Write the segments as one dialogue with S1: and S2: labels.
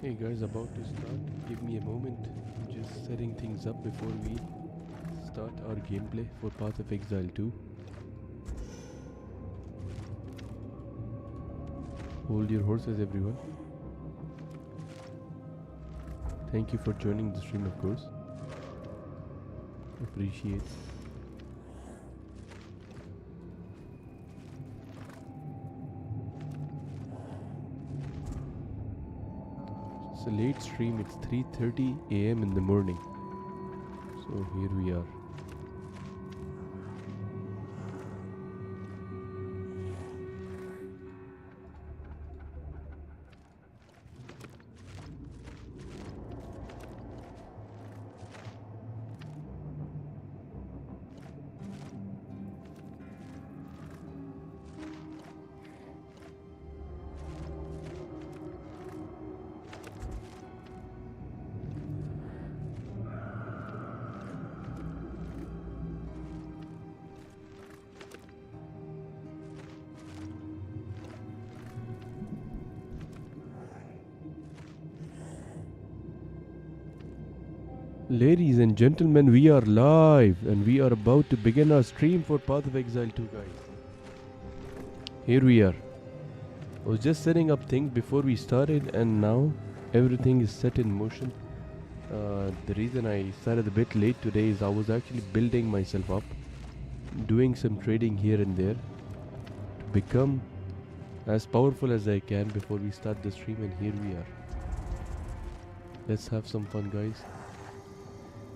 S1: Hey guys, about to start. Give me a moment. I'm just setting things up before we start our gameplay for Path of Exile 2. Hold your horses, everyone. Thank you for joining the stream, of course. Appreciate. It's a late stream. It's 3:30 a.m. in the morning. So here we are. Ladies and gentlemen, we are live and we are about to begin our stream for Path of Exile 2, guys. Here we are. I was just setting up things before we started and now everything is set in motion. The reason I started a bit late today is I was actually building myself up, doing some trading here and there to become as powerful as I can before we start the stream, and here we are. Let's have some fun, guys.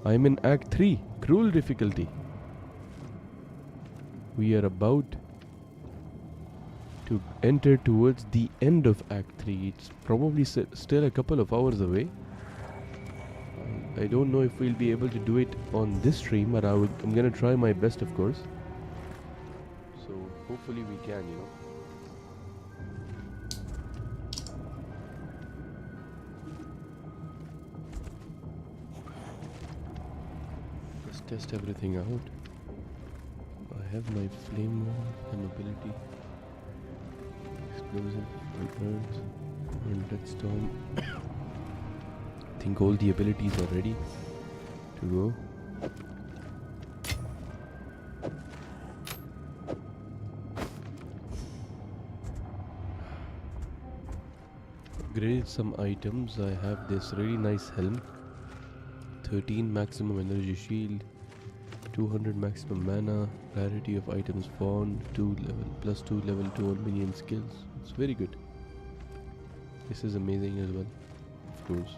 S1: I'm in Act 3, Cruel Difficulty. We are about to enter towards the end of Act 3. It's probably still a couple of hours away. I don't know if we'll be able to do it on this stream, but I'm gonna try my best, of course. So hopefully we can, you know. Let's test everything out. I have my flame wall and ability, explosive, earth, and death storm. I think all the abilities are ready to go. Upgraded some items. I have this really nice helm, 13 maximum energy shield, 200 maximum mana, rarity of items found, +2 level 2 on minion skills. It's very good. This is amazing as well, of course.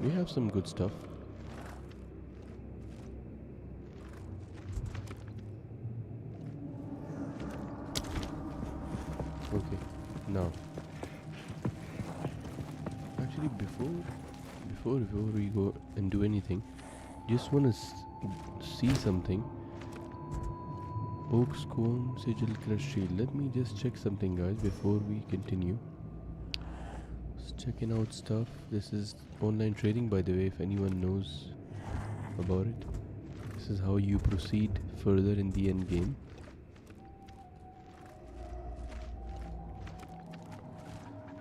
S1: We have some good stuff. Okay, now actually before we go and do anything, just want to see something. Oak Scorn, Sigil, Crush Shield. Let me just check something, guys, before we continue. Just checking out stuff. This is online trading, by the way, if anyone knows about it. This is how you proceed further in the end game.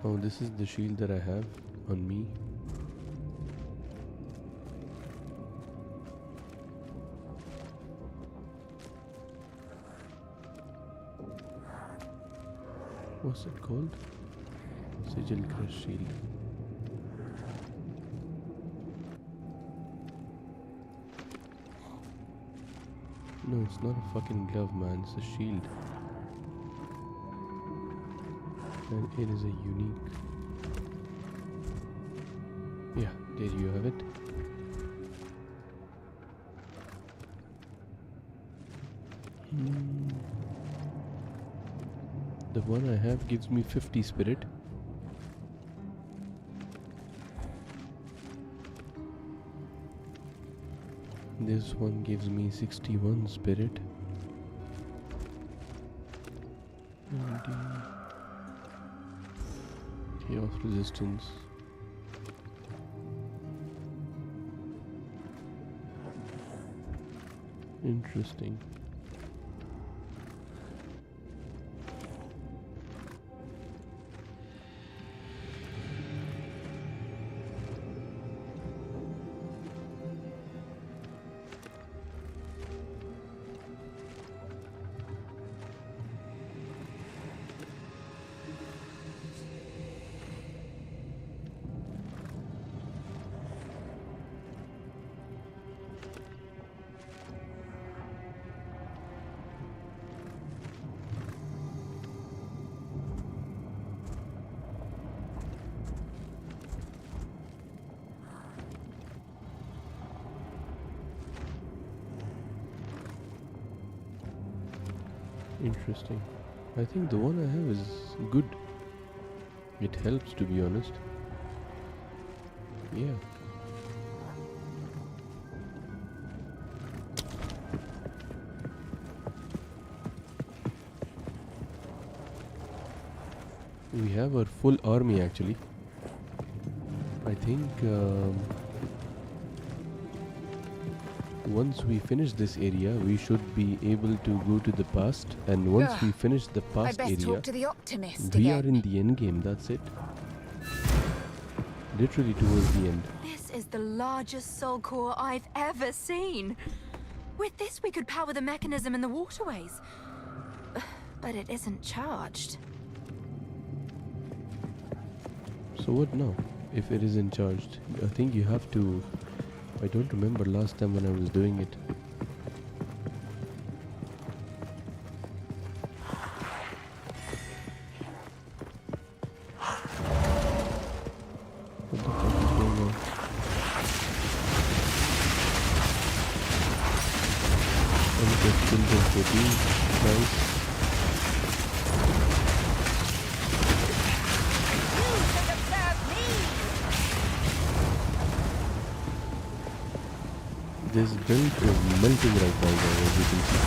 S1: Oh, this is the shield that I have on me. What's it called? Sigil Crush Shield. No, it's not a fucking glove, man. It's a shield. And it is a unique. Yeah, there you have it. The one I have gives me 50 spirit. This one gives me 61 spirit. Chaos resistance. Interesting. Interesting. I think the one I have is good. It helps, to be honest. Yeah. We have our full army actually. I think once we finish this area, we should be able to go to the past, and once we finish the past area,
S2: talk to the optimist
S1: we
S2: again.
S1: are in the end game. That's it. Literally towards the end.
S2: This is the largest soul core I've ever seen. With this, we could power the mechanism in the waterways. But it isn't charged.
S1: So what now? If it isn't charged, I think you have to. I don't remember last time when I was doing it. What the fuck is going on? And just children 14. Nice. This build is melting right now, guys, as you can see.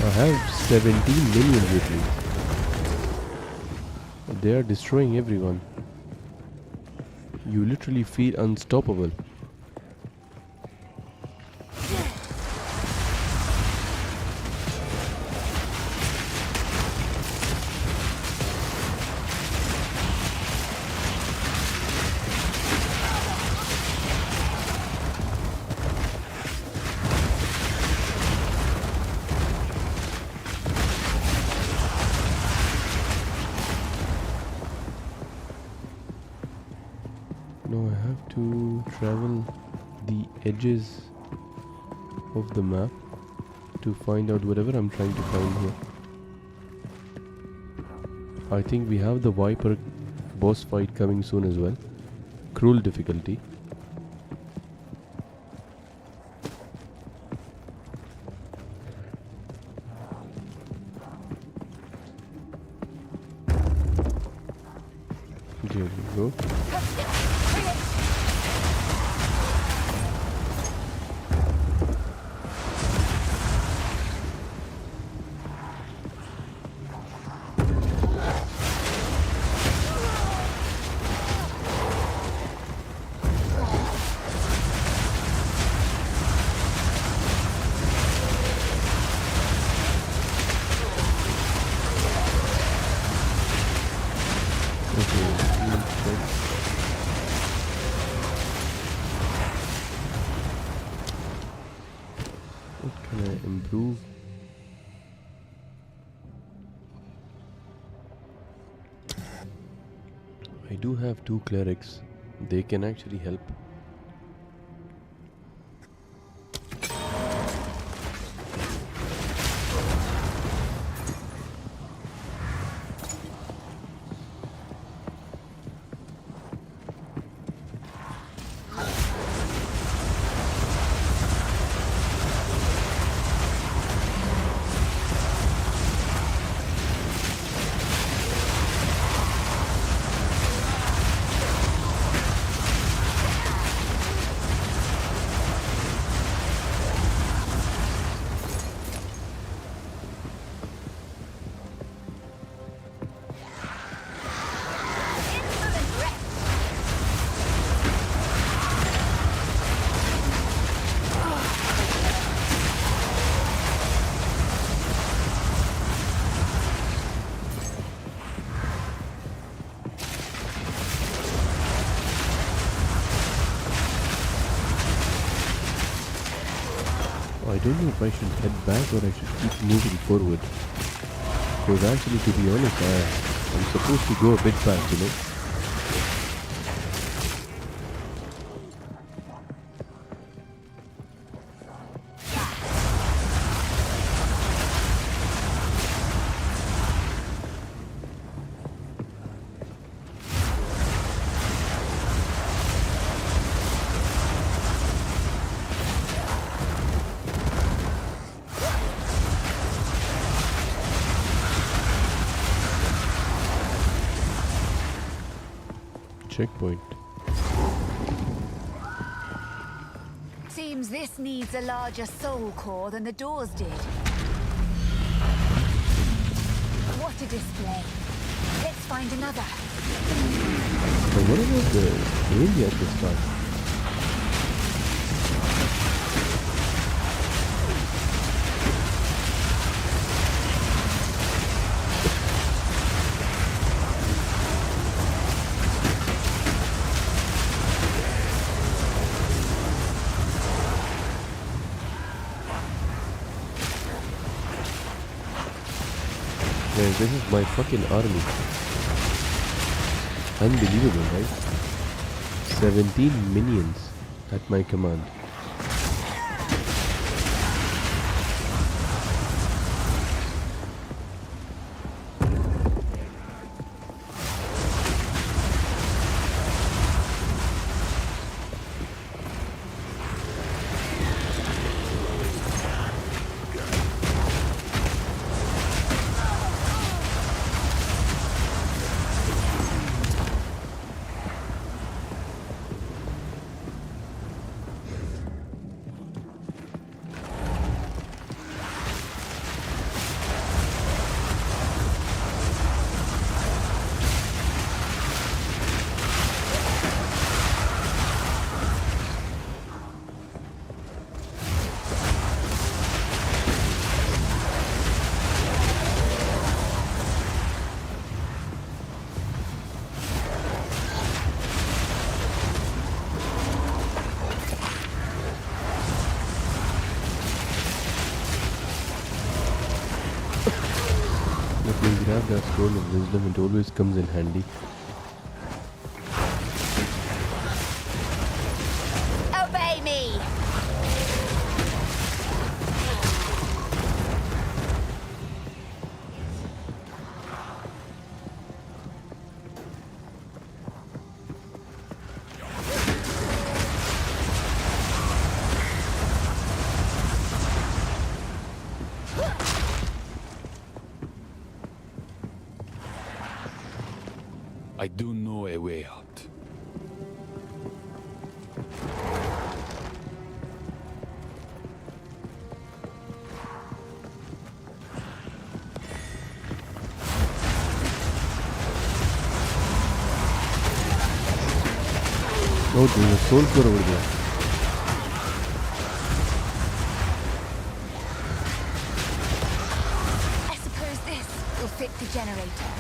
S1: I have 17 minions with me. They are destroying everyone. You literally feel unstoppable. Now I have to travel the edges of the map to find out whatever I'm trying to find here. I think we have the Viper boss fight coming soon as well. Cruel difficulty. There we go. Okay, let's check. What can I improve? I do have 2 clerics. They can actually help. I don't know if I should head back or I should keep moving forward. Because actually, to be honest, I'm supposed to go a bit back, you know. Checkpoint.
S2: Seems this needs a larger soul core than the doors did. What a display. Let's find another.
S1: So what about the area at the start? Yeah, this is my fucking army. Unbelievable, right? 17 minions at my command. Let me grab that scroll of wisdom, it always comes in handy.
S2: Obey me!
S3: I do know a way out.
S1: Oh, there's a soul core over there.
S2: I suppose this will fit the generator.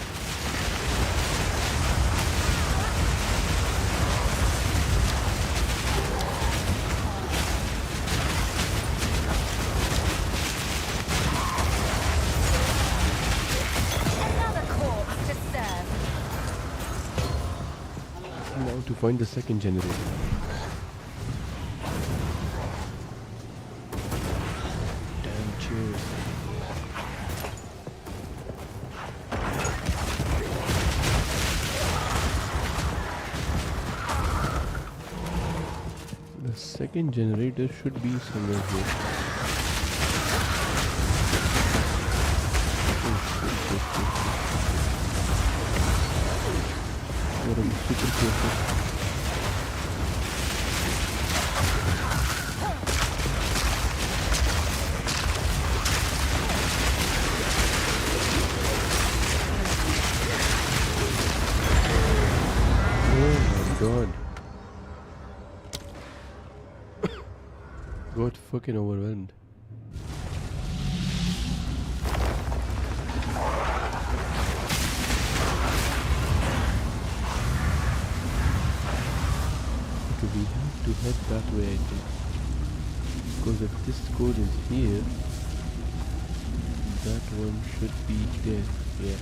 S2: Another corpse to serve.
S1: Now to find the second generator. Damn cheers. The second generator should be somewhere here. Oh shit, shit, shit, shit. Gotta be super careful. Oh my god. Got fucking overwhelmed. Okay, we have to head that way, I think. Because if this code is here, that one should be there. Yeah.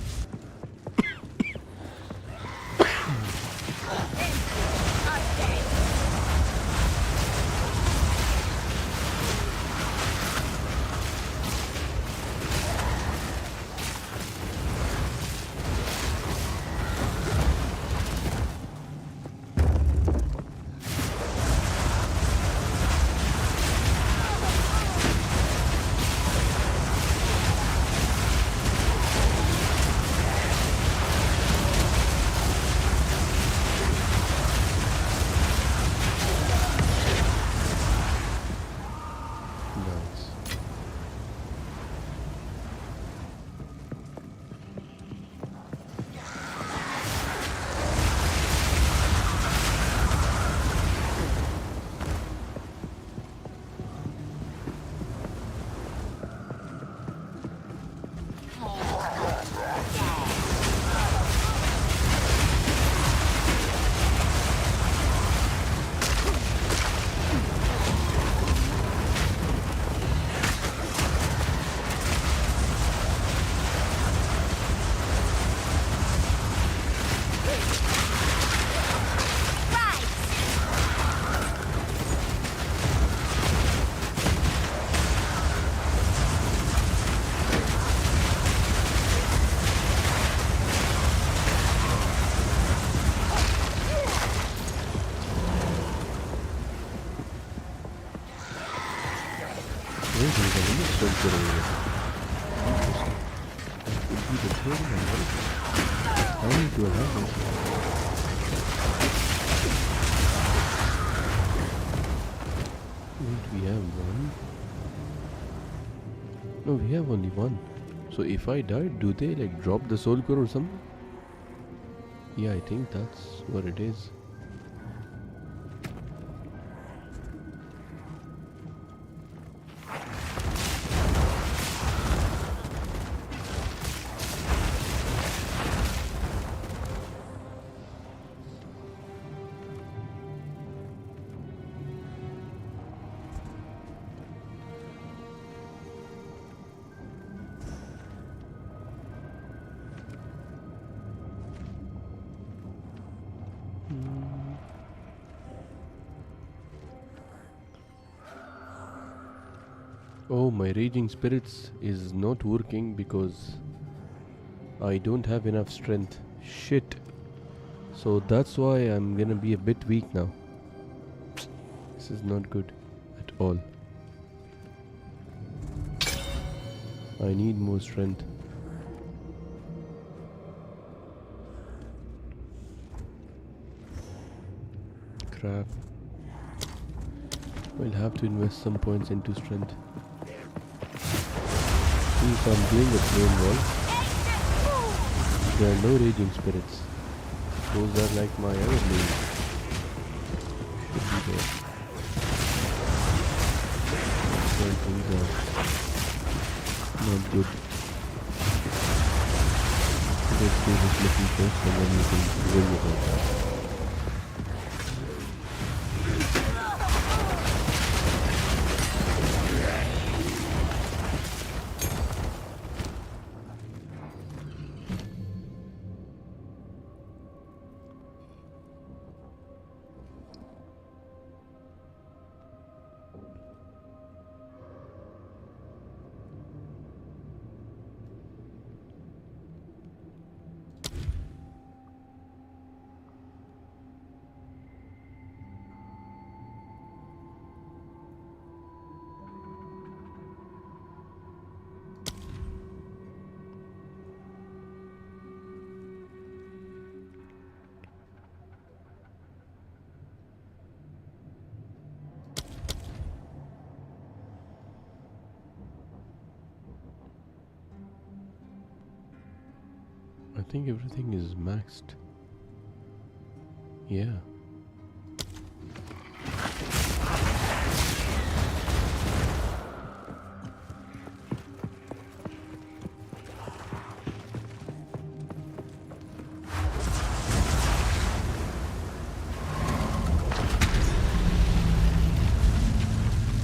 S1: generator. Interesting. That could be the third one, right? How many do I have now? Wait, we have one. No, we have only one. So if I die, do they like drop the soul core or something? Yeah, I think that's what it is. Oh, my raging spirits is not working because I don't have enough strength. Shit. So that's why I'm gonna be a bit weak now. This is not good at all. I need more strength. Crap. We'll have to invest some points into strength. Since I'm doing a plain wall, there are no raging spirits. Those are like my other lanes. Should be there. Well, things are not good. Let's do this mission first and then we can worry about that. I think everything is maxed. Yeah.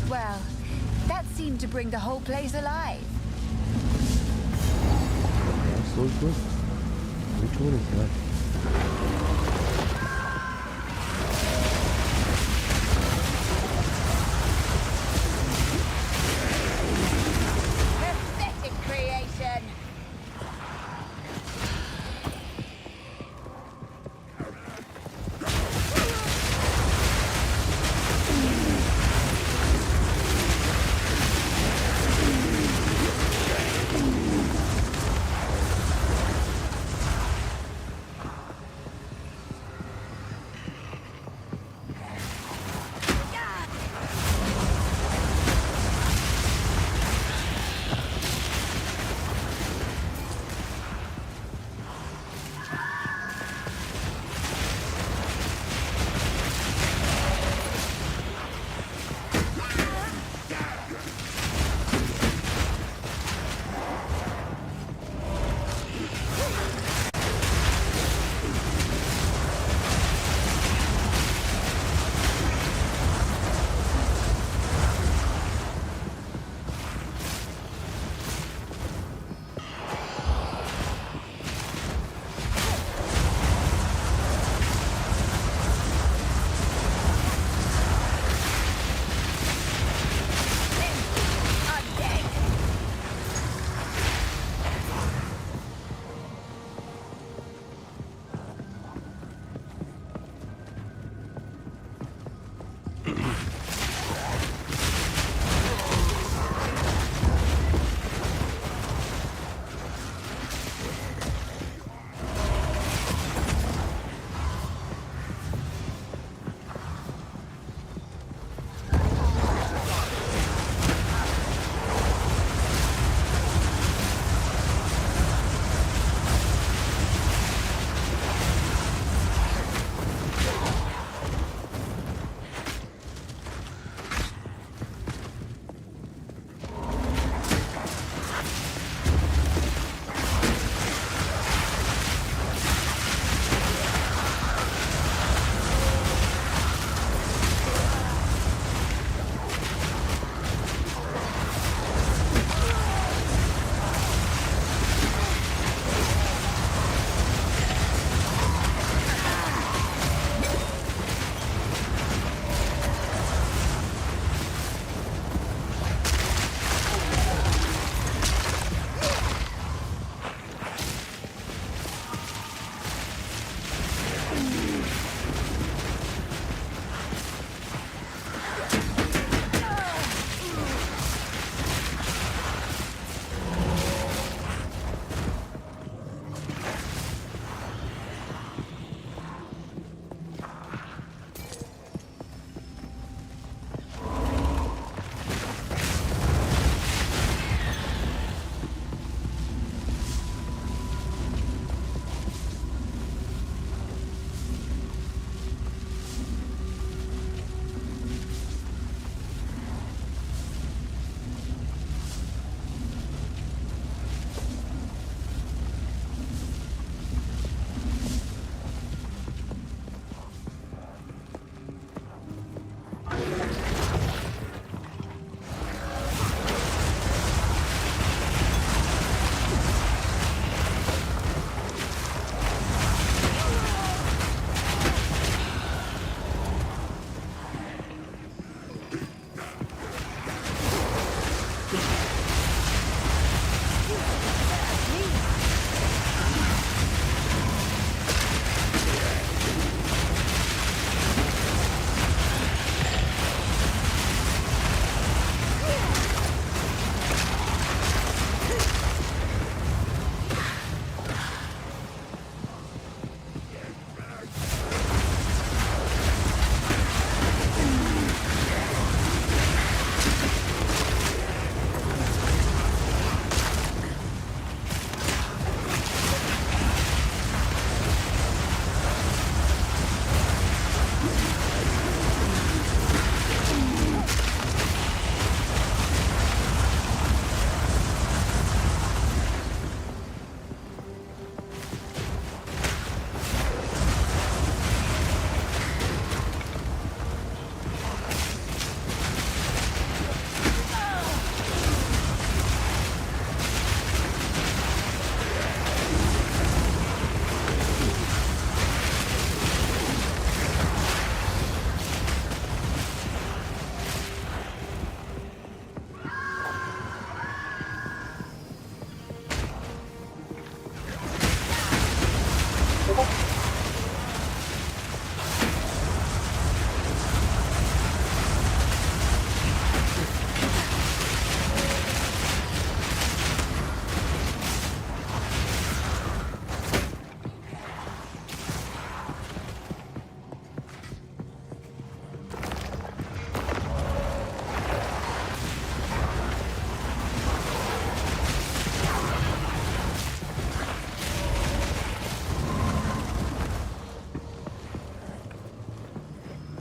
S2: Well, that seemed to bring the whole place alive.
S1: That's so good. Which one is that?
S2: Pathetic creation.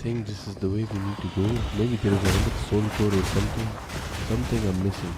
S1: think this is the way we need to go. Maybe there is another soul core or something. Something I'm missing.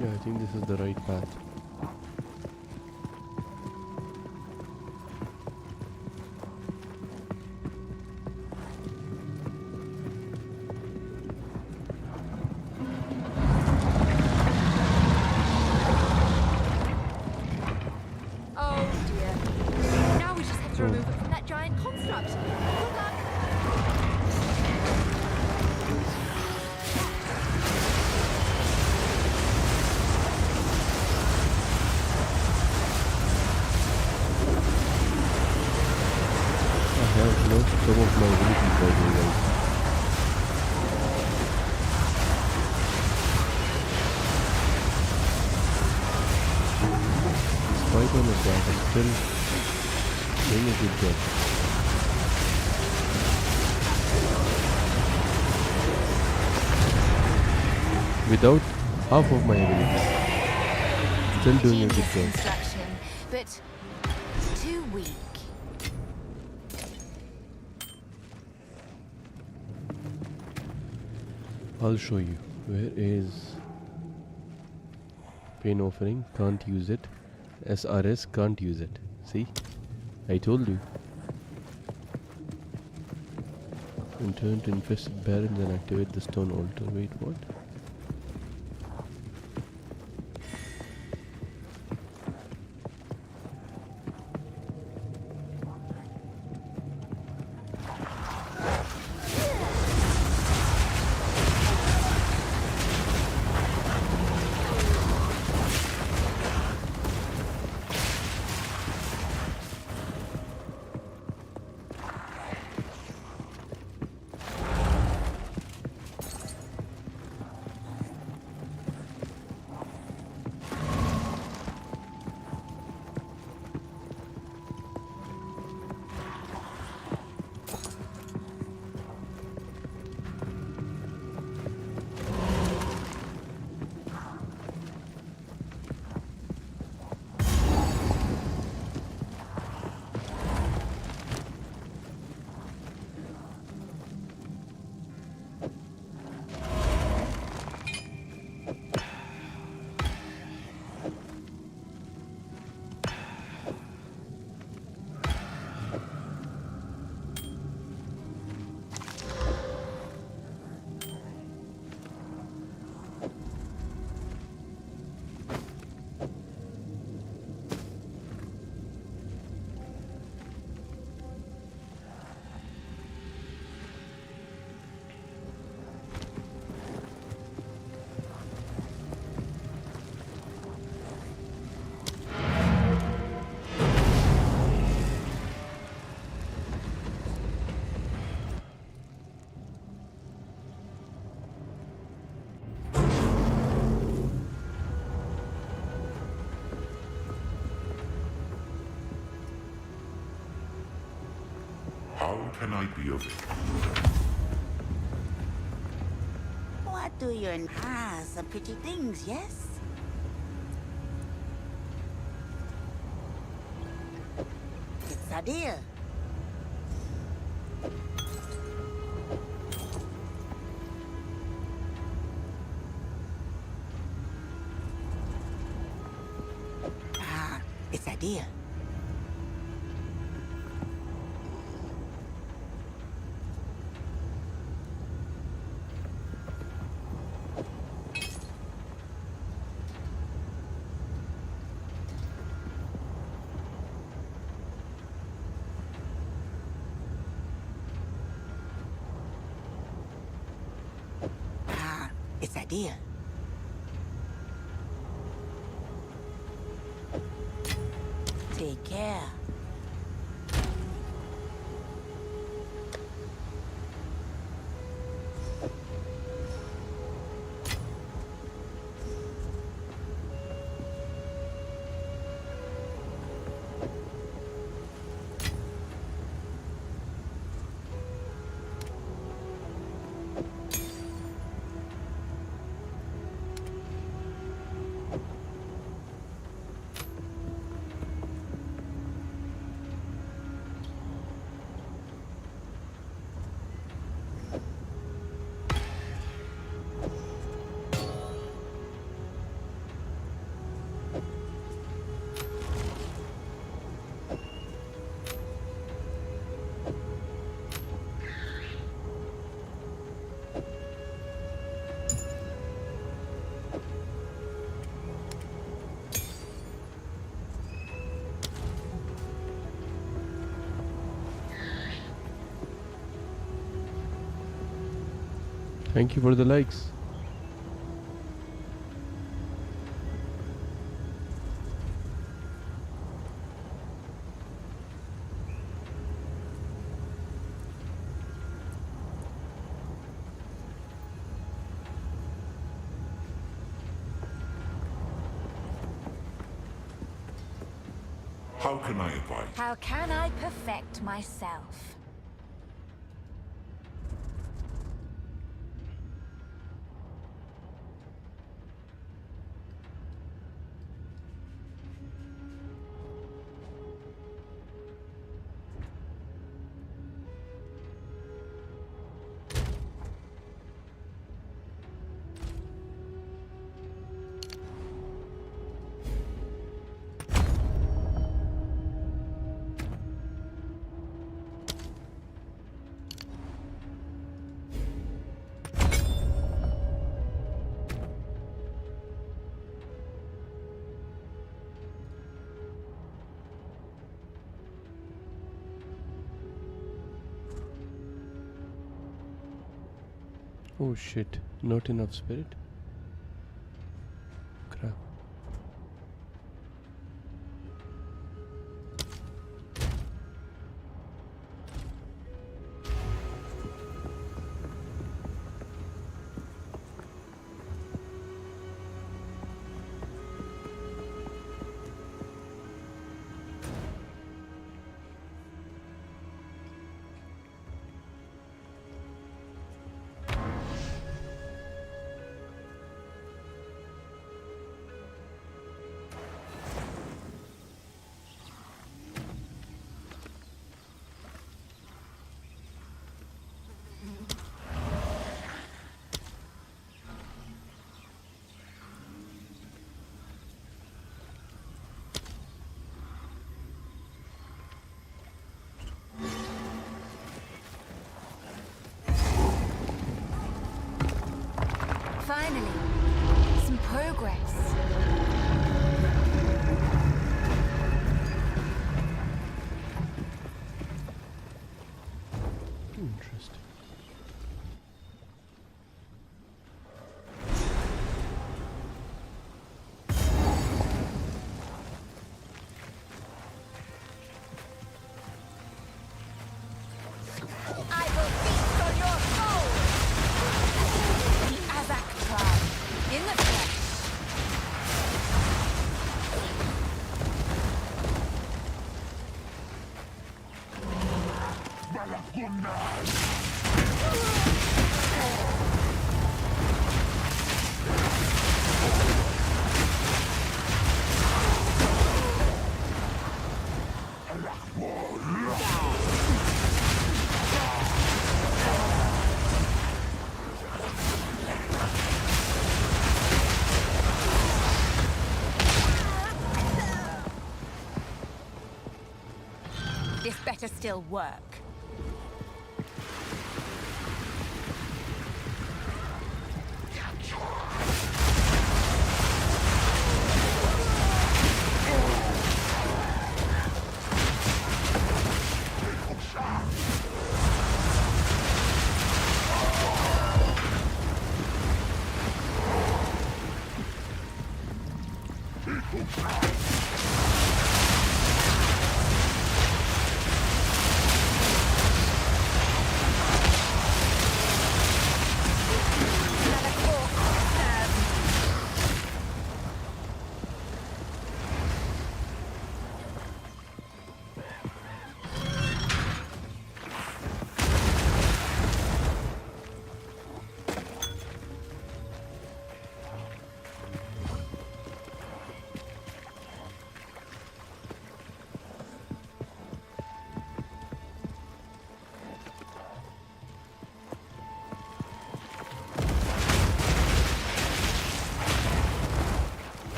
S1: Yeah, I think this is the right path.
S2: Oh dear. Now we just have to remove it from that giant construct. Good luck.
S1: I have lost some of my abilities by the way, guys. Despite all of that, I'm still doing a good job. Without half of my abilities, still doing a good
S2: Ingenious
S1: job.
S2: construction, but too weak.
S1: I'll show you. Where is pain offering? Can't use it. SRS can't use it. See? I told you. Return to infested barrens and activate the stone altar. Wait, what?
S4: How can I be of it?
S5: What do you... Ah, some pretty things, yes? It's a deal. Ah, it's a deal. It's a deal. Take care.
S1: Thank you for the likes.
S4: How can I advise?
S2: How can I perfect myself?
S1: Oh shit, not enough spirit. Crap.
S2: Finally, some progress.
S1: Interesting.
S2: I will feast on your soul! The Azak tribe, in the flesh. This better still work.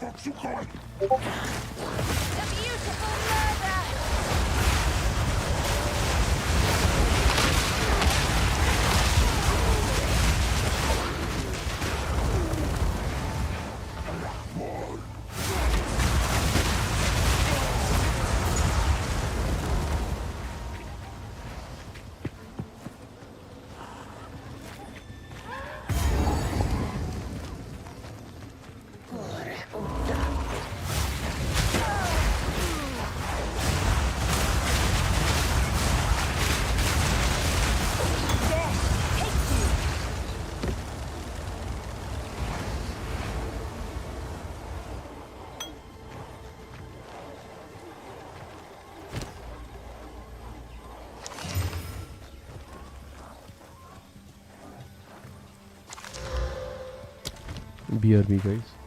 S2: The beautiful murder!
S1: BRB, guys.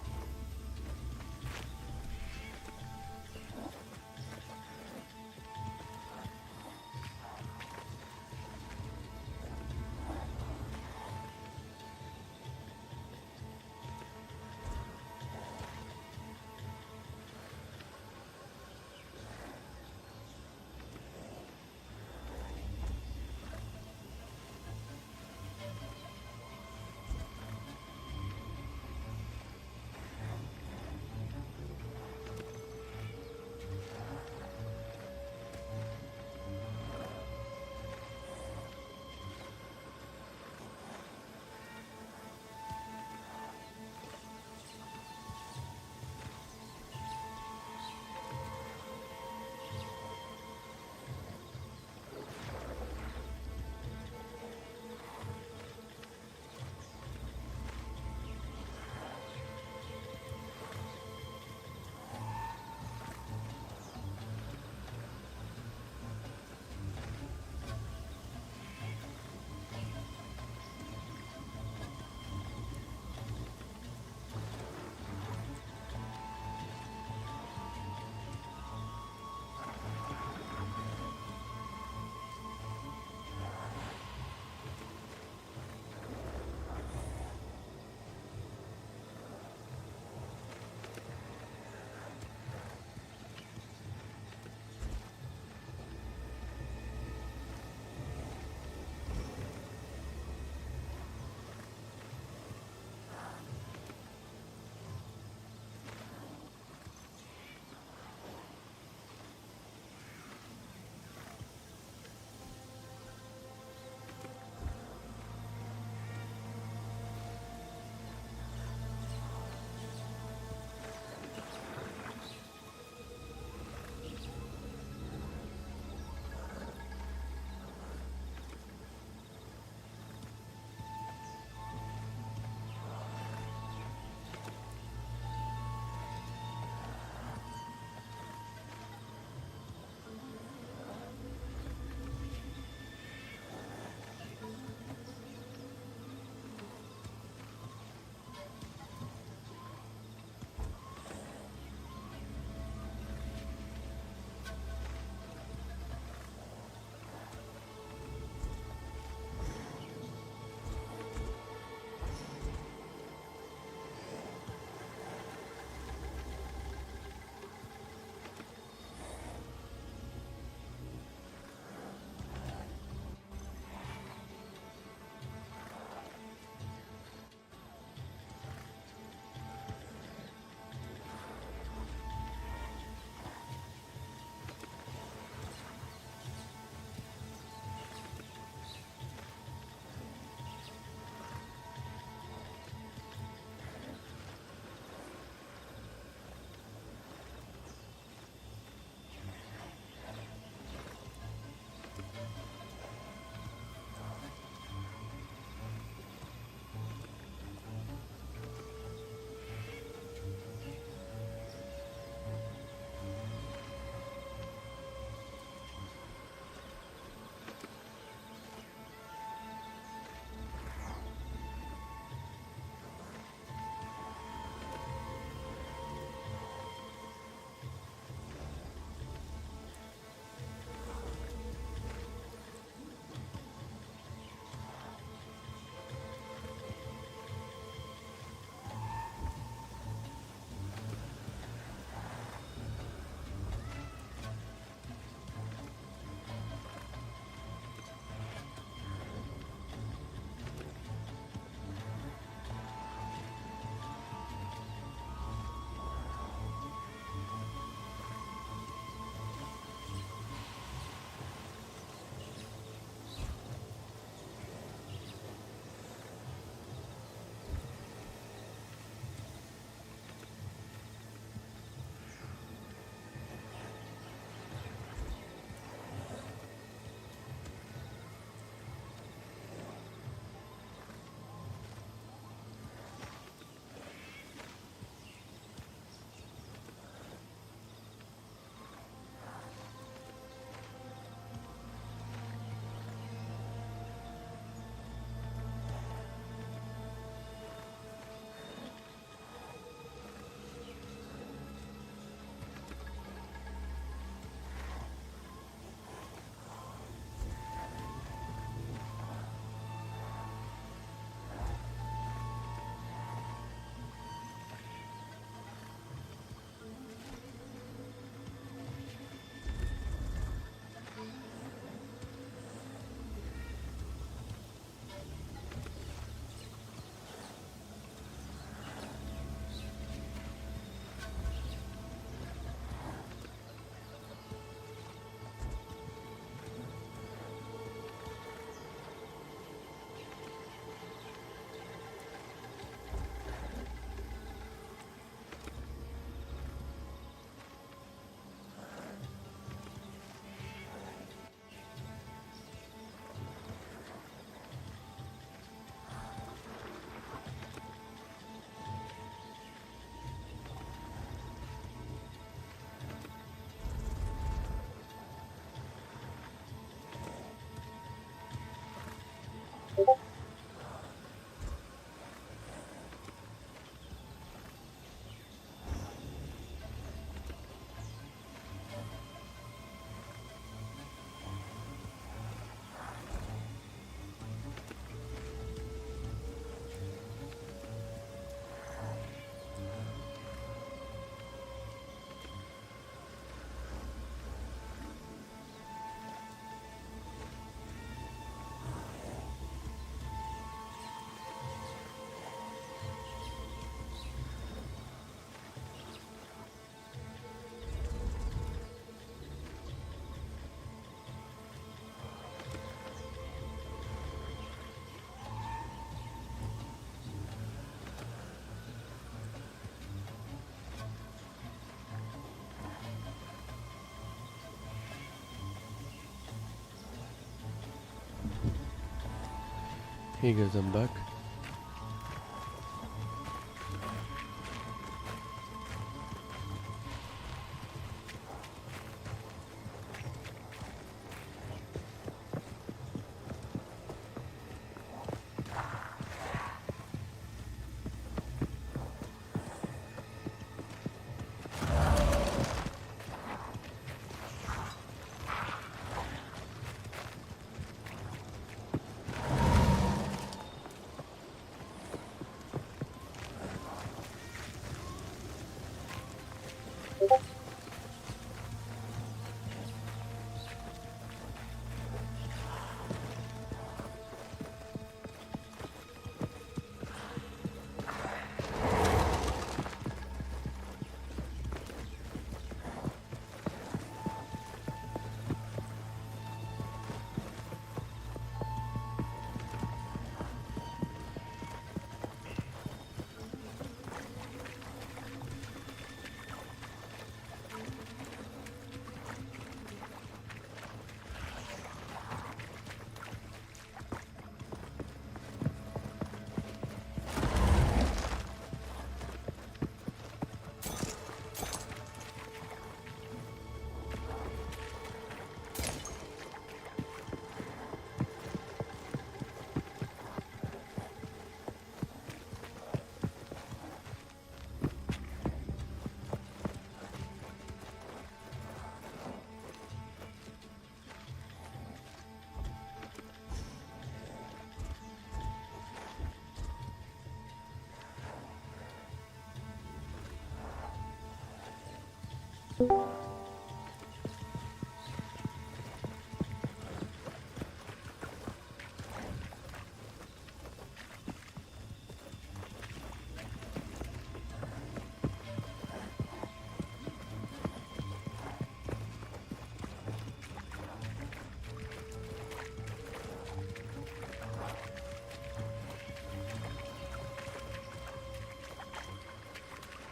S1: Hey guys, I'm back.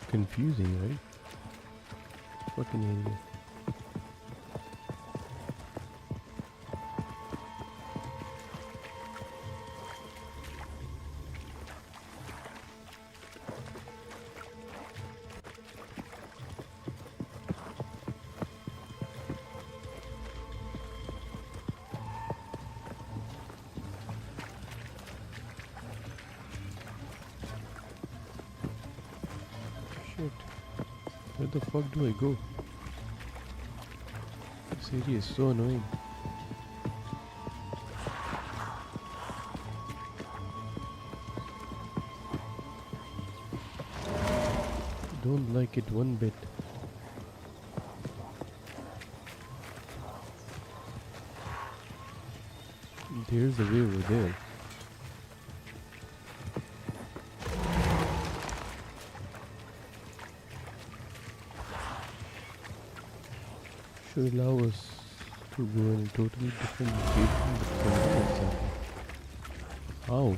S1: Confusing, right? Fucking idiot. Shit. Where the fuck do I go? This area is so annoying. Don't like it one bit. There's the way over there. Should allow us to go in a totally different location, but something is happening. How?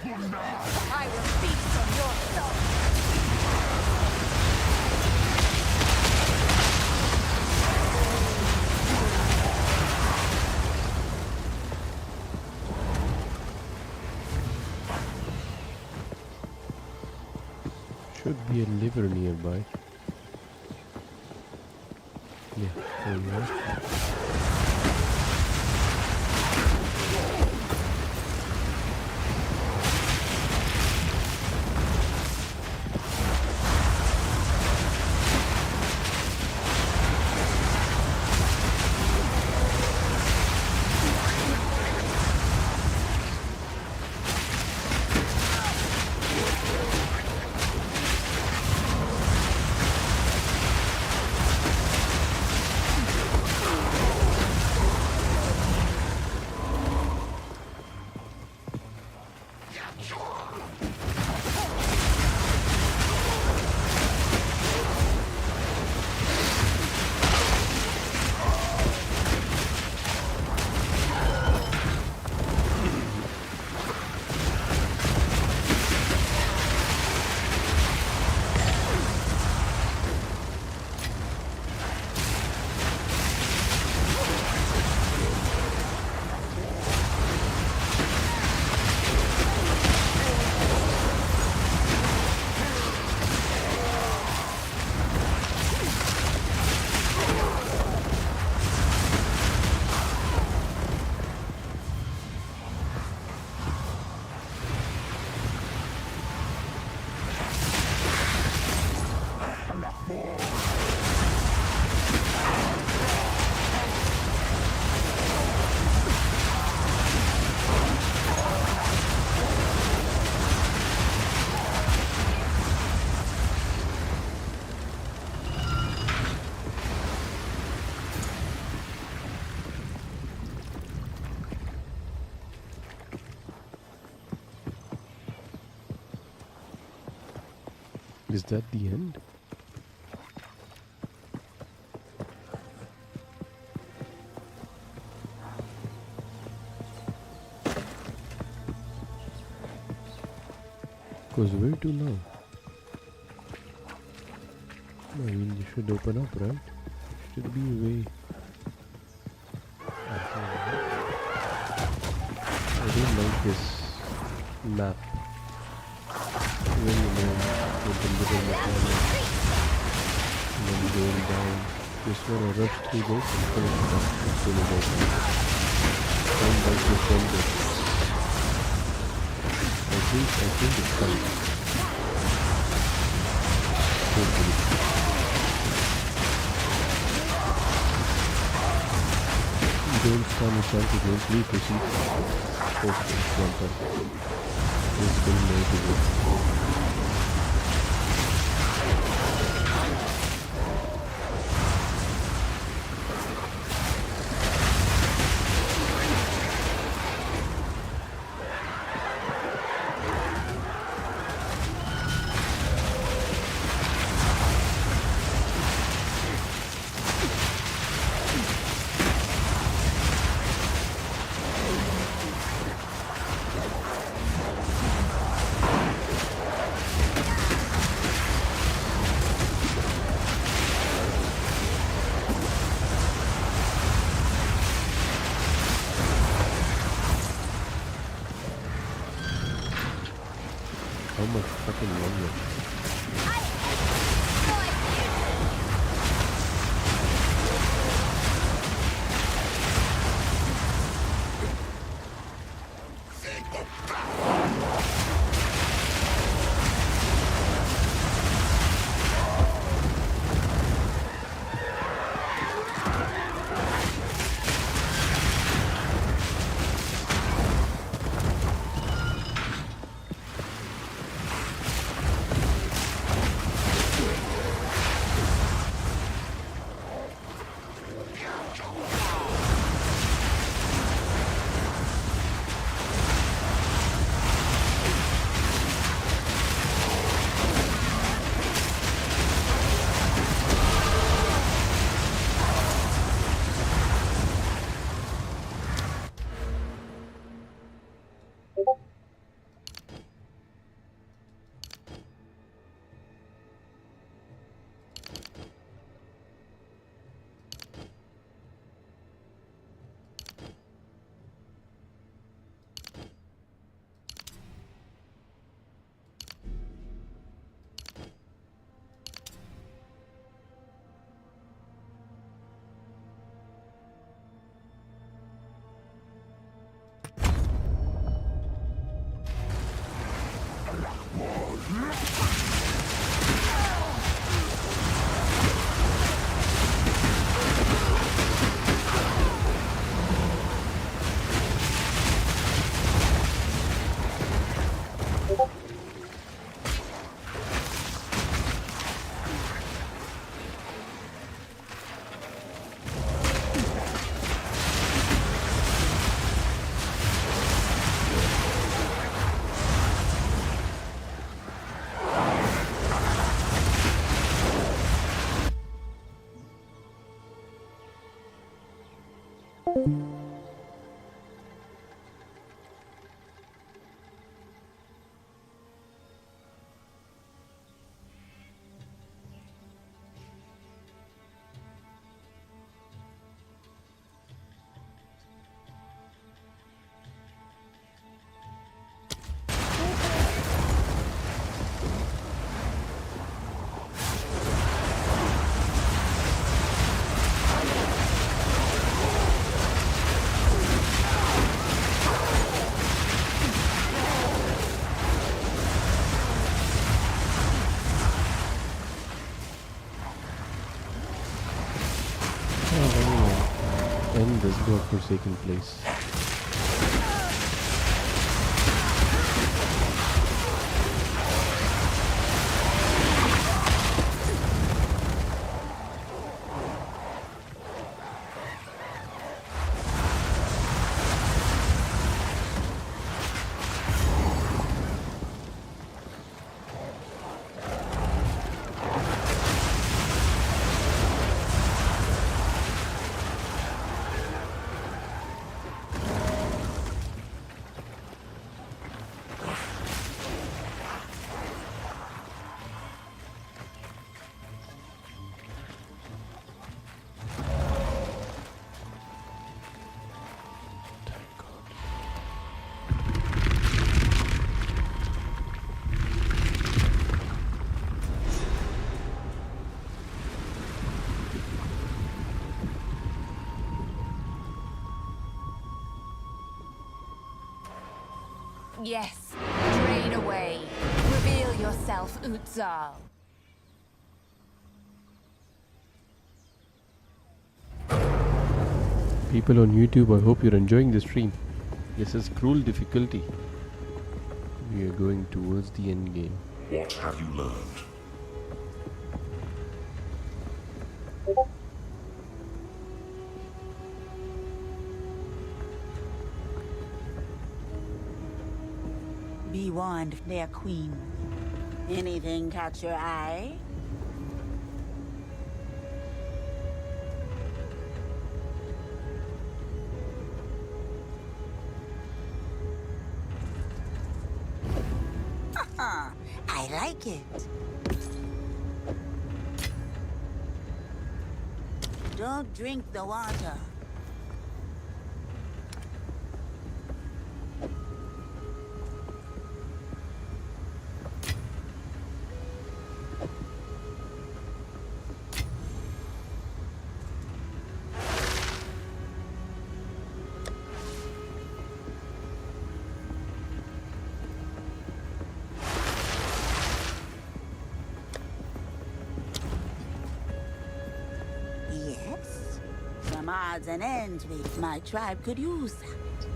S2: I will feast on your soul.
S1: Should be a liver nearby. Yeah, there we are. Is that the end? Because where to now? I mean, you should open up, right? Should be a way. I don't like this map. Even with the middle mechanic and then going down. Just wanna rush through this and finish it up as soon as I can. Don't like this ending. I think it's coming. Hopefully. Don't stand a chance against me, pussy. Okay, one time. There's still more to go. How much fucking longer? this godforsaken place.
S2: Yes. Drain away. Reveal yourself, Exile.
S1: People on YouTube, I hope you're enjoying the stream. This is cruel difficulty. We are going towards the end game.
S4: What have you learned?
S5: Be warned, their queen. Anything catch your eye? I like it. Don't drink the water. Yes. Some odds and ends with my tribe could use that.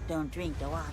S5: Don't drink the water.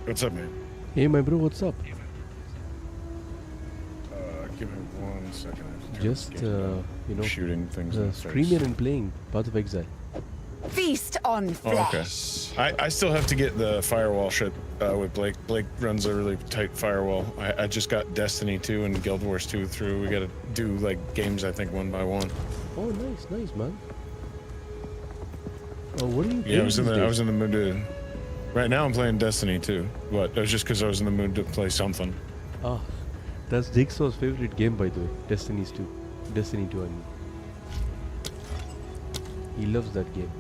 S6: What's up, man?
S1: Hey, my bro, what's up?
S6: Give me 1 second. I have to turn
S1: Just,
S6: this game down. Shooting things in the face.
S1: streaming and playing Path of Exile.
S2: Feast on
S6: Oh, okay.
S2: flesh.
S6: I still have to get the firewall shit with Blake. Blake runs a really tight firewall. I just got Destiny 2 and Guild Wars 2 through. We gotta do like games, I think, one by one.
S1: Oh, nice, man. What are you playing
S6: Yeah, I was
S1: these
S6: in the mood to. Right now, I'm playing Destiny 2, but it was just because I was in the mood to play something.
S1: Ah, that's Jigsaw's favorite game, by the way. Destiny 2, I mean. He loves that game.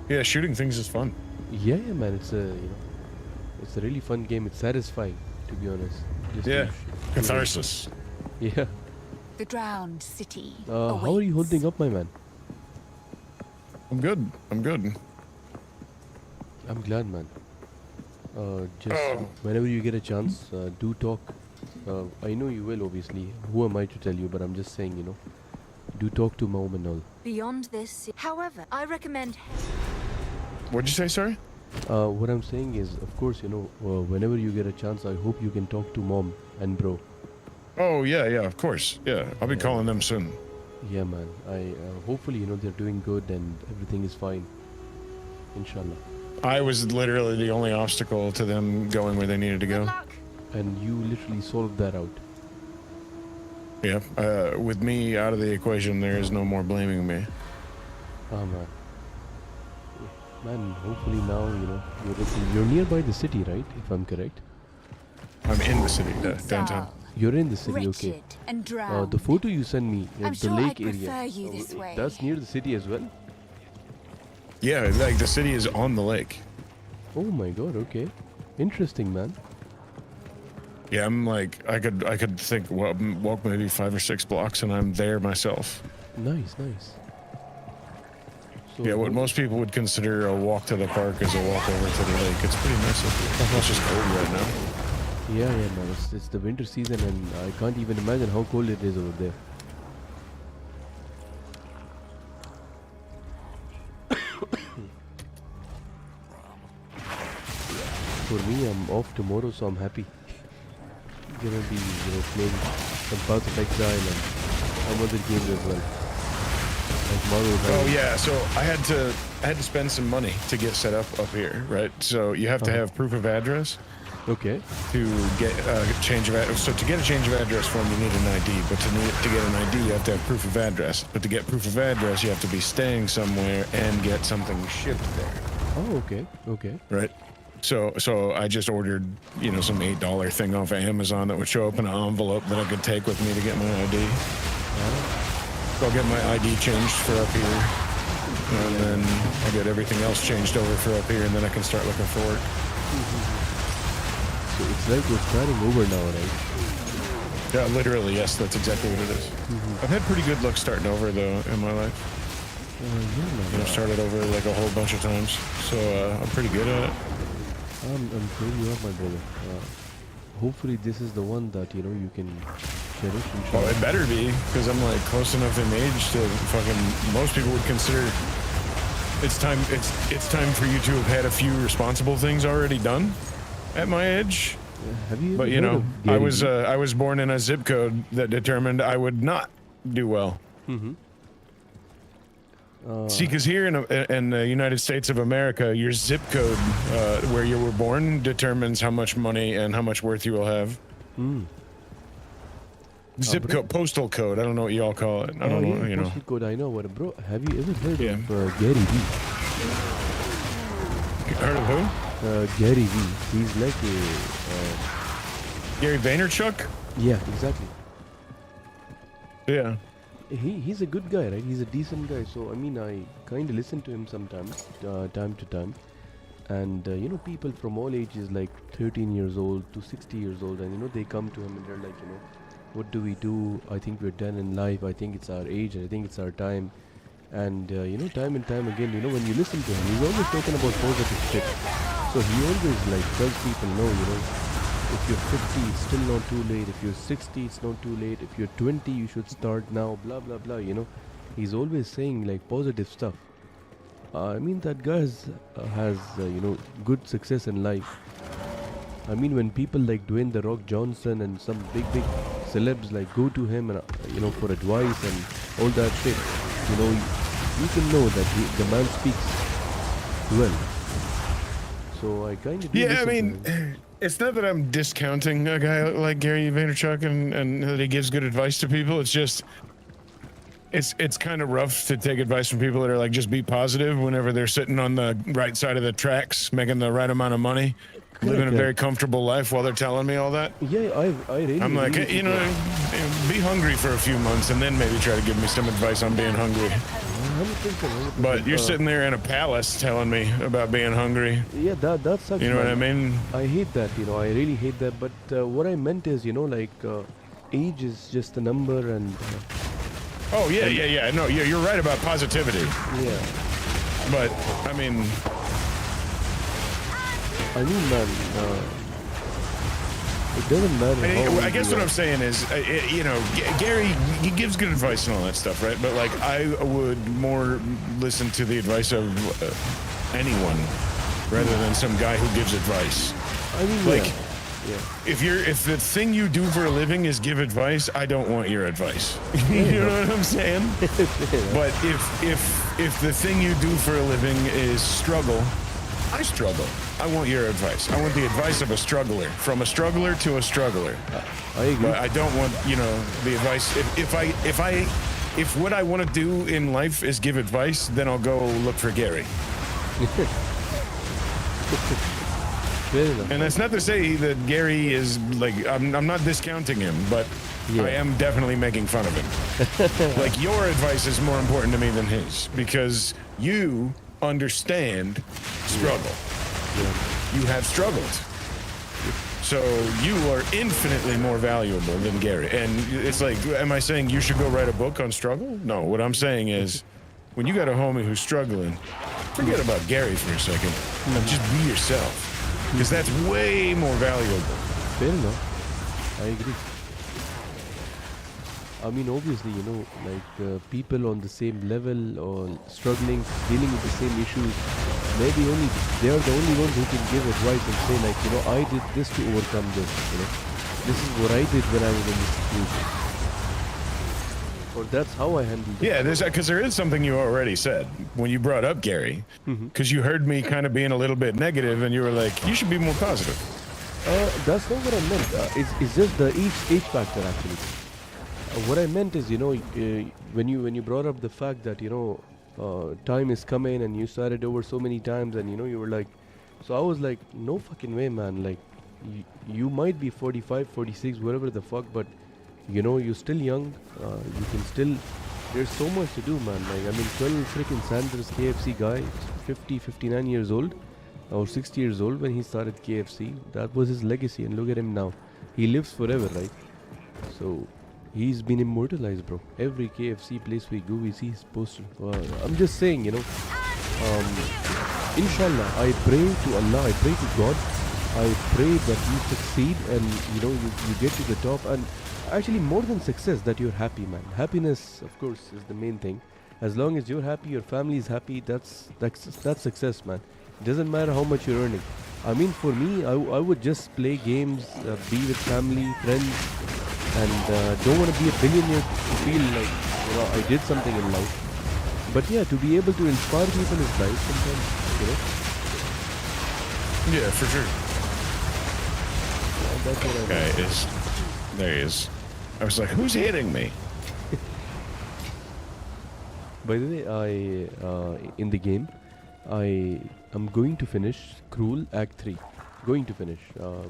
S6: Yeah, shooting things is fun.
S1: Yeah, man. It's it's a really fun game. It's satisfying, to be honest. Just
S6: Yeah,
S1: to
S6: catharsis.
S1: Yeah.
S2: The drowned city.
S1: How are you holding up, my man?
S6: I'm good. I'm good.
S1: I'm glad, man. Just whenever you get a chance, do talk. I know you will, obviously. Who am I to tell you? But I'm just saying, do talk to Mom and all.
S2: Beyond this, however, I recommend.
S6: What'd you say, sorry?
S1: What I'm saying is, of course, whenever you get a chance, I hope you can talk to Mom and Bro.
S6: Oh, yeah, of course. Yeah, I'll be calling them soon.
S1: Yeah, man. I hopefully, they're doing good and everything is fine. Inshallah.
S6: I was literally the only obstacle to them going where they needed to go.
S1: And you literally solved that out.
S6: Yeah, with me out of the equation, there is no more blaming me.
S1: Ah, man. Man, hopefully now, you're nearby the city, right? If I'm correct.
S6: I'm in the city, downtown.
S1: You're in the city, okay.
S2: Wretched and drowned.
S1: The photo you sent me,
S2: I'm
S1: the
S2: sure
S1: lake
S2: I'd prefer
S1: area.
S2: you this way.
S1: That's near the city as well?
S6: Yeah, like the city is on the lake.
S1: Oh my god, okay. Interesting, man.
S6: Yeah, I'm like, I could think, walk maybe 5 or 6 blocks and I'm there myself.
S1: Nice. So
S6: Yeah, what most people would consider a walk to the park is a walk over to the lake. It's pretty nice up here. It's just cold right now.
S1: Yeah, man. It's the winter season and I can't even imagine how cold it is over there. For me, I'm off tomorrow, so I'm happy. Gonna be, playing some Path of Exile and some other games as well. Like Marvel.
S6: Oh yeah, so I had to spend some money to get set up here, right? So you have to have proof of address.
S1: Okay.
S6: To get a change of address. So to get a change of address form, you need an ID. But to get an ID, you have to have proof of address. But to get proof of address, you have to be staying somewhere and get something shipped there.
S1: Oh, okay.
S6: Right. So I just ordered, some $8 thing off of Amazon that would show up in an envelope that I could take with me to get my ID. So I'll get my ID changed for up here, and then I'll get everything else changed over for up here, and then I can start looking for work.
S1: So it's like you're starting over now, right?
S6: Yeah, literally, yes, that's exactly what it is. I've had pretty good luck starting over, though, in my life. I've started over like a whole bunch of times, so I'm pretty good at it.
S1: I'm glad you are, my brother. Hopefully this is the one that, you can cherish.
S6: Well, it better be, because I'm like close enough in age to fucking, most people would consider it's time for you to have had a few responsible things already done at my age.
S1: Have you?
S6: But I was born in a zip code that determined I would not do well. See, because here in the United States of America, your zip code where you were born determines how much money and how much worth you will have. Zip code, postal code. I don't know what you all call it. I don't know.
S1: Postal code. I know what, bro. Have you ever heard of Gary Vee?
S6: Heard of who?
S1: Gary Vee. He's like a
S6: Gary Vaynerchuk.
S1: Yeah, exactly.
S6: Yeah.
S1: He's a good guy, right? He's a decent guy. So I mean, I kind of listen to him sometimes, time to time, and people from all ages, like 13 years old to 60 years old, and they come to him and they're like, what do we do? I think we're done in life. I think it's our age. I think it's our time. And time and time again, when you listen to him, he's always talking about positive shit. So he always tells people, no, if you're 50, it's still not too late. If you're 60, it's not too late. If you're 20, you should start now. Blah blah blah. He's always saying positive stuff. I mean, that guy has good success in life. I mean, when people like Dwayne the Rock Johnson and some big celebs like go to him and for advice and all that shit, you can know that the man speaks well. So I kind of
S6: Yeah, I mean, it's not that I'm discounting a guy like Gary Vaynerchuk and that he gives good advice to people. It's just, it's kind of rough to take advice from people that are like, just be positive whenever they're sitting on the right side of the tracks, making the right amount of money, living a very comfortable life while they're telling me all that.
S1: Yeah, I really.
S6: I'm like, hey, be hungry for a few months and then maybe try to give me some advice on being hungry. But you're sitting there in a palace telling me about being hungry.
S1: Yeah, that sucks.
S6: You know what I mean?
S1: I hate that. I really hate that. But what I meant is, age is just a number, and.
S6: Oh yeah. No, you're right about positivity.
S1: Yeah.
S6: But I mean,
S1: man, it doesn't matter.
S6: I guess what I'm saying is, Gary, he gives good advice and all that stuff, right? But like, I would more listen to the advice of anyone rather than some guy who gives advice.
S1: I mean,
S6: like,
S1: yeah.
S6: if the thing you do for a living is give advice, I don't want your advice. You know what I'm saying? But if the thing you do for a living is struggle, I struggle. I want your advice. I want the advice of a struggler, from a struggler to a struggler.
S1: I agree.
S6: But I don't want, the advice. If what I want to do in life is give advice, then I'll go look for Gary. And that's not to say that Gary is like, I'm not discounting him, but I am definitely making fun of him. Like, your advice is more important to me than his, because you understand struggle. You have struggled. So you are infinitely more valuable than Gary. And it's like, am I saying you should go write a book on struggle? No, what I'm saying is, when you got a homie who's struggling, forget about Gary for a second. Just be yourself. Because that's way more valuable.
S1: Fair enough. I agree. I mean, obviously, people on the same level or struggling, dealing with the same issues, maybe only they are the only ones who can give advice and say, like, I did this to overcome this. This is what I did when I was in this situation. Or that's how I handled it.
S6: Yeah, because there is something you already said when you brought up Gary, because you heard me kind of being a little bit negative, and you were like, you should be more positive.
S1: That's not what I meant. It's just the age factor, actually. What I meant is, when you brought up the fact that, time is coming and you started over so many times and, you were like, so I was like, no fucking way, man. Like, you might be 45, 46, whatever the fuck, but, you're still young. You can still, there's so much to do, man. Like, I mean, Colonel freaking Sanders, KFC guy, 50, 59 years old, or 60 years old when he started KFC. That was his legacy, and look at him now. He lives forever, right? So, he's been immortalized, bro. Every KFC place we go, we see his poster. I'm just saying, inshallah, I pray to Allah, I pray to God, I pray that you succeed and, you get to the top. And actually, more than success, that you're happy, man. Happiness, of course, is the main thing. As long as you're happy, your family is happy, that's success, man. It doesn't matter how much you're earning. I mean, for me, I would just play games, be with family, friends, and don't want to be a billionaire to feel like, I did something in life. But yeah, to be able to inspire people is nice sometimes,
S6: Yeah, for sure.
S1: Yeah, that's what I mean.
S6: There he is. I was like, who's hitting me?
S1: By the way, in the game, I am going to finish Cruel Act 3. Going to finish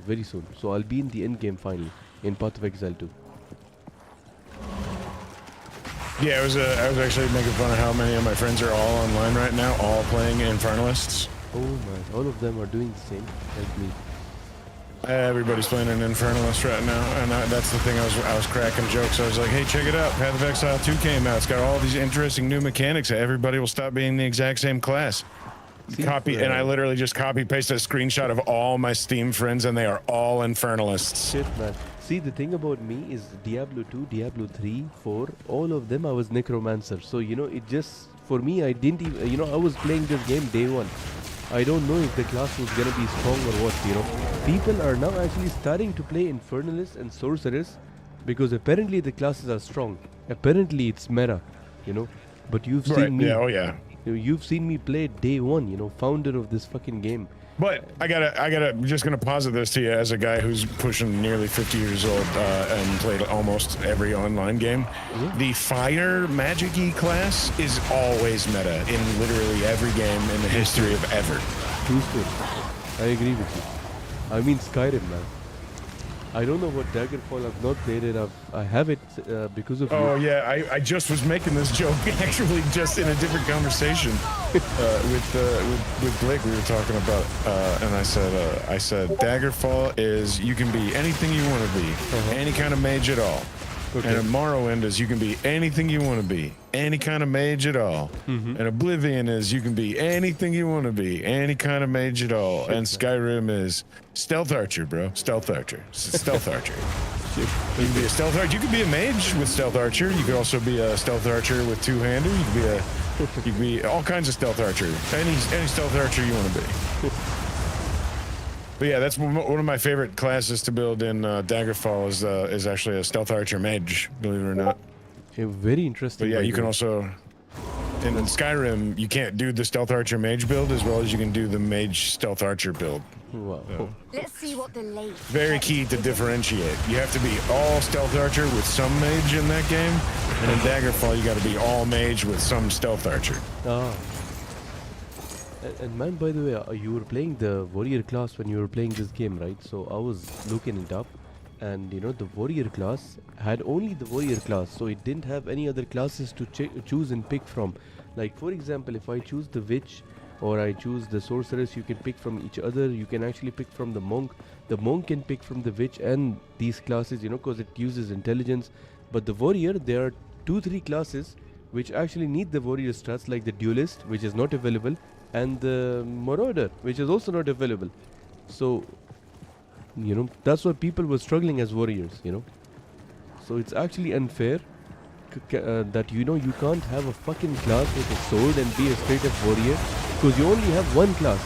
S1: very soon. So I'll be in the end game finally, in Path of Exile 2.
S6: Yeah, I was actually making fun of how many of my friends are all online right now, all playing Infernalists.
S1: Oh man, all of them are doing the same as me.
S6: Everybody's playing an Infernalist right now, and that's the thing. I was cracking jokes. I was like, hey, check it out. Path of Exile 2 came out. It's got all these interesting new mechanics. Everybody will stop being the exact same class. And I literally just copy pasted a screenshot of all my Steam friends, and they are all Infernalists.
S1: Shit, man. See, the thing about me is Diablo 2, Diablo 3, 4, all of them I was Necromancer. So, it just, for me, I didn't even, I was playing this game day one. I don't know if the class was gonna be strong or what, you know. People are now actually starting to play Infernalists and Sorceress because apparently the classes are strong. Apparently it's meta, you know. But you've
S6: Right.
S1: seen me.
S6: Yeah. Oh yeah.
S1: You've seen me play day one, you know, founder of this fucking game.
S6: But I'm just gonna posit this to you as a guy who's pushing nearly 50 years old and played almost every online game.
S1: Yeah.
S6: The fire magic-y class is always meta in literally every game in the history of ever.
S1: True story. I agree with you. I mean Skyrim, man. I don't know what Daggerfall. I've not played it. I have it because of
S6: Oh
S1: you.
S6: yeah, I just was making this joke actually just in a different conversation with Blake. We were talking about and I said Daggerfall is you can be anything you want to be, any kind of mage at all.
S1: Okay.
S6: And Morrowind is you can be anything you want to be, any kind of mage at all. And Oblivion is you can be anything you want to be, any kind of mage at all. And Skyrim is stealth archer, bro. Stealth archer. Stealth archer. You can be a stealth archer. You could be a mage with stealth archer. You could also be a stealth archer with two-hander. You could be all kinds of stealth archer. Any stealth archer you want to be. But yeah, that's one of my favorite classes to build in Daggerfall is actually a stealth archer mage, believe it or not.
S1: Very interesting.
S6: But yeah,
S1: by
S6: you
S1: the
S6: can
S1: way.
S6: also in Skyrim you can't do the stealth archer mage build as well as you can do the mage stealth archer build.
S1: Wow.
S2: Let's see what the late.
S6: Very key to differentiate. You have to be all stealth archer with some mage in that game, and in Daggerfall you got to be all mage with some stealth archer.
S1: Ah. And man, by the way, you were playing the warrior class when you were playing this game, right? So I was looking it up, and you know the warrior class had only the warrior class, so it didn't have any other classes to choose and pick from. Like for example, if I choose the witch or I choose the sorceress, you can pick from each other. You can actually pick from the monk. The monk can pick from the witch and these classes, you know, because it uses intelligence. But the warrior, there are 2-3 classes which actually need the warrior stats, like the duelist, which is not available, and the marauder, which is also not available. So you know, that's why people were struggling as warriors, you know. So it's actually unfair that, you know, you can't have a fucking class with a sword and be a straight up warrior, because you only have one class.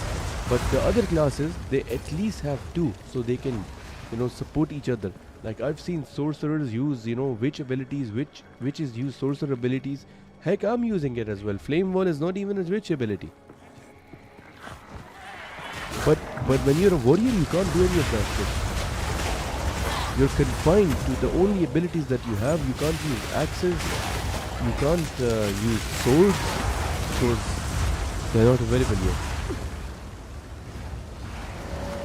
S1: But the other classes, they at least have two, so they can, you know, support each other. Like I've seen sorcerers use, you know, witch abilities, witches use sorcerer abilities. Heck, I'm using it as well. Flame wall is not even a witch ability. But when you're a warrior, you can't do any of that shit. You're confined to the only abilities that you have. You can't use axes. You can't use swords because they're not available yet.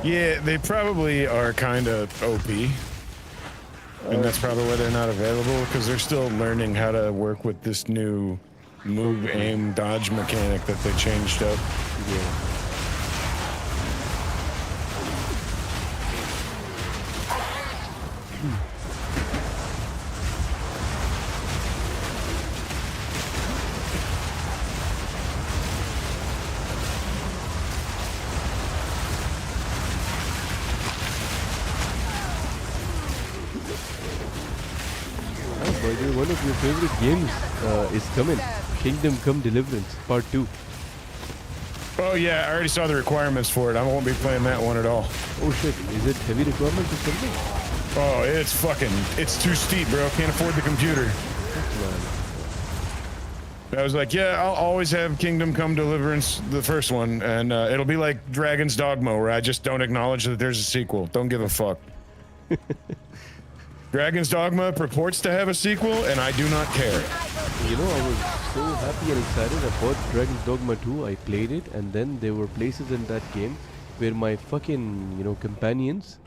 S6: Yeah, they probably are kind of OP. And that's probably why they're not available, because they're still learning how to work with this new move, aim, dodge mechanic that they changed up.
S1: Yeah. By the way, one of your favorite games is coming. Kingdom Come Deliverance Part 2.
S6: Oh yeah, I already saw the requirements for it. I won't be playing that one at all.
S1: Oh shit, is it heavy requirements or something?
S6: Oh, it's too steep, bro. Can't afford the computer. I was like, yeah, I'll always have Kingdom Come Deliverance, the first one, and it'll be like Dragon's Dogma, where I just don't acknowledge that there's a sequel. Don't give a fuck. Dragon's Dogma purports to have a sequel, and I do not care.
S1: You know, I was so happy and excited. I bought Dragon's Dogma 2, I played it, and then there were places in that game where my fucking, you know, companions,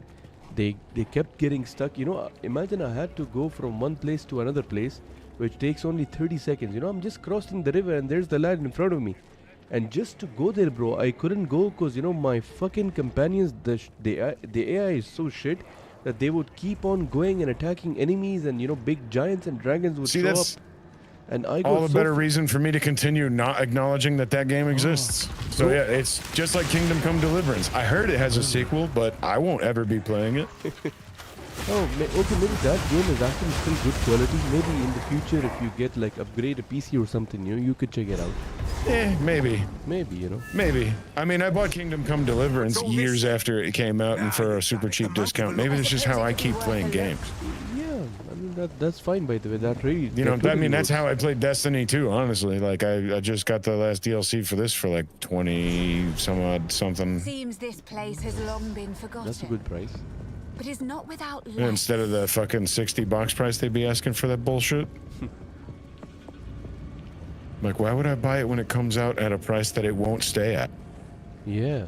S1: they kept getting stuck. You know, imagine I had to go from one place to another place, which takes only 30 seconds. You know, I'm just crossing the river and there's the land in front of me. And just to go there, bro, I couldn't go because, you know, my fucking companions, the AI is so shit that they would keep on going and attacking enemies, and, you know, big giants and dragons would
S6: See,
S1: show
S6: that's
S1: up. And I
S6: all
S1: got
S6: the
S1: so
S6: better reason for me to continue not acknowledging that that game exists. So yeah, it's just like Kingdom Come Deliverance. I heard it has a sequel, but I won't ever be playing it.
S1: Oh, okay, maybe that game is actually still good quality. Maybe in the future, if you get like upgrade a PC or something, you know, you could check it out.
S6: Maybe.
S1: Maybe, you know.
S6: Maybe. I mean, I bought Kingdom Come Deliverance years after it came out and for a super cheap discount. Maybe that's just how I keep playing games.
S1: Yeah, I mean that's fine by the way. That really.
S6: You know,
S1: that
S6: I mean,
S1: totally
S6: that's
S1: works.
S6: how I played Destiny too, honestly. Like, I just got the last DLC for this for like 20 some odd something.
S2: Seems this place has long been forgotten.
S1: That's a good price.
S2: But is not without life.
S6: Instead of the fucking 60 box price they'd be asking for that bullshit. Like, why would I buy it when it comes out at a price that it won't stay at?
S1: Yeah.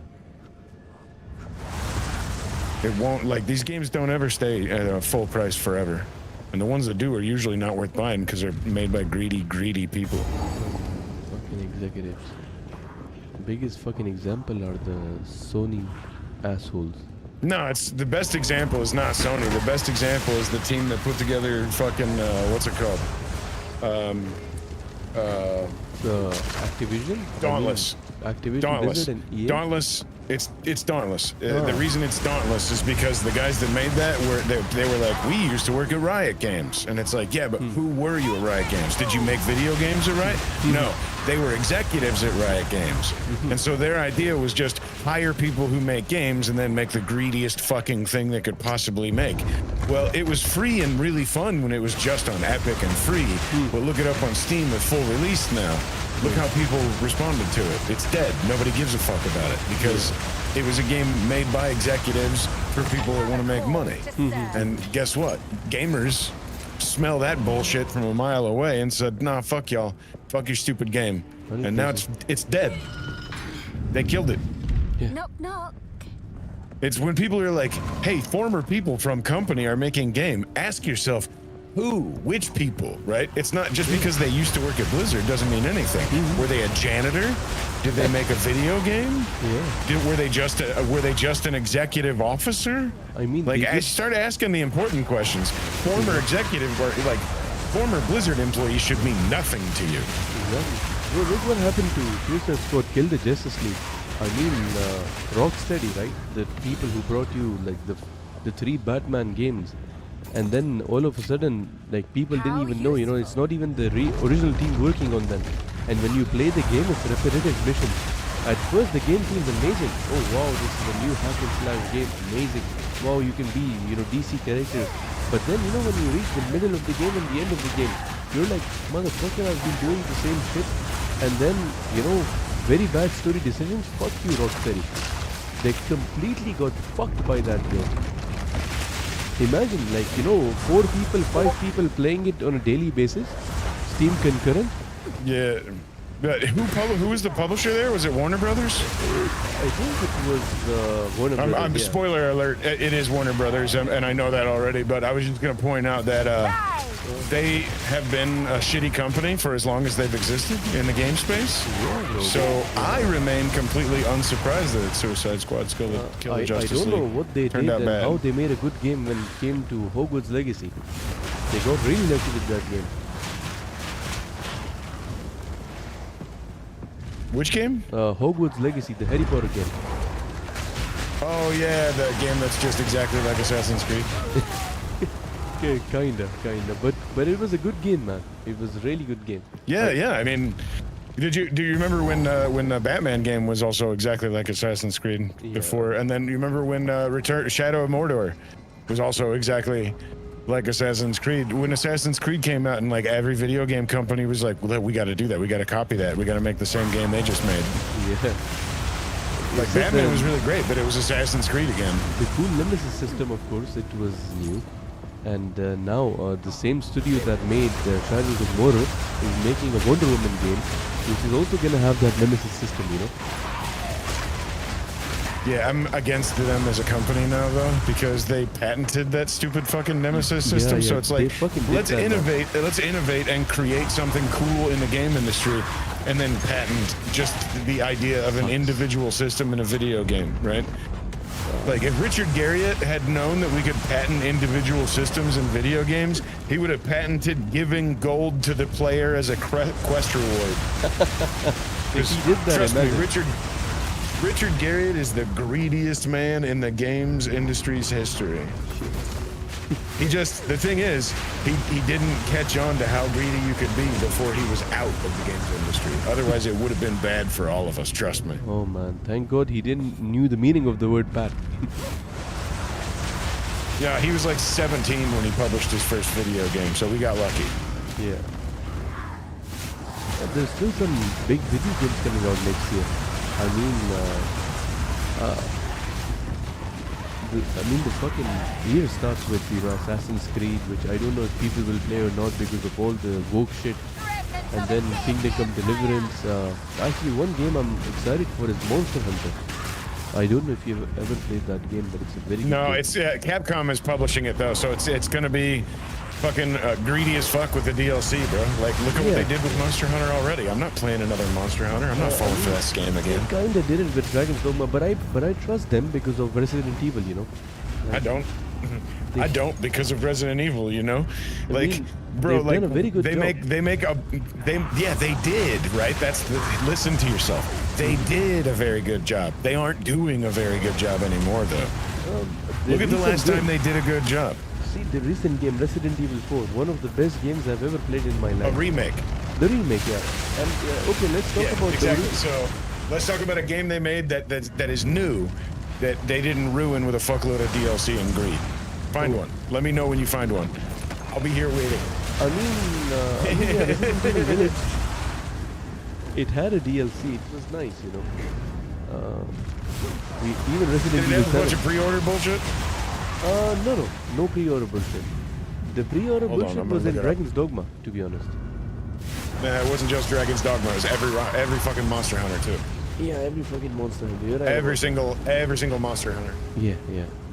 S6: It won't, like, these games don't ever stay at a full price forever. And the ones that do are usually not worth buying because they're made by greedy people.
S1: Fucking executives. The biggest fucking example are the Sony assholes.
S6: No, it's the best example is not Sony. The best example is the team that put together fucking, what's it called?
S1: The Activision?
S6: Dauntless.
S1: I mean, Activision,
S6: Dauntless.
S1: Blizzard, and EA?
S6: Dauntless. It's Dauntless.
S1: Oh.
S6: The reason it's Dauntless is because the guys that made that they were like, we used to work at Riot Games, and it's like, yeah, but who were you at Riot Games? Did you make video games at Riot? No, they were executives at Riot Games, and so their idea was just hire people who make games and then make the greediest fucking thing they could possibly make. Well, it was free and really fun when it was just on Epic and free, but look it up on Steam with full release now. Look how people responded to it. It's dead. Nobody gives a fuck about it because it was a game made by executives for people that want to make money. And guess what? Gamers smell that bullshit from a mile away and said, nah, fuck y'all. Fuck your stupid game. And now it's dead. They killed it.
S2: Knock, knock.
S6: It's when people are like, hey, former people from company are making game. Ask yourself, who? Which people, right? It's not just because they used to work at Blizzard doesn't mean anything. Were they a janitor? Did they make a video game?
S1: Yeah.
S6: Were they just an executive officer?
S1: I mean,
S6: like,
S1: they
S6: I
S1: just-
S6: start asking the important questions. Former executive, or like, former Blizzard employees should mean nothing to you.
S1: Exactly. Bro, look what happened to Suicide Squad Kill the Justice League. I mean, Rocksteady, right? The people who brought you like the 3 Batman games. And then all of a sudden, like, people didn't even know, you know, it's not even the original team working on them. And when you play the game, it's repetitive missions. At first, the game feels amazing. Oh wow, this is a new hack and slash game, amazing. Wow, you can be, you know, DC characters. But then, you know, when you reach the middle of the game and the end of the game, you're like, motherfucker, I've been doing the same shit. And then, you know, very bad story decisions. Fuck you, Rocksteady. They completely got fucked by that game. Imagine, like, you know, 4 people, 5 people playing it on a daily basis. Steam concurrent.
S6: Yeah. But who was the publisher there? Was it Warner Brothers?
S1: I think it was Warner Brothers.
S6: I'm
S1: yeah.
S6: Spoiler alert, it is Warner Brothers, and I know that already, but I was just going to point out that they have been a shitty company for as long as they've existed in the game space.
S1: Yeah, bro.
S6: So I remain completely unsurprised that Suicide Squad Kill the
S1: I
S6: Justice
S1: don't know
S6: League
S1: what they
S6: turned
S1: did
S6: out
S1: and
S6: bad.
S1: how they made a good game when it came to Hogwarts Legacy. They got really lucky with that game.
S6: Which game?
S1: Hogwarts Legacy, the Harry Potter game.
S6: Oh yeah, the game that's just exactly like Assassin's Creed.
S1: Okay, kinda. But it was a good game, man. It was a really good game.
S6: Yeah. I mean, do you remember when the Batman game was also exactly like Assassin's Creed before? And then you remember when Shadow of Mordor was also exactly like Assassin's Creed. When Assassin's Creed came out, and like every video game company was like, well, we got to do that. We got to copy that. We got to make the same game they just made.
S1: Yeah.
S6: Like
S1: It's just,
S6: Batman was really great, but it was Assassin's Creed again.
S1: The cool Nemesis system, of course, it was new. And now the same studio that made Shadows of Mordor is making a Wonder Woman game, which is also going to have that Nemesis system, you know?
S6: Yeah, I'm against them as a company now, though, because they patented that stupid fucking Nemesis system.
S1: Yeah,
S6: so it's
S1: they
S6: like,
S1: fucking did
S6: let's
S1: that, man.
S6: innovate and create something cool in the game industry, and then patent just the idea of an individual system in a video game, right? Like, if Richard Garriott had known that we could patent individual systems in video games, he would have patented giving gold to the player as a quest reward.
S1: If he did that,
S6: Trust me,
S1: imagine.
S6: Richard Garriott is the greediest man in the games industry's history. The thing is, he didn't catch on to how greedy you could be before he was out of the games industry. Otherwise, it would have been bad for all of us, trust me.
S1: Oh man, thank God he didn't knew the meaning of the word pat.
S6: Yeah, he was like 17 when he published his first video game, so we got lucky.
S1: Yeah. There's still some big video games coming out next year. I mean, the fucking year starts with, Assassin's Creed, which I don't know if people will play or not because of all the woke shit. And then Kingdom Come Deliverance. Actually, one game I'm excited for is Monster Hunter. I don't know if you've ever played that game, but it's a very good game.
S6: It's Capcom is publishing it though, so it's gonna be fucking greedy as fuck with the DLC, bro. Like, look at what they did with Monster Hunter already. I'm not playing another Monster Hunter. I'm not falling for that scam again.
S1: They kinda did it with Dragon's Dogma, but I trust them because of Resident Evil,
S6: I don't. I don't because of Resident Evil, Like, bro,
S1: they've
S6: like
S1: done a very good
S6: they
S1: job.
S6: they did, right? Listen to yourself. They did a very good job. They aren't doing a very good job anymore though. Look at the last time they did a good job.
S1: See, the recent game, Resident Evil 4, one of the best games I've ever played in my life.
S6: A remake.
S1: The remake, yeah. And okay, let's talk about
S6: exactly.
S1: the
S6: So let's talk about a game they made that is new, that they didn't ruin with a fuckload of DLC and greed. Find one. Let me know when you find one. I'll be here waiting.
S1: I mean, Resident Evil Village, it had a DLC. It was nice, even Resident
S6: Did it
S1: Evil
S6: have a bunch
S1: 7.
S6: of pre-order bullshit?
S1: No pre-order bullshit. The pre-order
S6: Hold on,
S1: bullshit
S6: I'm
S1: was
S6: gonna
S1: in
S6: look it up.
S1: Dragon's Dogma, to be honest.
S6: Nah, it wasn't just Dragon's Dogma. It was every fucking Monster Hunter too.
S1: Yeah, every fucking Monster Hunter. You're right
S6: Every
S1: about
S6: single Monster Hunter.
S1: Yeah.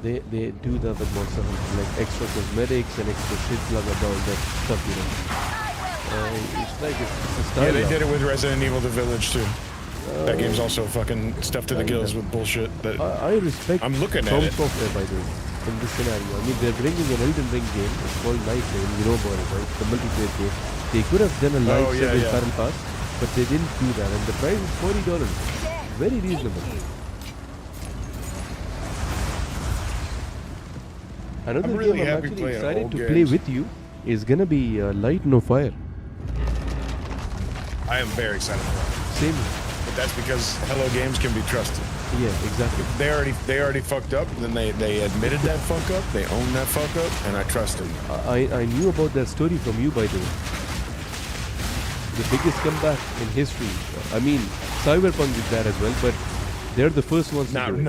S1: They do that with Monster Hunter, like extra cosmetics and extra shit, blah blah blah, all that stuff, It's like it's a style.
S6: Yeah, they
S1: now.
S6: did it with Resident Evil: The Village too. That game's also fucking stuffed to the gills with bullshit. But
S1: I respect
S6: I'm looking at
S1: From
S6: it.
S1: Software, by the way, in this scenario. I mean, they're bringing an Elden Ring game. It's called Night Rain. You know about it, right? The multiplayer game. They could have done a live service Battle Pass, but they didn't do that. And the price is $40. Very reasonable. Another
S6: I'm really
S1: game I'm
S6: happy
S1: actually
S6: playing
S1: excited
S6: old
S1: to
S6: games.
S1: play with you is gonna be Light No Fire.
S6: I am very excited for that.
S1: Same.
S6: But that's because Hello Games can be trusted.
S1: Yeah, exactly.
S6: They already fucked up, then they admitted that fuck up, they own that fuck up, and I trust them.
S1: I knew about that story from you, by the way. The biggest comeback in history. I mean, Cyberpunk did that as well, but they're the first ones to do it.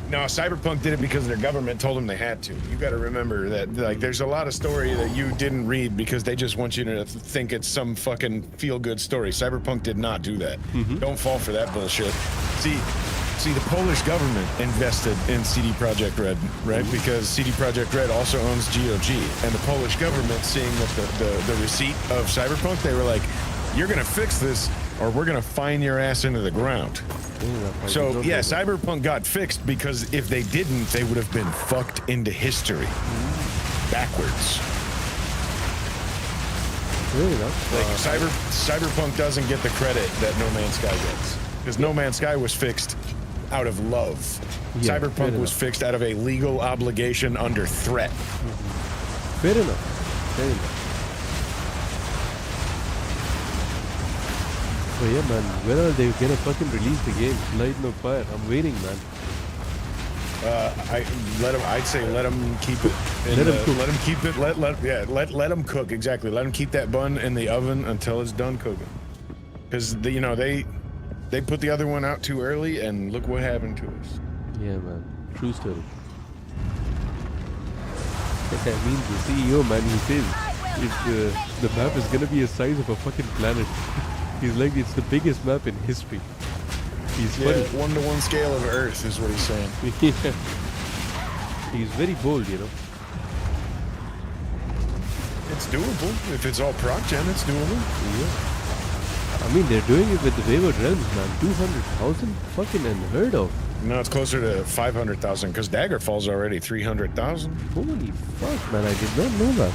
S6: No, Cyberpunk did it because their government told them they had to. You got to remember that, like, there's a lot of story that you didn't read because they just want you to think it's some fucking feel-good story. Cyberpunk did not do that. Don't fall for that bullshit. See, the Polish government invested in CD Projekt Red, right? Because CD Projekt Red also owns GOG, and the Polish government, seeing the receipt of Cyberpunk, they were like, "You're gonna fix this, or we're gonna fine your ass into the ground." So yeah, Cyberpunk got fixed because if they didn't, they would have been fucked into history backwards.
S1: Fair enough.
S6: Like Cyberpunk doesn't get the credit that No Man's Sky gets because No Man's Sky was fixed out of love.
S1: Yeah,
S6: Cyberpunk was fixed out of a legal obligation under threat.
S1: Fair enough. Fair enough. So yeah, man, when are they gonna fucking release the game? Light No Fire. I'm waiting, man.
S6: I'd say let them keep it.
S1: Let 'em cook.
S6: Let them keep it. Let them cook. Exactly. Let them keep that bun in the oven until it's done cooking. Because they put the other one out too early, and look what happened to us.
S1: Yeah, man. True story. I mean, the CEO, man, he says if the map is gonna be the size of a fucking planet. He's like, it's the biggest map in history. He's funny.
S6: 1-to-1 scale of Earth is what he's saying.
S1: Yeah. He's very bold,
S6: It's doable. If it's all proc gen, it's doable.
S1: Yeah. I mean, they're doing it with the Wayward Realms, man. 200,000? Fucking unheard of.
S6: No, it's closer to 500,000 because Daggerfall's already 300,000.
S1: Holy fuck, man. I did not know that.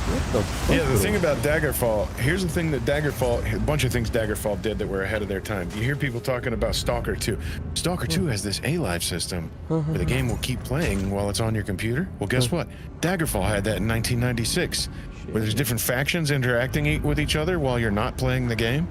S1: What the fuck?
S6: Yeah, the
S1: bro?
S6: thing about Daggerfall, here's the thing that Daggerfall, a bunch of things Daggerfall did that were ahead of their time. You hear people talking about Stalker 2. Stalker 2 has this A-Live system where the game will keep playing while it's on your computer. Well, guess what? Daggerfall had that in 1996, where there's different factions interacting with each other while you're not playing the game.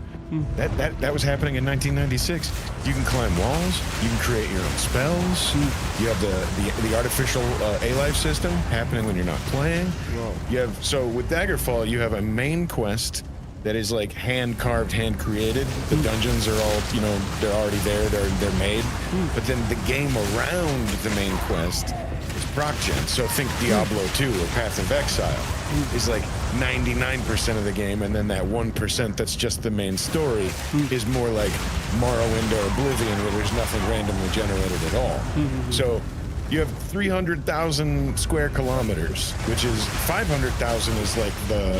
S6: That was happening in 1996. You can climb walls. You can create your own spells. You have the artificial A-Live system happening when you're not playing.
S1: Wow.
S6: You have with Daggerfall, you have a main quest that is like hand carved, hand created. The dungeons are all they're already there. They're made. But then the game around the main quest is proc gen. So think Diablo 2 or Path of Exile is like 99% of the game, and then that 1% that's just the main story is more like Morrowind or Oblivion, where there's nothing randomly generated at all. So you have 300,000 square kilometers, which is 500,000 is like the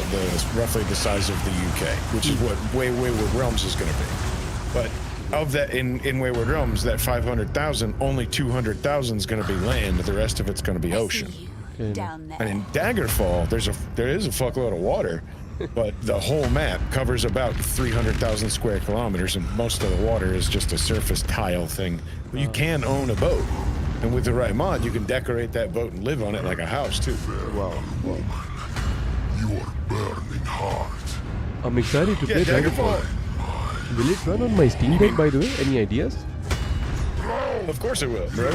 S6: roughly the size of the UK, which is what Wayward Realms is going to be. But of that, in Wayward Realms, that 500,000, only 200,000 is going to be land. The rest of it's going to be ocean.
S5: Down there.
S6: And in Daggerfall, there is a fuckload of water, but the whole map covers about 300,000 square kilometers, and most of the water is just a surface tile thing. But you can own a boat, and with the right mod, you can decorate that boat and live on it like a house too.
S1: Wow.
S4: You are burning hot.
S1: I'm excited to
S6: Yeah,
S1: play
S6: Daggerfall.
S1: Daggerfall. Will it run on my Steam Deck, by the way? Any ideas?
S6: Of course it will, bro.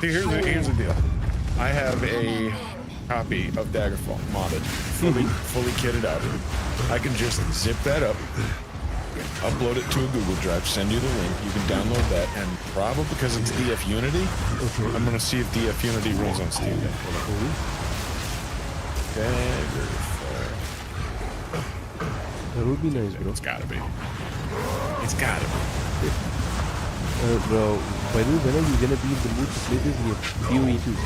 S6: Here's the deal. I have a copy of Daggerfall modded, fully kitted out. I can just zip that up, upload it to a Google Drive, send you the link. You can download that, and probably because it's DF Unity, I'm gonna see if DF Unity runs on Steam Deck. Daggerfall.
S1: That would be nice, bro.
S6: It's gotta be. It's gotta be.
S1: Bro, by the way, when are you gonna be in the mood to play this game? PoE 2.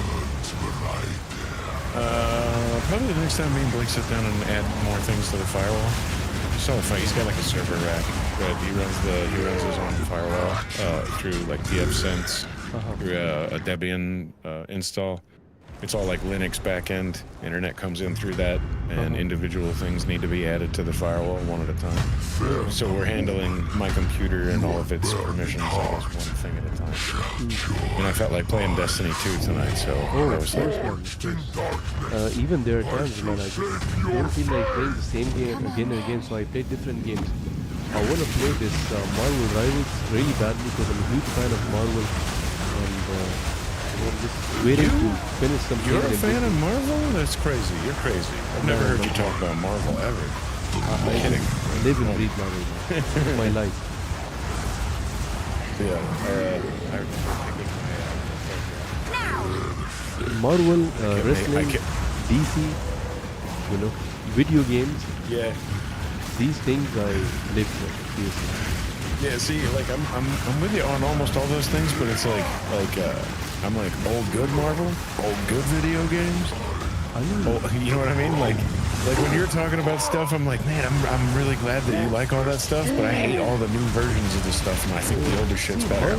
S6: Probably the next time me and Blake sit down and add more things to the firewall. It's all fun. He's got like a server rack, but he runs his own firewall through like pfSense, through a Debian install. It's all like Linux backend. Internet comes in through that, and individual things need to be added to the firewall one at a time. So we're handling my computer and all of its permissions, I guess, one thing at a time. And I felt like playing Destiny 2 tonight, so I was like,
S1: Even there are times, man, I just don't feel like playing the same game again and again, so I play different games. I want to play this Marvel Rivals really badly because I'm a huge fan of Marvel, and I'm just waiting to finish some
S6: you're a
S1: games.
S6: fan of Marvel? That's crazy. You're crazy. I've never heard you talk about Marvel ever.
S1: I live and breathe Marvel. It's my life.
S6: Yeah.
S1: Marvel, wrestling, DC, video games,
S6: Yeah.
S1: these things I live for, seriously.
S6: Yeah, see, like I'm with you on almost all those things, but it's like I'm like old good Marvel, old good video games. You know what I mean? Like when you're talking about stuff, I'm like, man, I'm really glad that you like all that stuff, but I hate all the new versions of the stuff, and I think the older shit's better.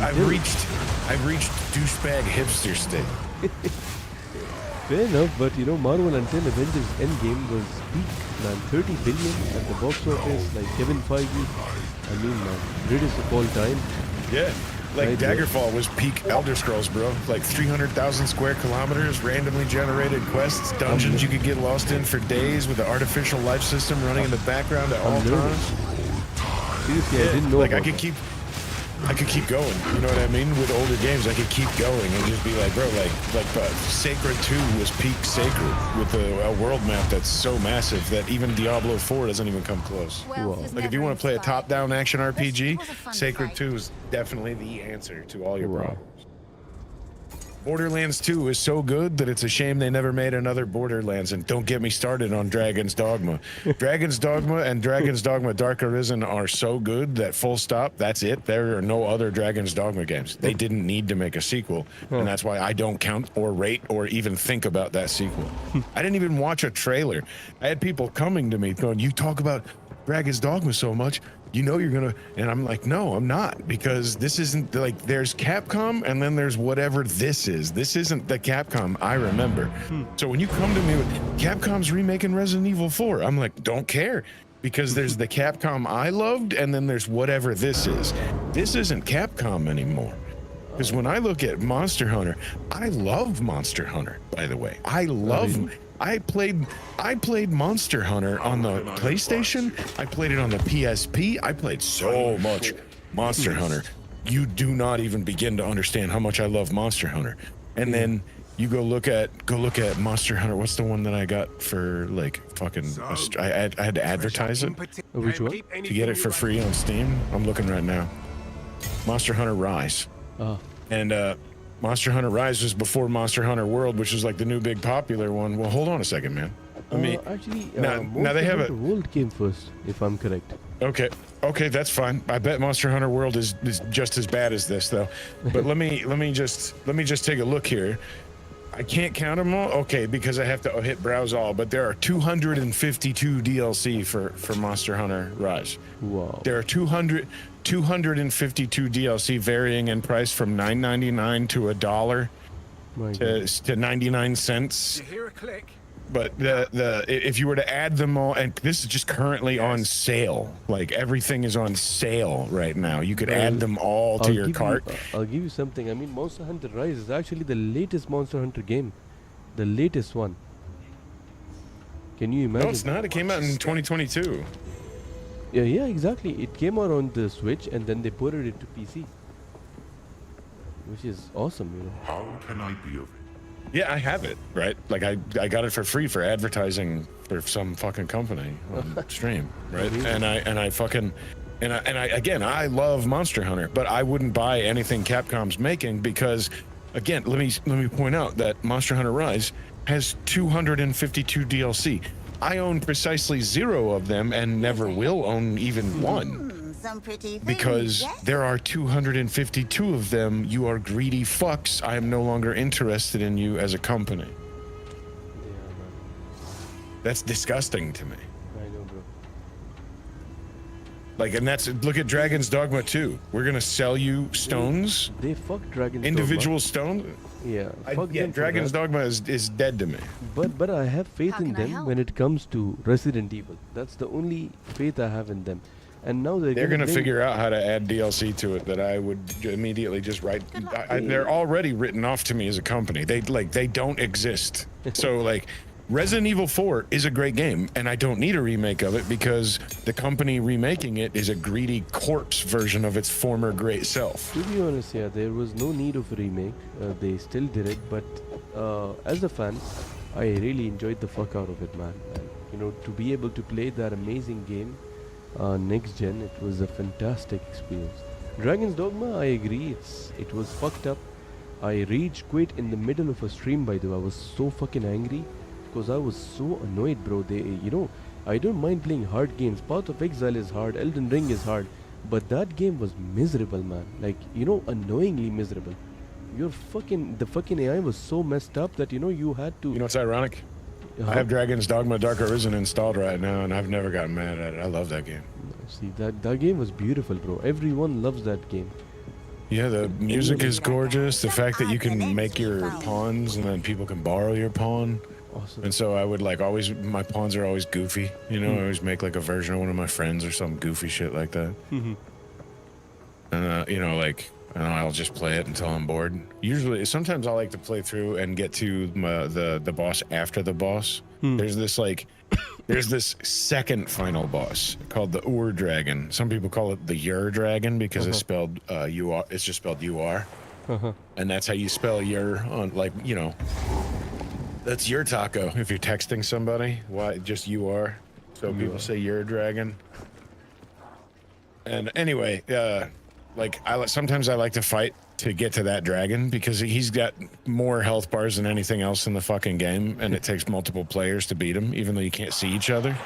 S6: I've reached douchebag hipster state.
S1: Fair enough, but Marvel until Avengers Endgame was peak, man. 30 billion at the box office, like Kevin Feige. I mean, man, greatest of all time.
S6: Yeah. Like
S1: Right,
S6: Daggerfall was peak Elder Scrolls, bro. Like 300,000 square kilometers, randomly generated quests, dungeons you could get lost in for days with the artificial life system running in the background at all times.
S1: Seriously, I didn't know
S6: Like
S1: about
S6: I could keep going. You know what I mean? With older games, I could keep going and just be like, bro, Sacred 2 was peak Sacred with a world map that's so massive that even Diablo 4 doesn't even come close. Like if you want to play a top-down action RPG, Sacred 2 is definitely the answer to all your problems. Borderlands 2 is so good that it's a shame they never made another Borderlands, and don't get me started on Dragon's Dogma. Dragon's Dogma and Dragon's Dogma Dark Arisen are so good that full stop, that's it. There are no other Dragon's Dogma games. They didn't need to make a sequel, and that's why I don't count or rate or even think about that sequel. I didn't even watch a trailer. I had people coming to me going, you talk about Dragon's Dogma so much, you know you're gonna, and I'm like, no, I'm not, because this isn't like, there's Capcom and then there's whatever this is. This isn't the Capcom I remember. So when you come to me with Capcom's remaking Resident Evil 4, I'm like, don't care, because there's the Capcom I loved and then there's whatever this is. This isn't Capcom anymore. Because when I look at Monster Hunter, I love Monster Hunter, by the way. I played Monster Hunter on the PlayStation. I played it on the PSP. I played so much Monster Hunter. You do not even begin to understand how much I love Monster Hunter. And then you go look at Monster Hunter. What's the one that I got for like fucking? I had to advertise it.
S1: Which one?
S6: To get it for free on Steam. I'm looking right now. Monster Hunter Rise. And Monster Hunter Rise was before Monster Hunter World, which is like the new big popular one. Well, hold on a second, man.
S1: Actually,
S6: now they have
S1: Monster Hunter World came first, if I'm correct.
S6: Okay, that's fine. I bet Monster Hunter World is just as bad as this, though. But let me just take a look here. I can't count them all. Okay, because I have to hit browse all. But there are 252 DLC for Monster Hunter Rise.
S1: Wow.
S6: There are 252 DLC varying in price from $9.99 to $1 to 99 cents.
S7: You hear a click?
S6: But if you were to add them all, and this is just currently on sale, like everything is on sale right now. You could add them all to your cart.
S1: I'll give you something. I mean, Monster Hunter Rise is actually the latest Monster Hunter game, the latest one. Can you imagine?
S6: No, it's not. It came out in 2022.
S1: Yeah, exactly. It came out on the Switch and then they ported it to PC, which is awesome, you know.
S4: How can I be of it?
S6: Yeah, I have it, right? Like I got it for free for advertising for some fucking company on stream, right? And I again, I love Monster Hunter, but I wouldn't buy anything Capcom's making because, again, let me point out that Monster Hunter Rise has 252 DLC. I own precisely 0 of them and never will own even one.
S5: Some pretty things,
S6: Because
S5: yes?
S6: there are 252 of them. You are greedy fucks. I am no longer interested in you as a company.
S1: Yeah, man.
S6: That's disgusting to me.
S1: I know, bro.
S6: Like, and that's, look at Dragon's Dogma 2. We're gonna sell you stones,
S1: They fucked Dragon's
S6: individual stones.
S1: Dogma. Yeah, fuck
S6: Yeah,
S1: them for
S6: Dragon's
S1: that.
S6: Dogma is dead to me.
S1: But I have faith
S2: How
S1: in
S2: can I
S1: them
S2: help?
S1: when it comes to Resident Evil. That's the only faith I have in them. And now
S6: They're gonna
S1: bring-
S6: figure out how to add DLC to it that I would immediately just write. They're already written off to me as a company. They don't exist. So like, Resident Evil 4 is a great game, and I don't need a remake of it because the company remaking it is a greedy corpse version of its former great self.
S1: To be honest, yeah, there was no need of a remake. They still did it, but as a fan, I really enjoyed the fuck out of it, man. And, you know, to be able to play that amazing game next gen, it was a fantastic experience. Dragon's Dogma, I agree, it was fucked up. I rage quit in the middle of a stream, by the way. I was so fucking angry because I was so annoyed, bro. You know, I don't mind playing hard games. Path of Exile is hard, Elden Ring is hard, but that game was miserable, man. Like, you know, annoyingly miserable. The fucking AI was so messed up that, you know, you had to.
S6: You know what's ironic? I have Dragon's Dogma Dark Arisen installed right now, and I've never gotten mad at it. I love that game.
S1: See, that game was beautiful, bro. Everyone loves that game.
S6: Yeah, the music is gorgeous. The fact that you can make your pawns and then people can borrow your pawn.
S1: Awesome.
S6: And so I would like always, my pawns are always goofy. You know, I always make like a version of one of my friends or some goofy shit like that. And, you know, like, and I'll just play it until I'm bored. Usually, sometimes I like to play through and get to the boss after the boss. There's this like, there's this second final boss called the Ur Dragon. Some people call it the Ur Dragon because it's spelled U-R. It's just spelled U-R. And that's how you spell Ur on, like, you know, that's your taco if you're texting somebody. Why just U-R? So people say Ur Dragon. And anyway, like sometimes I like to fight to get to that dragon because he's got more health bars than anything else in the fucking game, and it takes multiple players to beat him, even though you can't see each other.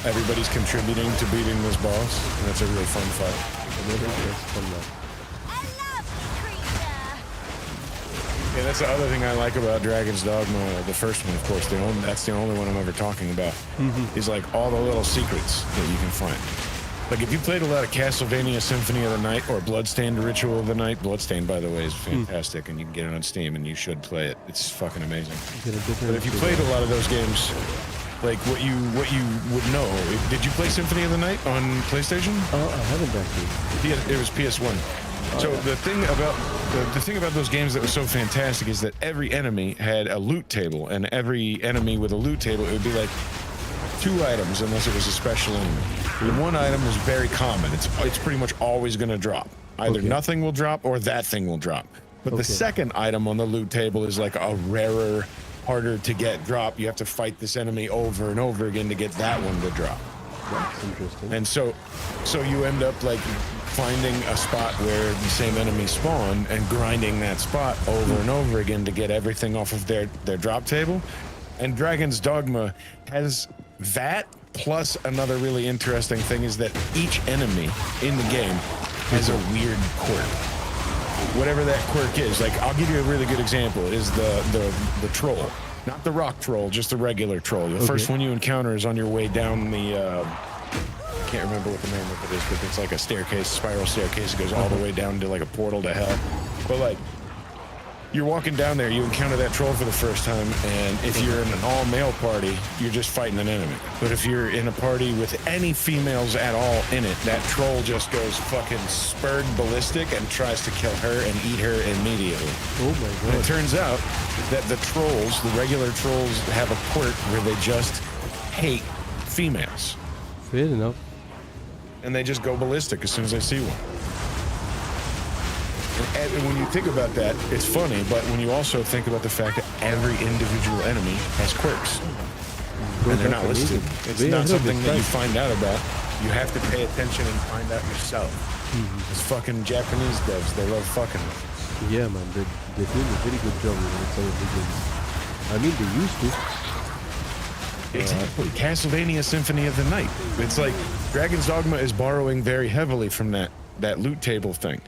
S6: Everybody's contributing to beating this boss, and it's a really fun fight.
S2: I love you, creature.
S6: Yeah, that's the other thing I like about Dragon's Dogma, the first one, of course. That's the only one I'm ever talking about. Is like all the little secrets that you can find. Like if you played a lot of Castlevania Symphony of the Night or Bloodstained Ritual of the Night, Bloodstained, by the way, is fantastic, and you can get it on Steam, and you should play it. It's fucking amazing. But if you played a lot of those games, like what you would know, did you play Symphony of the Night on PlayStation?
S1: I haven't actually.
S6: It was PS1. So the thing about those games that was so fantastic is that every enemy had a loot table, and every enemy with a loot table, it would be like 2 items unless it was a special enemy. And one item is very common. It's pretty much always going to drop. Either nothing will drop or that thing will drop. But the second item on the loot table is like a rarer, harder to get drop. You have to fight this enemy over and over again to get that one to drop.
S1: That's interesting.
S6: And so you end up like finding a spot where the same enemy spawn and grinding that spot over and over again to get everything off of their drop table. And Dragon's Dogma has that, plus another really interesting thing is that each enemy in the game has a weird quirk. Whatever that quirk is, like I'll give you a really good example, is the troll. Not the rock troll, just the regular troll. The first one you encounter is on your way down the, I can't remember what the name of it is, but it's like a staircase, spiral staircase. It goes all the way down to like a portal to hell. But like, you're walking down there, you encounter that troll for the first time, and if you're in an all-male party, you're just fighting an enemy. But if you're in a party with any females at all in it, that troll just goes fucking spurred ballistic and tries to kill her and eat her immediately.
S1: Oh my god.
S6: And it turns out that the trolls, the regular trolls, have a quirk where they just hate females.
S1: Fair enough.
S6: And they just go ballistic as soon as they see one. And when you think about that, it's funny, but when you also think about the fact that every individual enemy has quirks, and they're not listed, it's not something that you find out about. You have to pay attention and find out yourself. It's fucking Japanese devs, they love fucking with us.
S1: Yeah, man, they're doing a very good job with some of the games. I mean, they used to.
S6: Exactly. Castlevania Symphony of the Night. It's like Dragon's Dogma is borrowing very heavily from that loot table thing.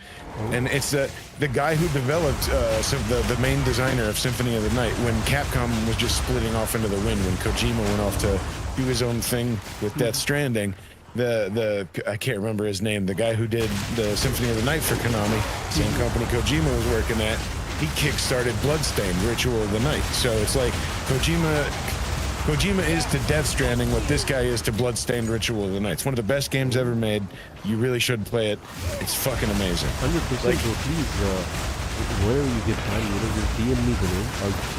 S6: And it's the guy who developed the main designer of Symphony of the Night when Capcom was just splitting off into the wind, when Kojima went off to do his own thing with Death Stranding. I can't remember his name, the guy who did the Symphony of the Night for Konami, same company Kojima was working at, he kickstarted Bloodstained Ritual of the Night. So it's like Kojima is to Death Stranding what this guy is to Bloodstained Ritual of the Night. It's one of the best games ever made. You really should play it. It's fucking amazing.
S1: 100%.
S6: Like,
S1: so please, whenever you get time, just DM me the name.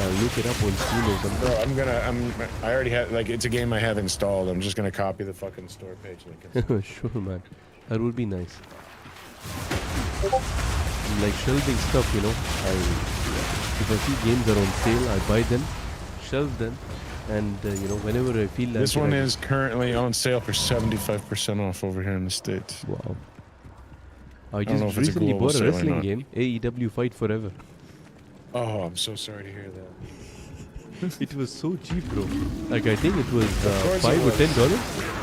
S1: I'll look it up on Steam or something.
S6: Bro, I already have, like, it's a game I have installed. I'm just gonna copy the fucking store page link.
S1: Sure, man. That would be nice. Like shelving stuff, if I see games are on sale, I buy them, shelve them, and whenever I feel like
S6: this one is currently on sale for 75% off over here in the States.
S1: Wow. I
S6: don't know
S1: just
S6: if it's a
S1: recently
S6: global
S1: bought a
S6: sale or
S1: wrestling
S6: not.
S1: game, AEW Fight Forever.
S6: Oh, I'm so sorry to hear that.
S1: It was so cheap, bro. Like, I think it was
S6: course
S1: $5
S6: it
S1: or
S6: was.
S1: $10.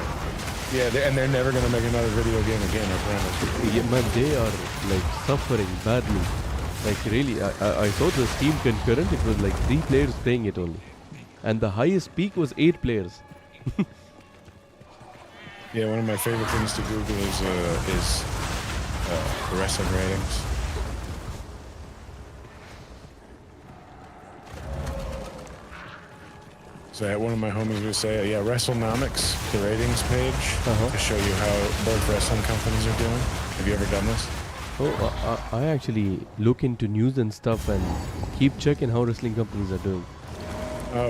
S6: Yeah, and they're never gonna make another video game again, I promise.
S1: Yeah, man, they are like suffering badly. Like really, I saw the Steam concurrent. It was like 3 players playing it only, and the highest peak was 8 players.
S6: Yeah, one of my favorite things to Google is wrestling ratings. So one of my homies would say, yeah, WrestleNomics, the ratings page, to show you how both wrestling companies are doing. Have you ever done this?
S1: Oh, I actually look into news and stuff and keep checking how wrestling companies are doing.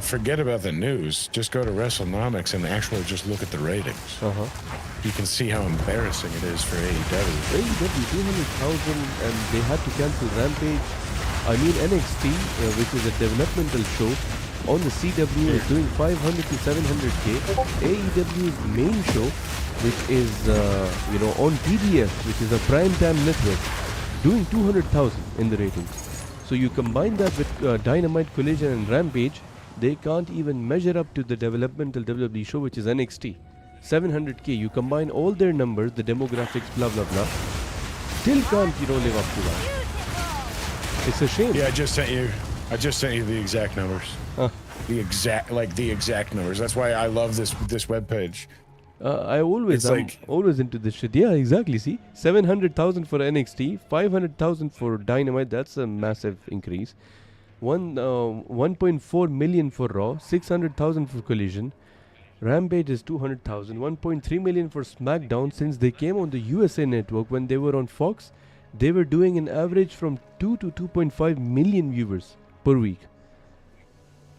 S6: Forget about the news. Just go to WrestleNomics and actually just look at the ratings. You can see how embarrassing it is for AEW.
S1: AEW 200,000 and they had to cancel Rampage. I mean NXT, which is a developmental show, on the CW is doing 500 to 700k. AEW's main show, which is on TBS, which is a primetime network, doing 200,000 in the ratings. So you combine that with Dynamite, Collision, and Rampage, they can't even measure up to the developmental WWE show, which is NXT. 700k. You combine all their numbers, the demographics, blah blah blah. Still can't live up to that. It's a shame.
S6: Yeah, I just sent you I just sent you the exact numbers.
S1: Huh.
S6: The exact numbers. That's why I love this webpage.
S1: I'm
S6: like-
S1: always into this shit. Yeah, exactly. See, 700,000 for NXT, 500,000 for Dynamite. That's a massive increase. 1.4 million for Raw, 600,000 for Collision. Rampage is 200,000, 1.3 million for SmackDown. Since they came on the USA Network when they were on Fox, they were doing an average from 2 to 2.5 million viewers per week.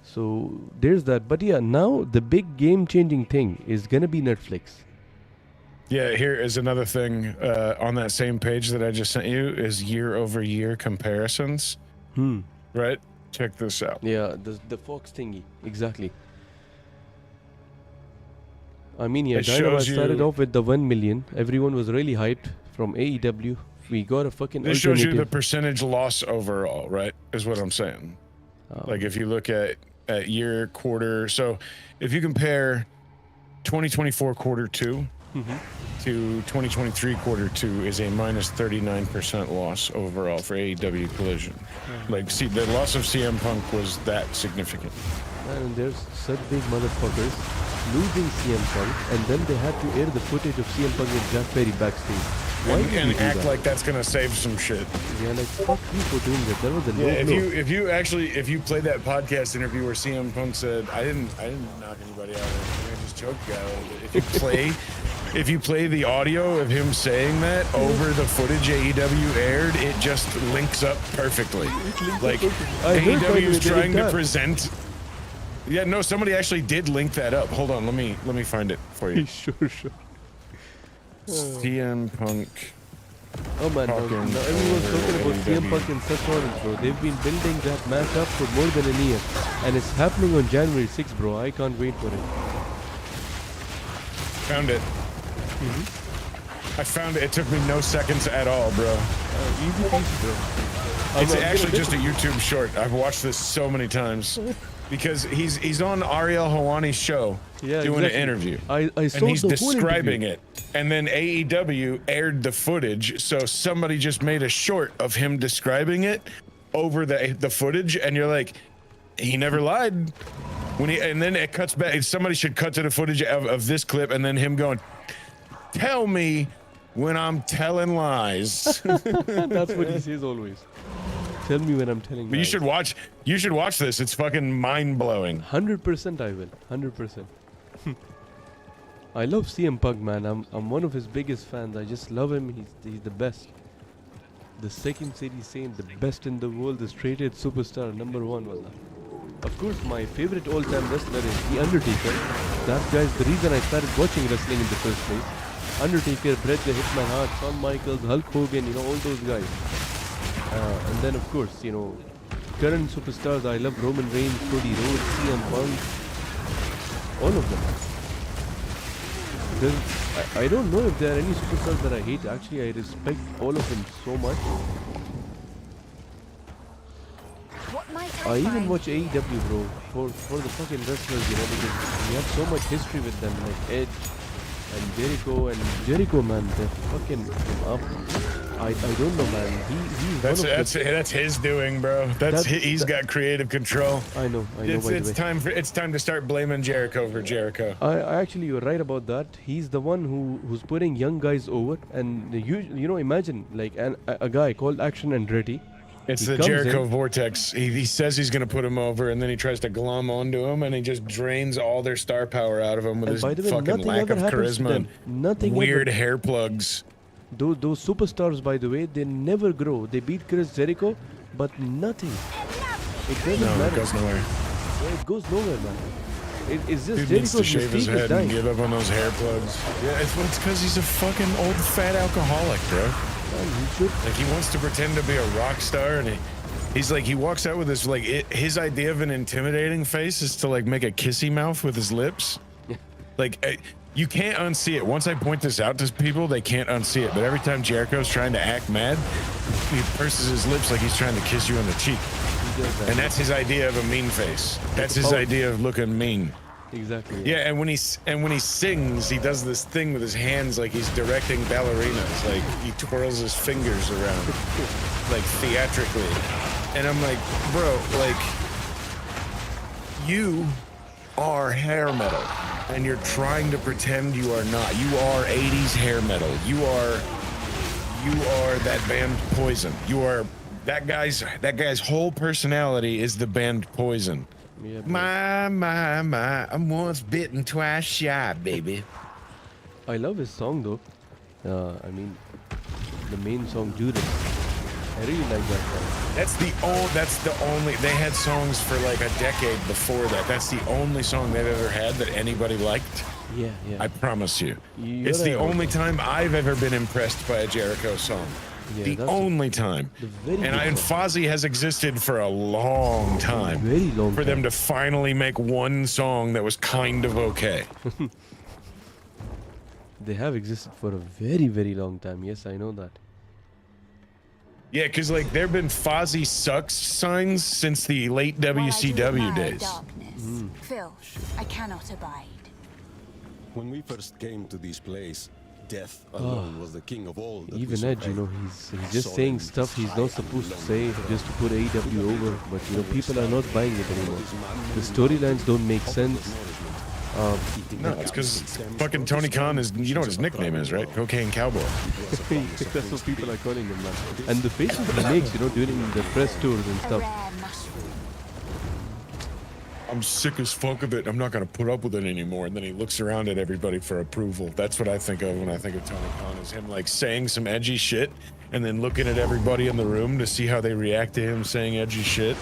S1: So there's that. But yeah, now the big game-changing thing is gonna be Netflix.
S6: Yeah, here is another thing on that same page that I just sent you is year-over-year comparisons. Right? Check this out.
S1: Yeah, the Fox thingy. Exactly. I mean, yeah,
S6: It
S1: Dynamite
S6: shows
S1: started
S6: you-
S1: off with the 1 million. Everyone was really hyped from AEW. We got a fucking
S6: This shows you the
S1: alternative.
S6: percentage loss overall, right? Is what I'm saying. Like if you look at year, quarter. So if you compare 2024 quarter 2 to 2023 quarter 2 is a minus 39% loss overall for AEW Collision. Like, see, the loss of CM Punk was that significant.
S1: And there's such big motherfuckers losing CM Punk, and then they had to air the footage of CM Punk and Jack Perry backstage. Why did
S6: And
S1: you do
S6: act
S1: that?
S6: like that's gonna save some shit.
S1: Yeah, like fuck you for doing that. That was a low
S6: Yeah,
S1: blow.
S6: if you play that podcast interview where CM Punk said, I didn't knock anybody out, I just choked a guy. If you play the audio of him saying that over the footage AEW aired, it just links up perfectly. Like
S1: I heard by the way
S6: AEW is
S1: they
S6: trying
S1: did
S6: to
S1: that.
S6: present. Yeah, no, somebody actually did link that up. Hold on, let me find it for you.
S1: Sure.
S6: CM Punk.
S1: Oh man, no,
S6: Talking
S1: everyone's
S6: over
S1: talking about CM
S6: AEW.
S1: Punk and Seth Rollins, bro. They've been building that match up for more than a year, and it's happening on January 6th, bro. I can't wait for it.
S6: Found it. I found it. It took me no seconds at all, bro.
S1: Easy peasy, bro.
S6: It's
S1: I'm
S6: actually
S1: gonna
S6: just a YouTube short. I've watched this so many times because he's on Ariel Hawani's show
S1: Yeah,
S6: doing
S1: exactly.
S6: an interview.
S1: I saw
S6: And he's
S1: the whole
S6: describing
S1: interview.
S6: it. And then AEW aired the footage, so somebody just made a short of him describing it over the footage, and you're like, he never lied. And then it cuts back. Somebody should cut to the footage of this clip, and then him going, "Tell me when I'm telling lies."
S1: That's what he says always. Tell me when I'm telling.
S6: But you should watch this. It's fucking mind blowing.
S1: 100% I will. 100%. I love CM Punk, man. I'm one of his biggest fans. I just love him. He's the best. The second city saying the best in the world, the straight edge superstar, #1 wallah. Of course, my favorite all-time wrestler is The Undertaker. That guy's the reason I started watching wrestling in the first place. Undertaker, Bret the Hitman Hart, Shawn Michaels, Hulk Hogan, all those guys. And then, of course, current superstars. I love Roman Reigns, Cody Rhodes, CM Punk, all of them. I don't know if there are any superstars that I hate. Actually, I respect all of them so much.
S2: What might
S1: I even
S2: find?
S1: watch AEW, bro, for the fucking wrestlers, because we have so much history with them, like Edge and Jericho, man, they're fucking up. I don't know, man. He's
S6: That's
S1: one of the,
S6: that's his doing, bro. He's got creative control.
S1: I know. By the way.
S6: It's time to start blaming Jericho for Jericho.
S1: I actually, you're right about that. He's the one who's putting young guys over, and imagine like a guy called Action Andretti.
S6: It's
S1: He
S6: the
S1: comes
S6: Jericho
S1: in-
S6: vortex. He says he's going to put him over, and then he tries to glom onto him, and he just drains all their star power out of him with
S1: And
S6: his
S1: by the way,
S6: fucking
S1: nothing
S6: lack
S1: ever
S6: of
S1: happens to
S6: charisma
S1: them.
S6: and
S1: Nothing
S6: weird
S1: ever.
S6: hair plugs.
S1: Those superstars, by the way, they never grow. They beat Chris Jericho, but nothing. It doesn't
S6: No, it
S1: matter.
S6: goes nowhere.
S1: Yeah, it goes nowhere, man. It's just
S6: Dude needs to
S1: Jericho's
S6: shave his
S1: mystique is
S6: head and
S1: dying.
S6: give up on those hair plugs. Yeah, it's because he's a fucking old fat alcoholic, bro.
S1: Man, he should.
S6: Like he wants to pretend to be a rock star, and he's like, he walks out with this his idea of an intimidating face is to like make a kissy mouth with his lips. Like you can't unsee it. Once I point this out to people, they can't unsee it. But every time Jericho's trying to act mad, he purses his lips like he's trying to kiss you on the cheek.
S1: He does that.
S6: And that's his idea of a mean face. That's his
S1: Oh.
S6: idea of looking mean.
S1: Exactly.
S6: Yeah, and when he sings, he does this thing with his hands like he's directing ballerinas. Like he twirls his fingers around, like theatrically. And I'm like, bro, like, you are hair metal, and you're trying to pretend you are not. You are 80s hair metal. You are that band Poison. You are that guy's whole personality is the band Poison.
S1: Yeah, bro.
S6: My, I'm once bitten, twice shy, baby.
S1: I love his song though. I mean, the main song Judas. I really like that song.
S6: That's the only. They had songs for like a decade before that. That's the only song they've ever had that anybody liked.
S1: Yeah, yeah.
S6: I promise you.
S1: You're
S6: It's the
S1: right.
S6: only time I've ever been impressed by a Jericho song.
S1: Yeah,
S6: The
S1: that's
S6: only time.
S1: the very
S6: And
S1: good song.
S6: Fozzy has existed for a long time.
S1: Very long
S6: For them
S1: time.
S6: to finally make one song that was kind of okay.
S1: They have existed for a very, very long time. Yes, I know that.
S6: Yeah, because like there have been Fozzy sucks signs since the late
S2: While I do
S6: WCW
S2: admire
S6: days.
S2: Darkness, Phil, I cannot abide.
S7: When we first came to this place, death alone was the king of all. That we
S1: Even Edge, you know,
S7: survived.
S1: he's just saying stuff he's not supposed to say just to put AEW over. But you know, people are not buying it anymore. The storylines don't make sense.
S6: No, it's because fucking Tony Khan is, you know what his nickname is, right? Cocaine Cowboy.
S1: That's what people are calling him, man. And the faces he makes, you know, during the press tours and
S2: A
S1: stuff.
S2: rare mushroom.
S6: I'm sick as fuck of it. I'm not going to put up with it anymore. And then he looks around at everybody for approval. That's what I think of when I think of Tony Khan, is him like saying some edgy shit and then looking at everybody in the room to see how they react to him saying edgy shit.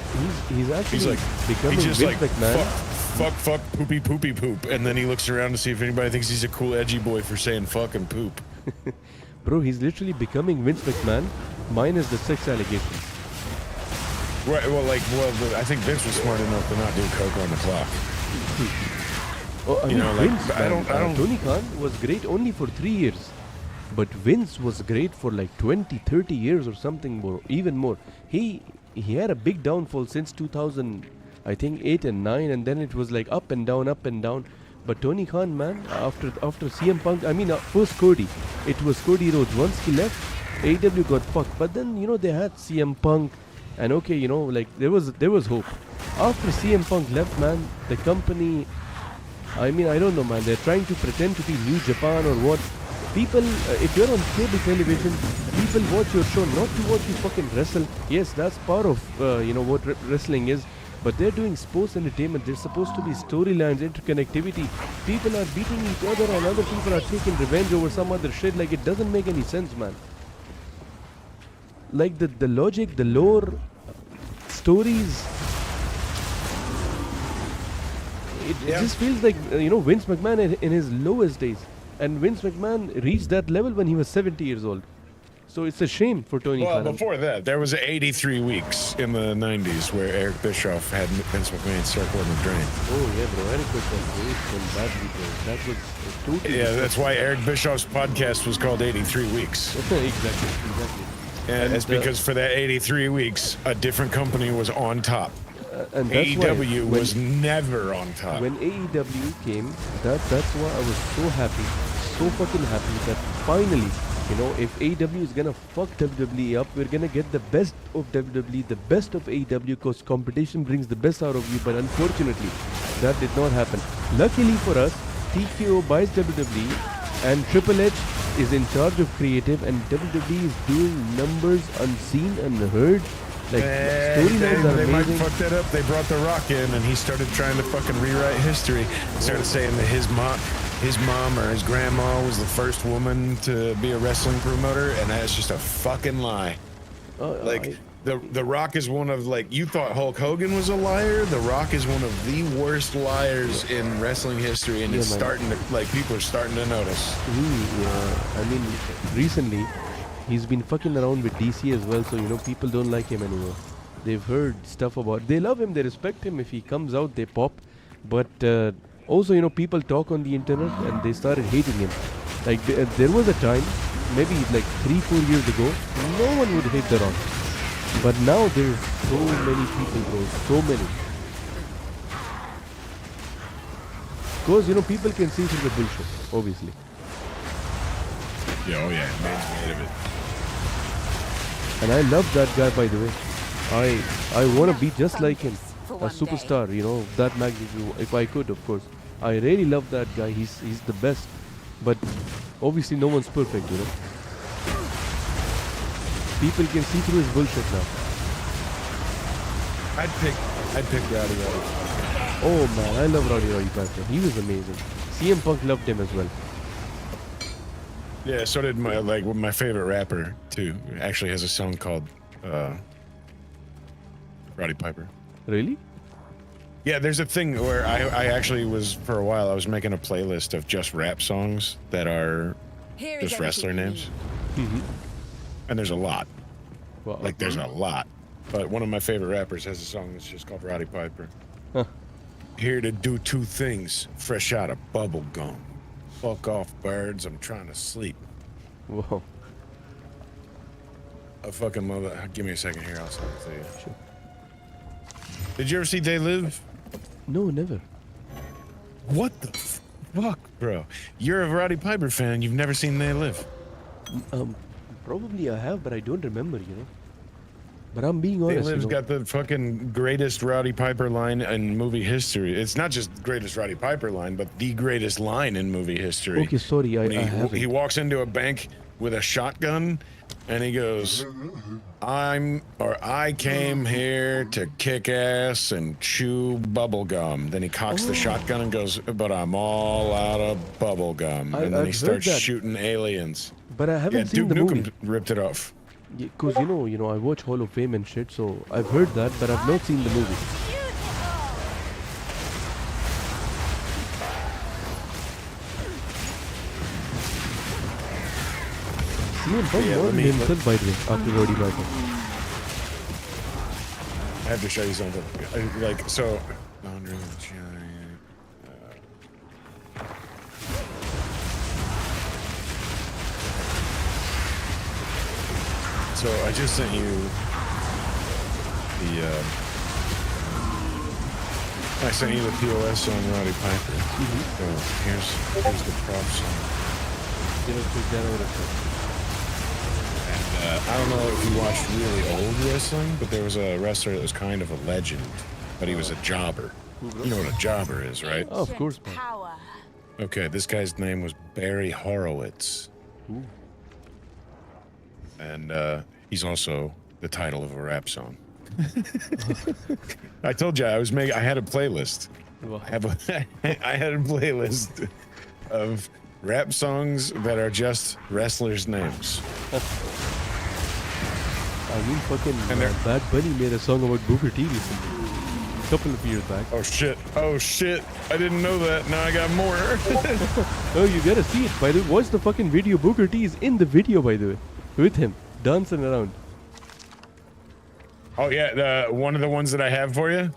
S1: He's actually
S6: He's like,
S1: becoming
S6: he's just
S1: Vince
S6: like,
S1: McMahon.
S6: fuck, poopy, poopy, poop. And then he looks around to see if anybody thinks he's a cool edgy boy for saying fuck and poop.
S1: Bro, he's literally becoming Vince McMahon minus the sex allegations.
S6: Right, well, I think Vince was smart enough to not do coke on the clock.
S1: Oh, I
S6: You
S1: mean,
S6: know, like,
S1: Vince,
S6: I don't-
S1: Tony Khan was great only for 3 years. But Vince was great for like 20, 30 years or something more, even more. He had a big downfall since 2000, I think 8 and 9, and then it was like up and down, up and down. But Tony Khan, man, after CM Punk, I mean, first Cody, it was Cody Rhodes. Once he left, AEW got fucked. But then, you know, they had CM Punk, and okay, you know, like there was hope. After CM Punk left, man, the company, I mean, I don't know, man, they're trying to pretend to be New Japan or what. People, if you're on cable television, people watch your show not to watch you fucking wrestle. Yes, that's part of, you know, what wrestling is. But they're doing sports entertainment. There's supposed to be storylines, interconnectivity. People are beating each other and other people are taking revenge over some other shit. Like, it doesn't make any sense, man. Like, the logic, the lore, stories. It just feels like, you know, Vince McMahon in his lowest days. And Vince McMahon reached that level when he was 70 years old. So it's a shame for Tony
S6: Well,
S1: Khan.
S6: before that, there was 83 weeks in the 90s where Eric Bischoff had Vince McMahon circling the drain.
S1: Oh yeah, bro. Eric was great and badly, bro. That was totally.
S6: Yeah, that's why Eric Bischoff's podcast was called 83 Weeks.
S1: exactly.
S6: And it's
S1: And,
S6: because for that 83 weeks, a different company was on top.
S1: And that's
S6: AEW
S1: why
S6: was never on top.
S1: when AEW came, that's why I was so happy, so fucking happy that finally, you know, if AEW is gonna fuck WWE up, we're gonna get the best of WWE, the best of AEW, because competition brings the best out of you. But unfortunately, that did not happen. Luckily for us, TKO buys WWE, and Triple H is in charge of creative, and WWE is doing numbers unseen, unheard. Like, storylines are
S6: they might
S1: amazing.
S6: fuck that up. They brought The Rock in, and he started trying to fucking rewrite history. Started saying that his mom or his grandma was the first woman to be a wrestling promoter, and that's just a fucking lie. Like, The Rock is one of, like, you thought Hulk Hogan was a liar. The Rock is one of the worst liars in wrestling history, and it's
S1: man.
S6: starting to, like, people are starting to notice.
S1: I mean, recently, he's been fucking around with DC as well, so, you know, people don't like him anymore. They've heard stuff about, they love him, they respect him. If he comes out, they pop. But also, you know, people talk on the internet and they started hating him. Like, there was a time, maybe like 3-4 years ago, no one would hate The Rock. But now there's so many people, bro, so many. Because, you know, people can see through the bullshit, obviously.
S6: Yeah, oh yeah, man's made of it.
S1: And I love that guy, by the way. I want to be just like him,
S2: For
S1: a
S2: one day.
S1: superstar, you know, of that magnitude. If I could, of course. I really love that guy. He's the best. But obviously, no one's perfect, you know. People can see through his bullshit now.
S6: I'd pick Rowdy.
S1: Oh man, I love Roddy Piper. He was amazing. CM Punk loved him as well.
S6: Yeah, so did my favorite rapper too. Actually has a song called Roddy Piper.
S1: Really?
S6: Yeah, there's a thing where I actually was, for a while, I was making a playlist of just rap songs that are
S2: Here is
S6: just wrestler
S2: everything
S6: names.
S2: you
S1: Mm-hmm.
S6: And there's a lot.
S1: Wow.
S6: Like, there's a lot. But one of my favorite rappers has a song that's just called Roddy Piper.
S1: Huh.
S6: Here to do two things, fresh out of bubble gum. Fuck off, birds, I'm trying to sleep.
S1: Wow.
S6: I fucking love that. Give me a second here, I'll send it to you.
S1: Sure.
S6: Did you ever see They Live?
S1: No, never.
S6: What the fuck, bro? You're a Roddy Piper fan, you've never seen They Live.
S1: Probably I have, but I don't remember, you know. But I'm being
S6: They
S1: honest, you
S6: Live's
S1: know.
S6: got the fucking greatest Roddy Piper line in movie history. It's not just the greatest Roddy Piper line, but the greatest line in movie history.
S1: Okay, sorry, I
S6: When
S1: haven't.
S6: he walks into a bank with a shotgun and he goes, I came here to kick ass and chew bubble gum. Then he cocks the shotgun and goes, but I'm all out of bubble gum. And then
S1: I've
S6: he
S1: heard
S6: starts
S1: that.
S6: shooting aliens.
S1: But I haven't
S6: Yeah,
S1: seen
S6: Duke
S1: the movie.
S6: Nukem ripped it off.
S1: Because, you know, I watch Hall of Fame and shit, so I've heard that, but I've not seen the movie. CM Punk
S6: Yeah,
S1: warned
S6: let me-
S1: himself, by the way, after Roddy Piper.
S6: I have to show you something. Like, so... Laundry, So I just sent you the I sent you the POS on Roddy Piper. So here's the prop song.
S1: You know, check that out.
S6: And I don't know if you watched really old wrestling, but there was a wrestler that was kind of a legend, but he was a jobber. You know what a jobber is, right?
S1: Oh, of course, man.
S2: Power.
S6: Okay, this guy's name was Barry Horowitz.
S1: Ooh.
S6: And he's also the title of a rap song. I told you I had a playlist.
S1: Wow.
S6: I had a playlist of rap songs that are just wrestlers' names.
S1: I mean, fucking
S6: And they're-
S1: Bad Bunny made a song about Booker T recently. A couple of years back.
S6: Oh shit, I didn't know that. Now I got more.
S1: Oh, you gotta see it. By the way, watch the fucking video. Booker T is in the video, by the way. With him. Dancing around.
S6: Oh yeah, one of the ones that I have for you.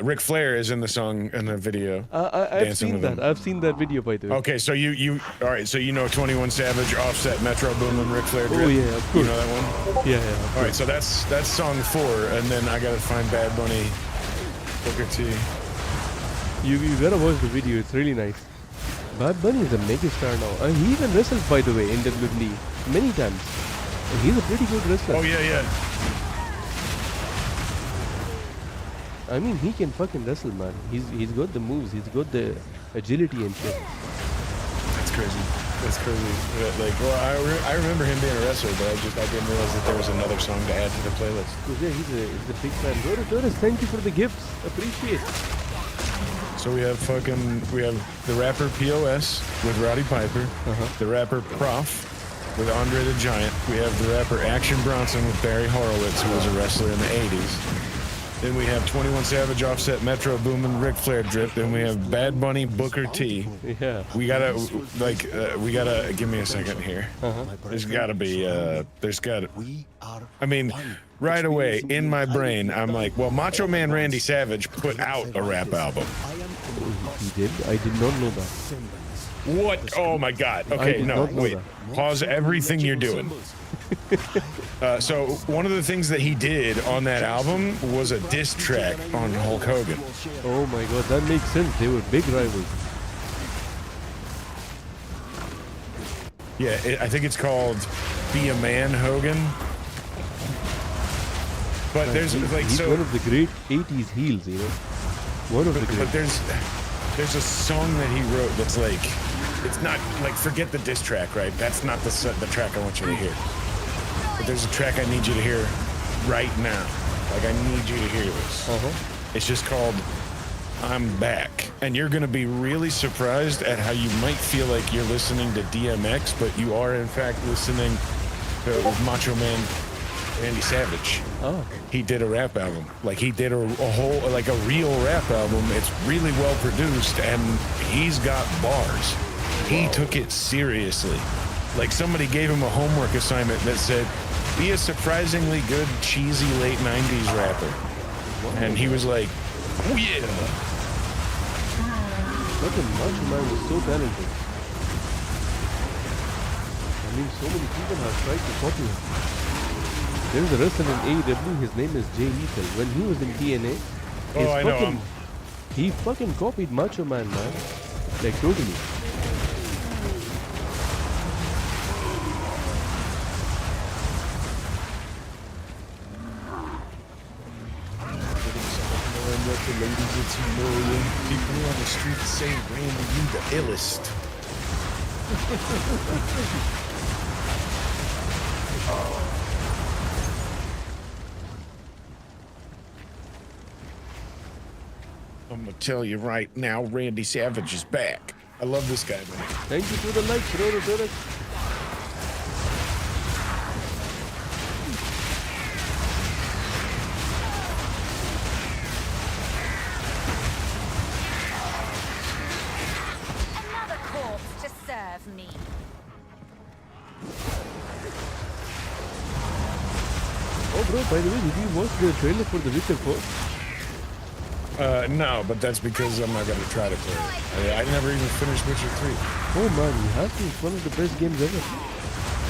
S6: Ric Flair is in the song in the video.
S1: I've
S6: Dancing
S1: seen
S6: with
S1: that.
S6: him.
S1: I've seen that video, by the way.
S6: Okay, so you all right? So you know 21 Savage, Offset, Metro Boomin, Ric Flair. Drip?
S1: Oh, yeah, of
S6: You
S1: course.
S6: know that one?
S1: Yeah, yeah.
S6: All right, so that's song 4, and then I gotta find Bad Bunny, Booker T.
S1: You gotta watch the video. It's really nice. Bad Bunny is a megastar now. And he even wrestles, by the way, in WWE. Many times. And he's a pretty good wrestler.
S6: Oh yeah.
S1: I mean, he can fucking wrestle, man. He's got the moves. He's got the agility and shit.
S6: That's crazy. That's crazy. Like, well, I remember him being a wrestler, but I didn't realize that there was another song to add to the playlist.
S1: Because, yeah, he's a big fan. Doris, thank you for the gifts. Appreciate it.
S6: So we have the rapper POS with Roddy Piper, the rapper Prof with Andre the Giant. We have the rapper Action Bronson with Barry Horowitz, who was a wrestler in the 80s. Then we have 21 Savage, Offset, Metro Boomin, Ric Flair Drip. Then we have Bad Bunny, Booker T.
S1: Yeah.
S6: We gotta give me a second here. There's gotta be I mean, right away in my brain, I'm like, well, Macho Man Randy Savage put out a rap album.
S1: He did? I did not know that.
S6: What? Oh my God.
S1: I
S6: Okay,
S1: did
S6: no,
S1: not know
S6: wait.
S1: that.
S6: Pause everything you're doing. So one of the things that he did on that album was a diss track on Hulk Hogan.
S1: Oh my god, that makes sense. They were big rivals.
S6: Yeah, I think it's called Be a Man Hogan. But
S1: Man,
S6: there's like
S1: he's
S6: so.
S1: one of the great 80s heels, you know. One of the great.
S6: But there's a song that he wrote that's like, it's not like, forget the diss track, right? That's not the track I want you to hear. But there's a track I need you to hear right now. Like, I need you to hear this. It's just called I'm Back. And you're going to be really surprised at how you might feel like you're listening to DMX, but you are, in fact, listening to Macho Man Randy Savage.
S1: Oh.
S6: He did a rap album. Like, he did a whole, like a real rap album. It's really well produced, and he's got bars. He took it seriously. Like, somebody gave him a homework assignment that said, be a surprisingly good, cheesy late 90s rapper. And he was like, oh yeah.
S1: Fucking Macho Man was so talented. I mean, so many people have tried to copy him. There's a wrestler in AEW, his name is Jay Lethal. When he was in TNA,
S6: I know him.
S1: He fucking copied Macho Man, man. Like, totally.
S6: People on the street say, Randy, you the illest. I'm gonna tell you right now, Randy Savage is back. I love this guy, man.
S1: Thank you for the likes, Roro.
S2: Another corpse to serve me.
S1: Oh, bro, by the way, did you watch the trailer for The Witcher 4?
S6: No, but that's because I'm not gonna try to play it. I never even finished Witcher 3.
S1: Oh, man, you have to. It's one of the best games ever.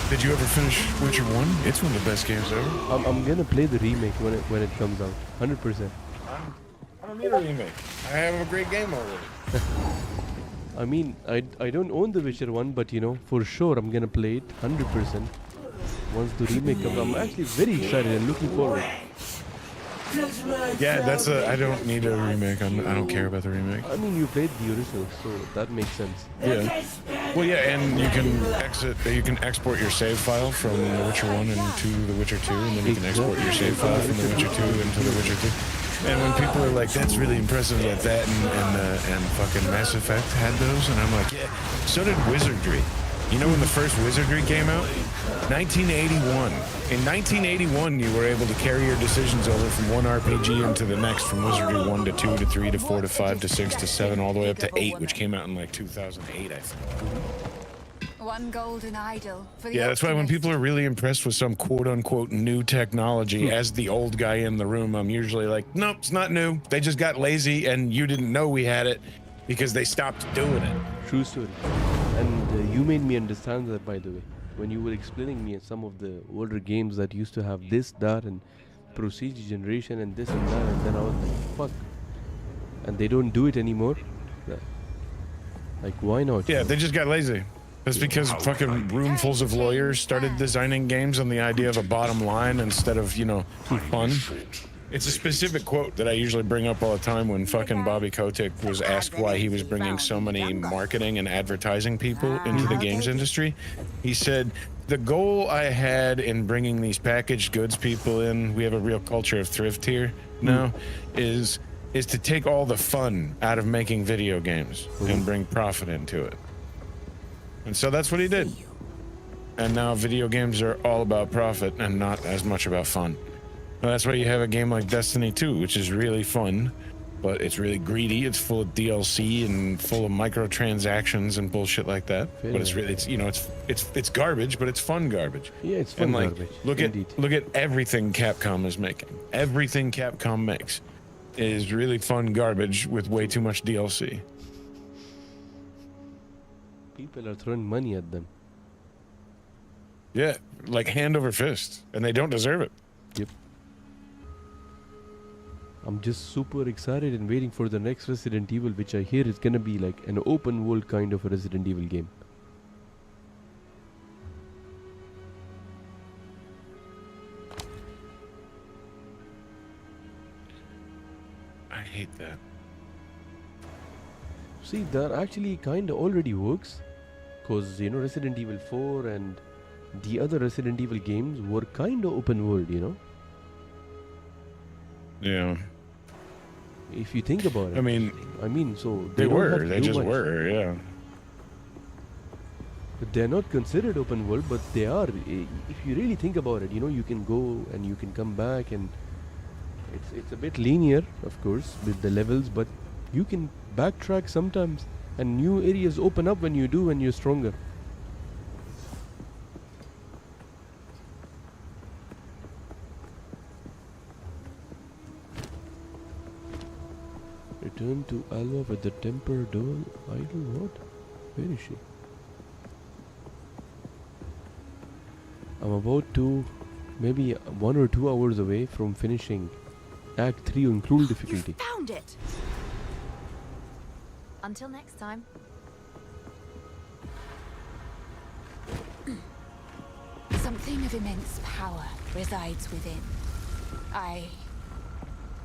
S6: Did you ever finish Witcher 1? It's one of the best games ever.
S1: I'm gonna play the remake when it comes out. 100%.
S6: I don't need a remake. I have a great game already.
S1: I mean, I don't own The Witcher 1, but you know, for sure I'm gonna play it 100% once the remake comes. I'm actually very excited and looking forward.
S6: Yeah, I don't need a remake. I don't care about the remake.
S1: I mean, you played the original, so that makes sense.
S6: Yeah. Well, yeah, and you can export your save file from The Witcher 1 into The Witcher 2, and then you can export your save file from The Witcher 2 into The Witcher 2. And when people are like, that's really impressive that and fucking Mass Effect had those, and I'm like, yeah, so did Wizardry. You know when the first Wizardry came out? 1981. In 1981, you were able to carry your decisions over from one RPG into the next, from Wizardry 1 to 2 to 3 to 4 to 5 to 6 to 7, all the way up to 8, which came out in like 2008, I think.
S2: One golden idol for the
S6: Yeah, that's why when
S2: optimist.
S6: people are really impressed with some quote-unquote new technology, as the old guy in the room, I'm usually like, nope, it's not new. They just got lazy, and you didn't know we had it because they stopped doing it.
S1: True story. And you made me understand that, by the way, when you were explaining me some of the older games that used to have this, that, and procedure generation and this and that, and then I was like, fuck. And they don't do it anymore? Like, why not?
S6: Yeah, they just got lazy. That's because fucking roomfuls of lawyers started designing games on the idea of a bottom line instead of, you know, fun. It's a specific quote that I usually bring up all the time when fucking Bobby Kotick was asked why he was bringing so many marketing and advertising people into the games industry. He said, the goal I had in bringing these packaged goods people in, we have a real culture of thrift here now, is to take all the fun out of making video games and bring profit into it. And so that's what he did. And now video games are all about profit and not as much about fun. Well, that's why you have a game like Destiny 2, which is really fun, but it's really greedy. It's full of DLC and full of microtransactions and bullshit like that.
S1: Fair
S6: But it's garbage, but it's fun garbage.
S1: Yeah, it's fun
S6: And like,
S1: garbage.
S6: look
S1: Indeed.
S6: at everything Capcom is making. Everything Capcom makes is really fun garbage with way too much DLC.
S1: People are throwing money at them.
S6: Yeah, like hand over fist, and they don't deserve it.
S1: Yep. I'm just super excited and waiting for the next Resident Evil, which I hear is gonna be like an open world kind of a Resident Evil game.
S6: I hate that.
S1: See, that actually kind of already works, because you know Resident Evil 4 and the other Resident Evil games were kind of open world, you know.
S6: Yeah.
S1: If you think about it,
S6: I mean,
S1: so
S6: they
S1: don't have
S6: were.
S1: to
S6: They
S1: do
S6: just
S1: much.
S6: were. Yeah.
S1: They're not considered open world, but they are. If you really think about it, you know, you can go and you can come back, and it's a bit linear, of course, with the levels, but you can backtrack sometimes, and new areas open up when you do, when you're stronger. Return to Alva with the temper dual idol. What? Where is she? I'm about to, maybe 1 or 2 hours away from finishing Act 3 on cruel difficulty.
S2: You found it! Until next time. Something of immense power resides within. I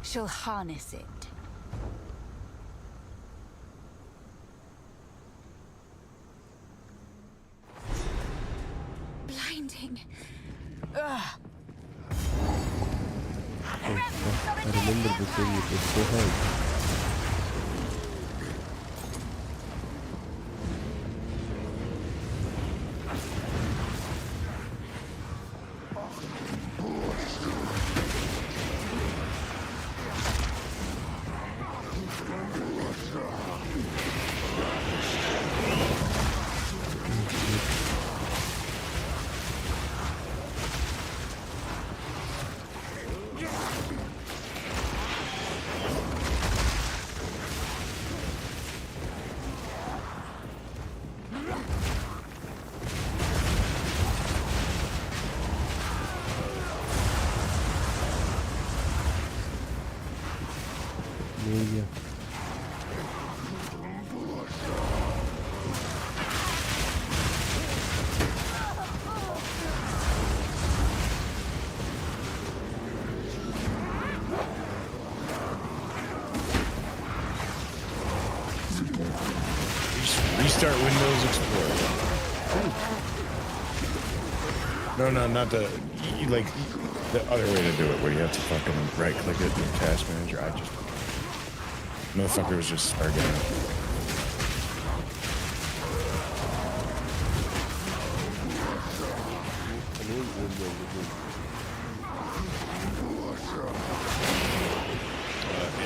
S2: shall harness it. Blinding. Ugh.
S1: I remember the thing, it was so hard. Yeah.
S6: Restart Windows Explorer. No, not the like the other way to do it, where you have to fucking right-click it in the task manager. I just motherfucker was just starting out.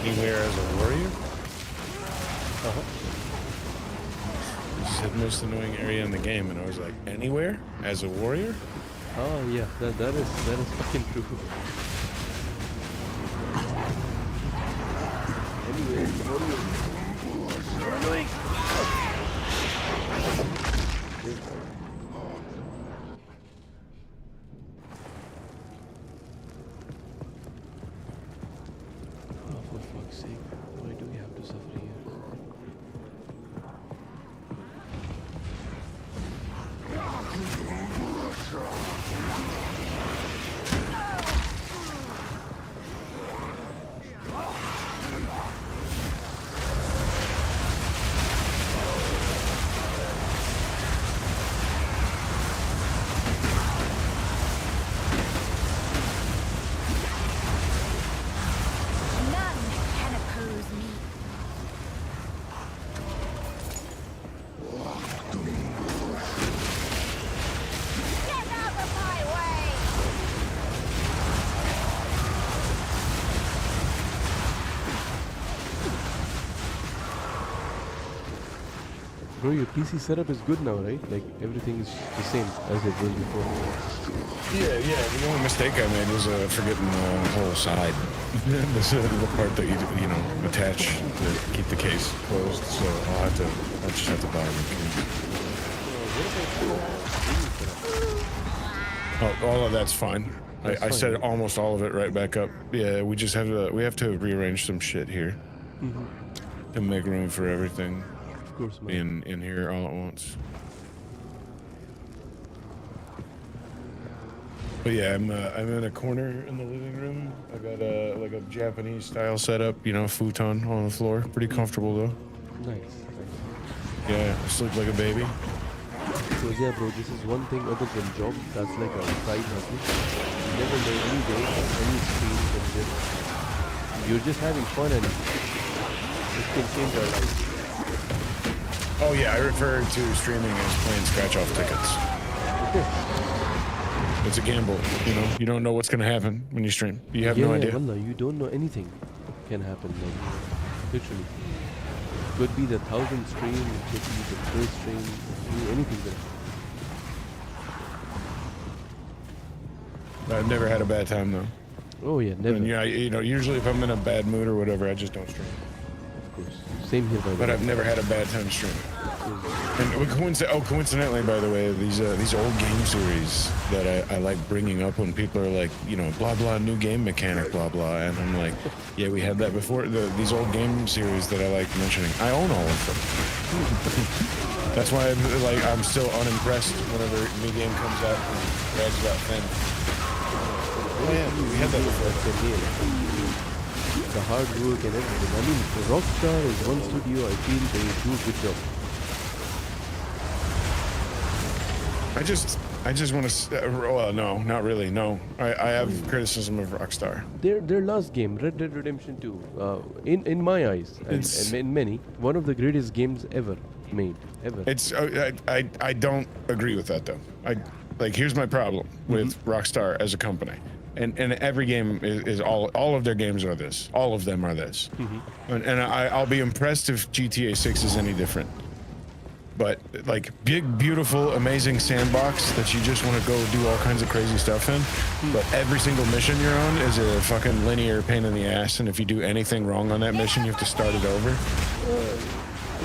S6: Anywhere as a warrior? This is the most annoying area in the game, and I was like, anywhere as a warrior?
S1: Oh yeah, that is fucking true. Anyway, you're annoying. Oh, for fuck's sake, why do we have to suffer here?
S2: None can oppose me. Get out of my way!
S1: Bro, your PC setup is good now, right? Like everything is the same as it was before.
S6: Yeah. The only mistake I made was forgetting the whole side. the part that you know attach to keep the case closed. So I just have to buy a new case. Oh, all of that's fine.
S1: That's
S6: I
S1: fine,
S6: set
S1: right?
S6: almost all of it right back up. Yeah, we just have to rearrange some shit here to make room for everything
S1: Of course, man.
S6: in here all at once. But yeah, I'm in a corner in the living room. I got a like a Japanese style setup, you know, futon on the floor. Pretty comfortable though.
S1: Nice.
S6: Yeah, I sleep like a baby.
S1: So yeah, bro, this is one thing other than job. That's like a side hustle. You never know any day, any stream can just. You're just having fun and it can change our life.
S6: Oh yeah, I refer to streaming as playing scratch off tickets. It's a gamble, you know. You don't know what's gonna happen when you stream. You have no idea.
S1: Wallah, you don't know anything can happen. Like literally, could be the 1,000th stream, it could be the first stream, it could be anything.
S6: I've never had a bad time though.
S1: Oh yeah, never.
S6: And yeah, you know, usually if I'm in a bad mood or whatever, I just don't stream.
S1: Of course, same here by the
S6: But
S1: way.
S6: I've never had a bad time streaming. And coincidentally, by the way, these old game series that I like bringing up when people are like, you know, blah blah, new game mechanic, blah blah, and I'm like, yeah, we had that before. These old game series that I like mentioning, I own all of them. That's why I'm still unimpressed whenever a new game comes out and brags about things. Oh yeah, we had that before.
S1: The hard work and everything. I mean, Rockstar is one studio I feel they do a good job.
S6: I just want to. Well, no, not really. No, I have criticism of Rockstar.
S1: Their last game, Red Dead Redemption 2, in my eyes, and in many, one of the greatest games ever made, ever.
S6: It's I don't agree with that though. Here's my problem with Rockstar as a company, and every game is all of their games are this. All of them are this, and I'll be impressed if GTA 6 is any different. But like big, beautiful, amazing sandbox that you just want to go do all kinds of crazy stuff in. But every single mission you're on is a fucking linear pain in the ass, and if you do anything wrong on that mission, you have to start it over.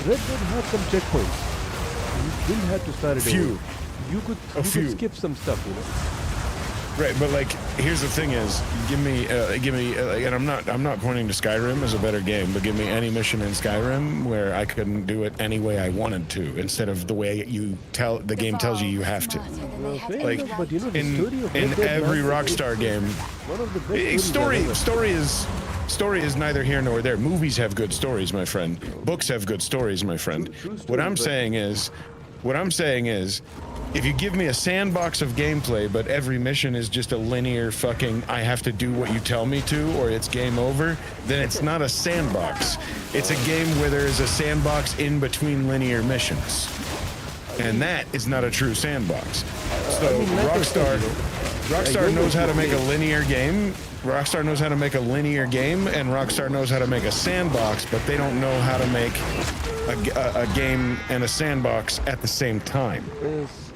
S1: Red Dead had some checkpoints. You didn't have to start it over. You could skip some stuff, you know.
S6: Right, but like, here's the thing: is give me, and I'm not pointing to Skyrim as a better game, but give me any mission in Skyrim where I couldn't do it any way I wanted to, instead of the way the game tells you have to. Like
S1: but you know, the
S6: in
S1: story of Red Dead
S6: every
S1: Master
S6: Rockstar game,
S1: one of the best
S6: story is neither here nor there. Movies have good stories, my friend. Books have good stories, my friend. What I'm saying is, if you give me a sandbox of gameplay, but every mission is just a linear fucking, I have to do what you tell me to, or it's game over, then it's not a sandbox. It's a game where there is a sandbox in between linear missions. And that is not a true sandbox. So Rockstar knows how to make a linear game. Rockstar knows how to make a linear game, and Rockstar knows how to make a sandbox, but they don't know how to make a game and a sandbox at the same time.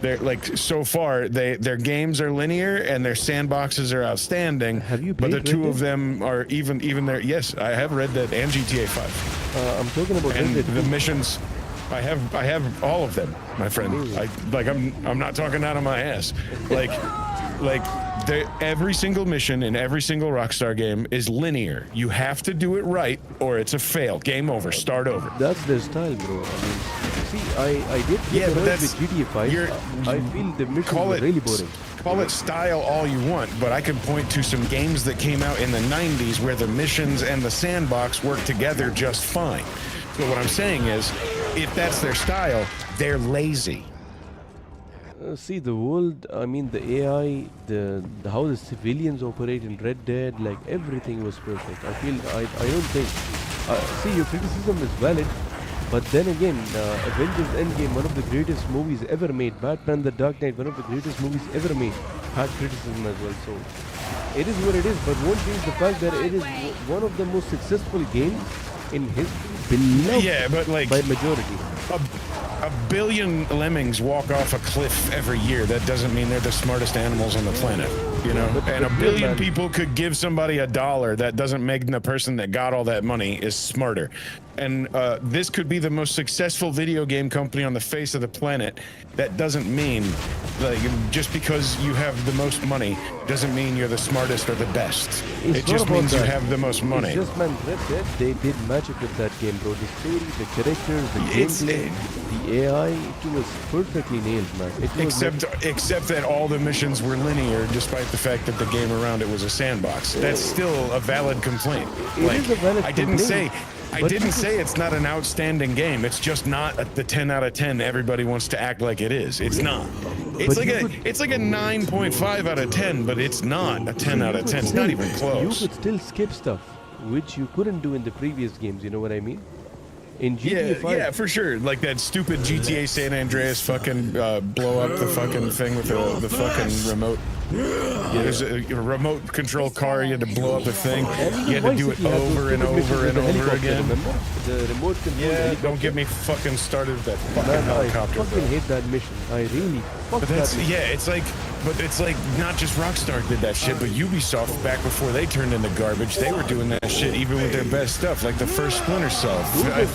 S6: They're like, so far their games are linear and their sandboxes are outstanding.
S1: Have you
S6: but
S1: played
S6: the two
S1: Red
S6: of them are even there. Yes, I have Red Dead and GTA 5.
S1: I'm talking about
S6: And
S1: Red Dead.
S6: the missions, I have all of them, my friend. I'm not talking out of my ass. Every single mission in every single Rockstar game is linear. You have to do it right, or it's a fail. Game over. Start over.
S1: That's their style, bro. I mean, see, I did get
S6: but that's
S1: with GTA 5. I feel the missions are really boring.
S6: Call it style all you want, but I can point to some games that came out in the 90s where the missions and the sandbox work together just fine. So what I'm saying is, if that's their style, they're lazy.
S1: See, the world, I mean, the AI, the how the civilians operate in Red Dead, like everything was perfect. I feel, I don't think, see, your criticism is valid, but then again, Avengers Endgame, one of the greatest movies ever made, Batman The Dark Knight, one of the greatest movies ever made, had criticism as well, so it is what it is, but won't change the fact that it is one of the most successful games in history, beloved by majority.
S6: A billion lemmings walk off a cliff every year. That doesn't mean they're the smartest animals on the planet, you know? And a billion people could give somebody $1. That doesn't make the person that got all that money is smarter. and this could be the most successful video game company on the face of the planet. That doesn't mean, like, just because you have the most money doesn't mean you're the smartest or the best. It just means you have the most money.
S1: It's just, man, Red Dead, they did magic with that game, bro. The story, the characters, the gameplay, the AI, it was perfectly nailed, man. It was
S6: Except that all the missions were linear, despite the fact that the game around it was a sandbox. That's still a valid complaint.
S1: It is a valid
S6: I didn't
S1: complaint,
S6: say
S1: but
S6: it's not an outstanding game. It's just not the 10 out of 10 everybody wants to act like it is. It's not. It's like a 9.5 out of 10, but it's not a 10 out of 10. It's not even close.
S1: You could still skip stuff, which you couldn't do in the previous games, you know what I mean? In GTA 5.
S6: Yeah, for sure. Like that stupid GTA San Andreas fucking blow up the fucking thing with the fucking remote. There's a remote control car. You had to blow up the thing. You had to do it over and over and over again.
S1: Remember? The remote control.
S6: Yeah, don't get me fucking started with that fucking
S1: Man,
S6: helicopter.
S1: I fucking hate that mission. I really fuck
S6: But
S1: that
S6: that's
S1: mission.
S6: it's like not just Rockstar did that shit, but Ubisoft back before they turned into garbage, they were doing that shit even with their best stuff, like the first Splinter Cell.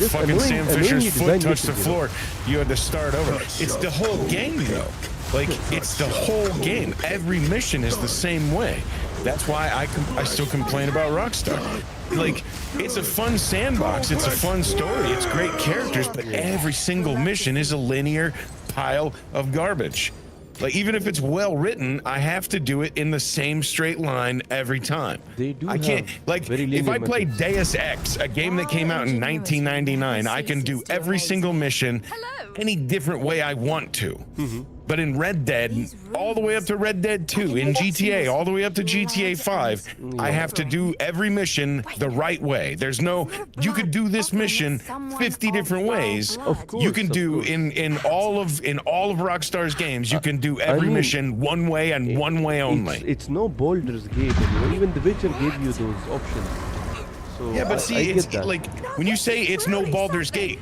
S6: Fucking Sam Fisher's foot touched the floor. You had to start over. It's the whole game though. Like it's the whole game. Every mission is the same way. That's why I still complain about Rockstar. Like it's a fun sandbox. It's a fun story. It's great characters, but every single mission is a linear pile of garbage. Like even if it's well written, I have to do it in the same straight line every time.
S1: They do
S6: I can't
S1: have
S6: like
S1: very
S6: if I
S1: lenient
S6: play
S1: methods.
S6: Deus Ex, a game that came out in 1999, I can do every single mission any different way I want to. But in Red Dead, all the way up to Red Dead 2, in GTA, all the way up to GTA 5, I have to do every mission the right way. There's no, you could do this mission 50 different ways.
S1: Of course,
S6: You can
S1: of
S6: do
S1: course.
S6: in all of Rockstar's games, you can do every mission one way and one way only.
S1: It's no Baldur's Gate, you know? Even The Witcher gave you those options. So
S6: Yeah, but
S1: I
S6: see,
S1: get
S6: it's
S1: that.
S6: like when you say it's no Baldur's Gate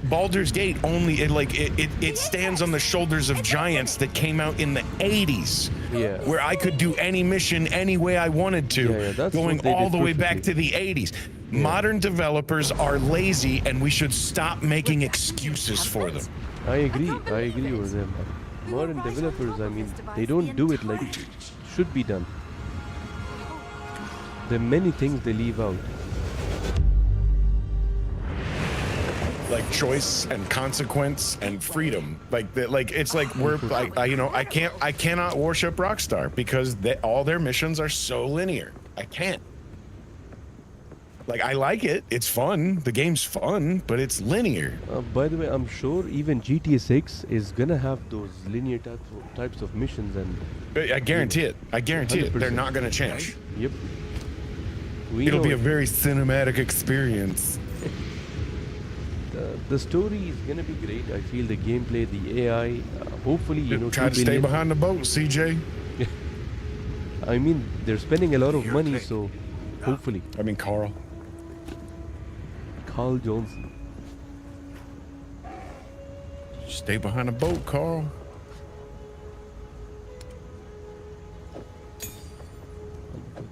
S6: only it stands on the shoulders of giants that came out in the 80s.
S1: Yeah.
S6: Where I could do any mission any way I wanted to,
S1: Yeah, that's
S6: going
S1: what they
S6: all
S1: did
S6: the way back to
S1: perfectly.
S6: the 80s. Modern developers are lazy and we should stop making excuses for them.
S1: I agree with them. Modern developers, I mean, they don't do it like it should be done. There are many things they leave out.
S6: Like choice and consequence and freedom, it's like we're like I cannot worship Rockstar because all their missions are so linear. I can't. Like I like it, it's fun, the game's fun, but it's linear.
S1: By the way, I'm sure even GTA 6 is gonna have those linear types of missions, and
S6: I guarantee it. I guarantee it. They're
S1: 100%.
S6: not gonna change.
S1: yep.
S6: It'll
S1: know
S6: be a
S1: it.
S6: very cinematic experience.
S1: The story is gonna be great. I feel the gameplay, the AI, hopefully, you know,
S6: Try to
S1: 2
S6: stay
S1: billion.
S6: behind the boat, CJ.
S1: I mean, they're spending a lot of money, so hopefully.
S6: I mean, Carl.
S1: Carl Johnson.
S6: Stay behind the boat, Carl.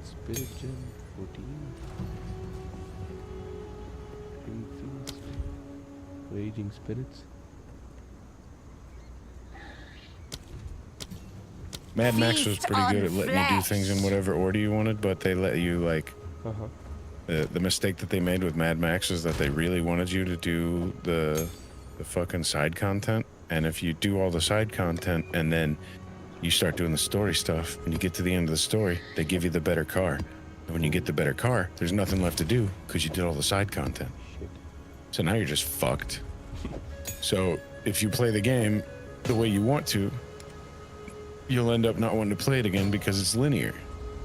S1: Spirit Gem 14. Infused. Raging Spirits.
S6: Mad Max was
S5: Feast
S6: pretty good
S5: on
S6: at letting you do
S5: flesh.
S6: things in whatever order you wanted, but they let you like
S1: Uh-huh.
S6: the mistake that they made with Mad Max is that they really wanted you to do the fucking side content, and if you do all the side content and then you start doing the story stuff, when you get to the end of the story, they give you the better car. And when you get the better car, there's nothing left to do because you did all the side content.
S1: Shit.
S6: So now you're just fucked. So if you play the game the way you want to, you'll end up not wanting to play it again because it's linear.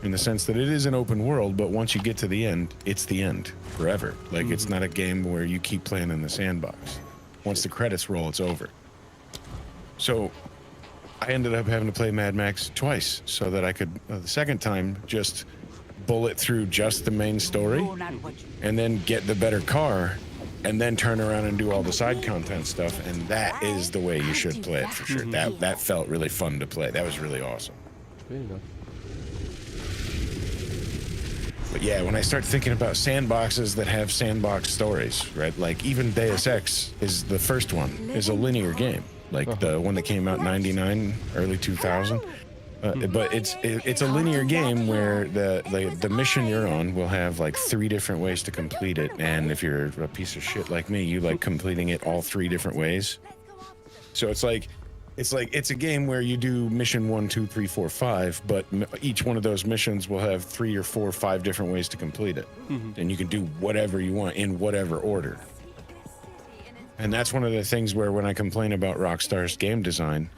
S6: In the sense that it is an open world, but once you get to the end, it's the end forever. Like it's not a game where you keep playing in the sandbox. Once the credits roll, it's over. So I ended up having to play Mad Max twice so that I could, the second time, just bullet through just the main story and then get the better car and then turn around and do all the side content stuff. And that is the way you should play it for sure. That felt really fun to play. That was really awesome.
S1: Fair enough.
S6: But yeah, when I start thinking about sandboxes that have sandbox stories, right? Like even Deus Ex is the first one, is a linear game. Like the one that came out in 99, early 2000. But it's a linear game where the mission you're on will have like 3 different ways to complete it. And if you're a piece of shit like me, you like completing it all 3 different ways. So it's a game where you do mission 1, 2, 3, 4, 5, but each one of those missions will have 3 or 4 or 5 different ways to complete it. And you can do whatever you want in whatever order. And that's one of the things where when I complain about Rockstar's game design,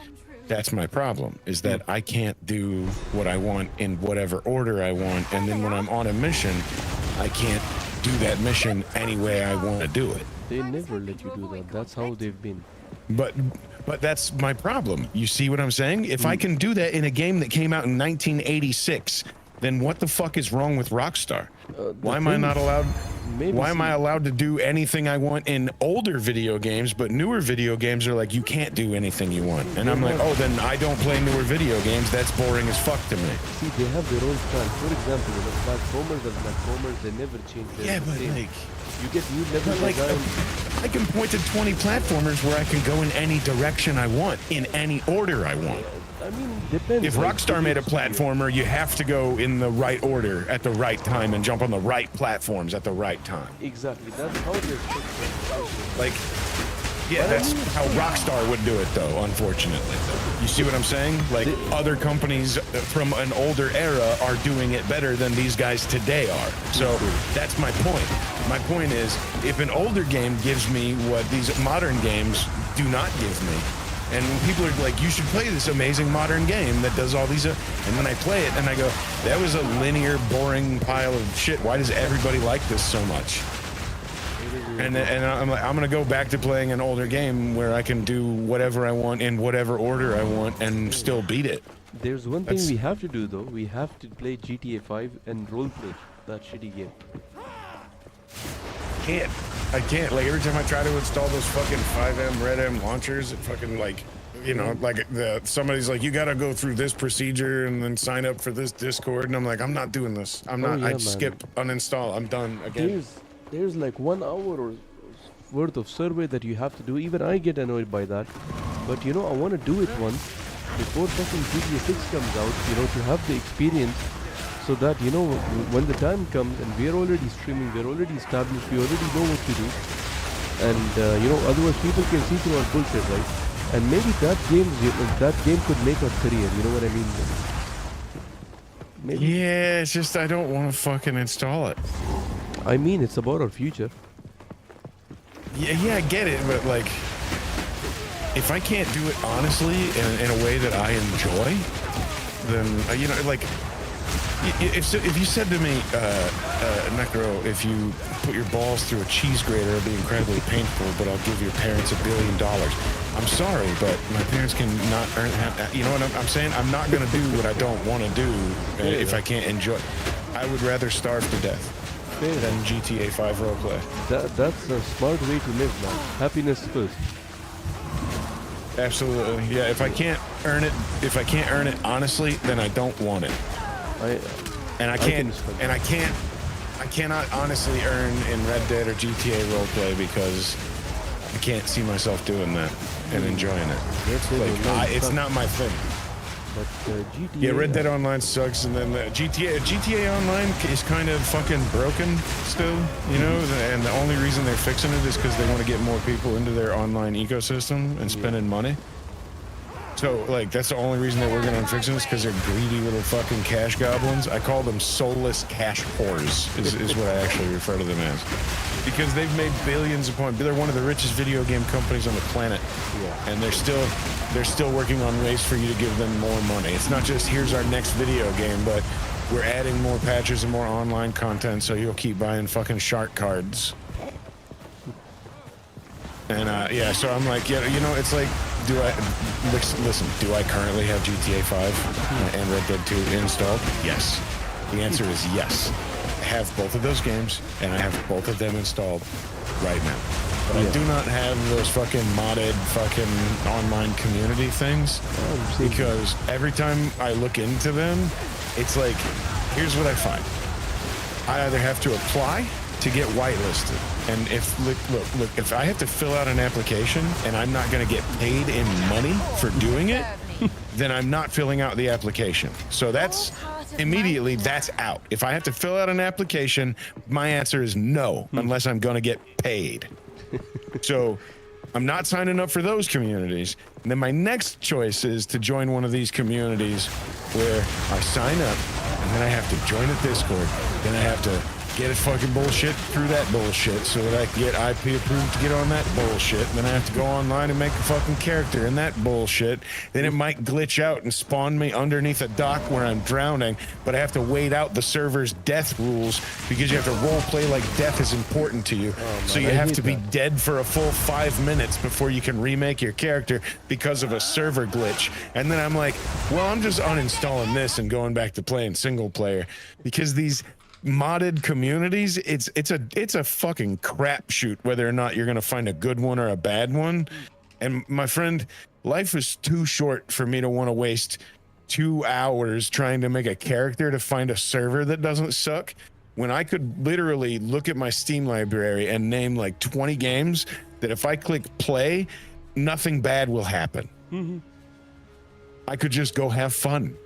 S6: that's my problem, is that I can't do what I want in whatever order I want. And then when I'm on a mission, I can't do that mission any way I want to do it.
S1: They never let you do that. That's how they've been.
S6: But that's my problem. You see what I'm saying? If I can do that in a game that came out in 1986, then what the fuck is wrong with Rockstar? Why am I not allowed? Why am I allowed to do anything I want in older video games, but newer video games are like, you can't do anything you want? And I'm like, oh, then I don't play newer video games. That's boring as fuck to me.
S1: See, they have their own style. For example, the platformers, they never change their
S6: Yeah, but
S1: same.
S6: like,
S1: You get new level
S6: but like,
S1: design.
S6: I can point to 20 platformers where I can go in any direction I want, in any order I want.
S1: I mean, depends.
S6: If
S1: like,
S6: Rockstar made a
S1: studio.
S6: platformer, you have to go in the right order at the right time and jump on the right platforms at the right time.
S1: Exactly. That's how they're structured.
S6: Like, yeah, that's how Rockstar would do it, though, unfortunately. You see what I'm saying? Like, other companies from an older era are doing it better than these guys today are. So that's my point. My point is, if an older game gives me what these modern games do not give me, and when people are like, you should play this amazing modern game that does all these, and then I play it and I go, that was a linear, boring pile of shit. Why does everybody like this so much? And I'm like, I'm gonna go back to playing an older game where I can do whatever I want in whatever order I want and still beat it.
S1: There's one thing we have to do though. We have to play GTA 5 and roleplay that shitty game.
S6: I can't. Like every time I try to install those fucking 5M Red M launchers, it fucking like, you know, like somebody's like, you gotta go through this procedure and then sign up for this Discord, and I'm like, I'm not doing this. I'm not.
S1: Yeah,
S6: I'd skip, uninstall. I'm done again.
S1: There's like 1 hour or worth of survey that you have to do. Even I get annoyed by that. But you know, I want to do it once before fucking GTA 6 comes out, you know, to have the experience, so that, you know, when the time comes and we're already streaming, we're already established, we already know what to do. And, you know, otherwise people can see through our bullshit, right? And maybe that game could make our career, you know what I mean? Maybe.
S6: Yeah, it's just I don't want to fucking install it.
S1: I mean, it's about our future.
S6: Yeah, I get it, but like, if I can't do it honestly in a way that I enjoy, then you know, like, if you said to me, Necro, if you put your balls through a cheese grater, it'll be incredibly painful, but I'll give your parents $1 billion. I'm sorry, but my parents cannot earn. You know what I'm saying? I'm not gonna do what I don't want to do if I can't enjoy. I would rather starve to death than GTA 5 roleplay.
S1: That's a smart way to live, man. Happiness first.
S6: Absolutely, yeah. If I can't earn it honestly, then I don't want it. I cannot honestly earn in Red Dead or GTA roleplay because I can't see myself doing that and enjoying it. It's not my thing.
S1: But GTA...
S6: Yeah, Red Dead Online sucks, and then GTA Online is kind of fucking broken still, you know, and the only reason they're fixing it is because they want to get more people into their online ecosystem and spending money. So, like, that's the only reason they're working on fixing this, because they're greedy little fucking cash goblins. I call them soulless cash whores, is what I actually refer to them as. Because they've made billions upon... They're one of the richest video game companies on the planet. Yeah. And they're still working on ways for you to give them more money. It's not just, here's our next video game, but we're adding more patches and more online content, so you'll keep buying fucking shark cards. And, yeah, so I'm like, yeah, you know, it's like... Listen, do I currently have GTA 5 and Red Dead 2 installed? Yes. The answer is yes. I have both of those games, and I have both of them installed right now. But I do not have those fucking modded fucking online community things, because every time I look into them, it's like, here's what I find. I either have to apply to get whitelisted, and if look, if I have to fill out an application and I'm not going to get paid in money for doing it, then I'm not filling out the application. So that's immediately that's out. If I have to fill out an application, my answer is no, unless I'm going to get paid. So I'm not signing up for those communities. And then my next choice is to join one of these communities where I sign up and then I have to join a Discord. Then I have to get a fucking bullshit through that bullshit so that I can get IP approved to get on that bullshit. And then I have to go online and make a fucking character in that bullshit. Then it might glitch out and spawn me underneath a dock where I'm drowning, but I have to wait out the server's death rules because you have to role play like death is important to you. So you have to be dead for a full 5 minutes before you can remake your character because of a server glitch. And then I'm like, well, I'm just uninstalling this and going back to playing single player because these modded communities, it's a fucking crapshoot whether or not you're gonna find a good one or a bad one. And my friend, life is too short for me to want to waste 2 hours trying to make a character to find a server that doesn't suck when I could literally look at my Steam library and name like 20 games that if I click play, nothing bad will happen. I could just go have fun.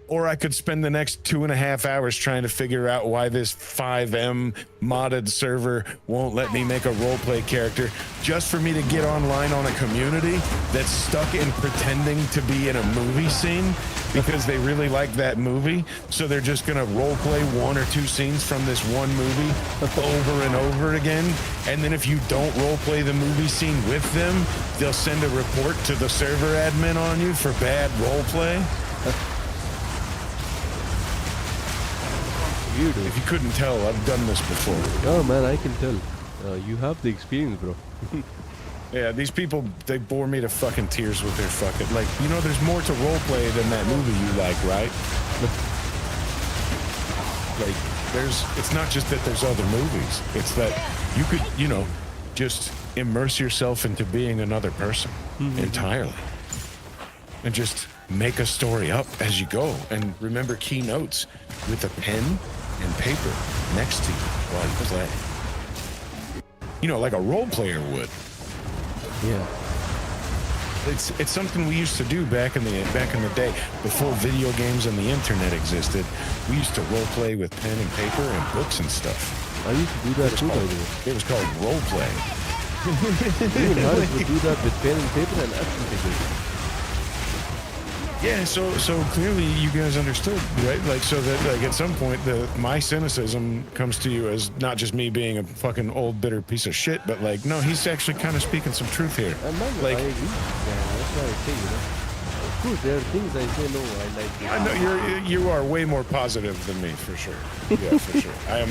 S6: Or I could spend the next 2.5 hours trying to figure out why this 5M modded server won't let me make a roleplay character just for me to get online on a community that's stuck in pretending to be in a movie scene because they really like that movie. So they're just going to roleplay 1 or 2 scenes from this one movie over and over again. And then if you don't roleplay the movie scene with them, they'll send a report to the server admin on you for bad roleplay. If you couldn't tell, I've done this before.
S1: Oh man, I can tell. You have the experience, bro.
S6: Yeah, these people, they bore me to fucking tears with their fucking, like, you know, there's more to roleplay than that movie you like, right? Like, it's not just that there's other movies. It's that you could, you know, just immerse yourself into being another person entirely. And just make a story up as you go. And remember key notes with a pen and paper next to you while you play. You know, like a role player would.
S1: Yeah.
S6: It's something we used to do back in the day before video games and the internet existed. We used to role play with pen and paper and books and stuff.
S1: I used to do that too, by the way.
S6: It was called role play.
S1: Even Harris would do that with pen and paper and action figures.
S6: Yeah, so clearly you guys understood, right? Like, so that like at some point my cynicism comes to you as not just me being a fucking old bitter piece of shit, but like, no, he's actually kind of speaking some truth here.
S1: Like, I agree. Yeah, that's why I say, you know. Of course, there are things I say no, I like this.
S6: I know you are way more positive than me, for sure. Yeah, for sure. I am.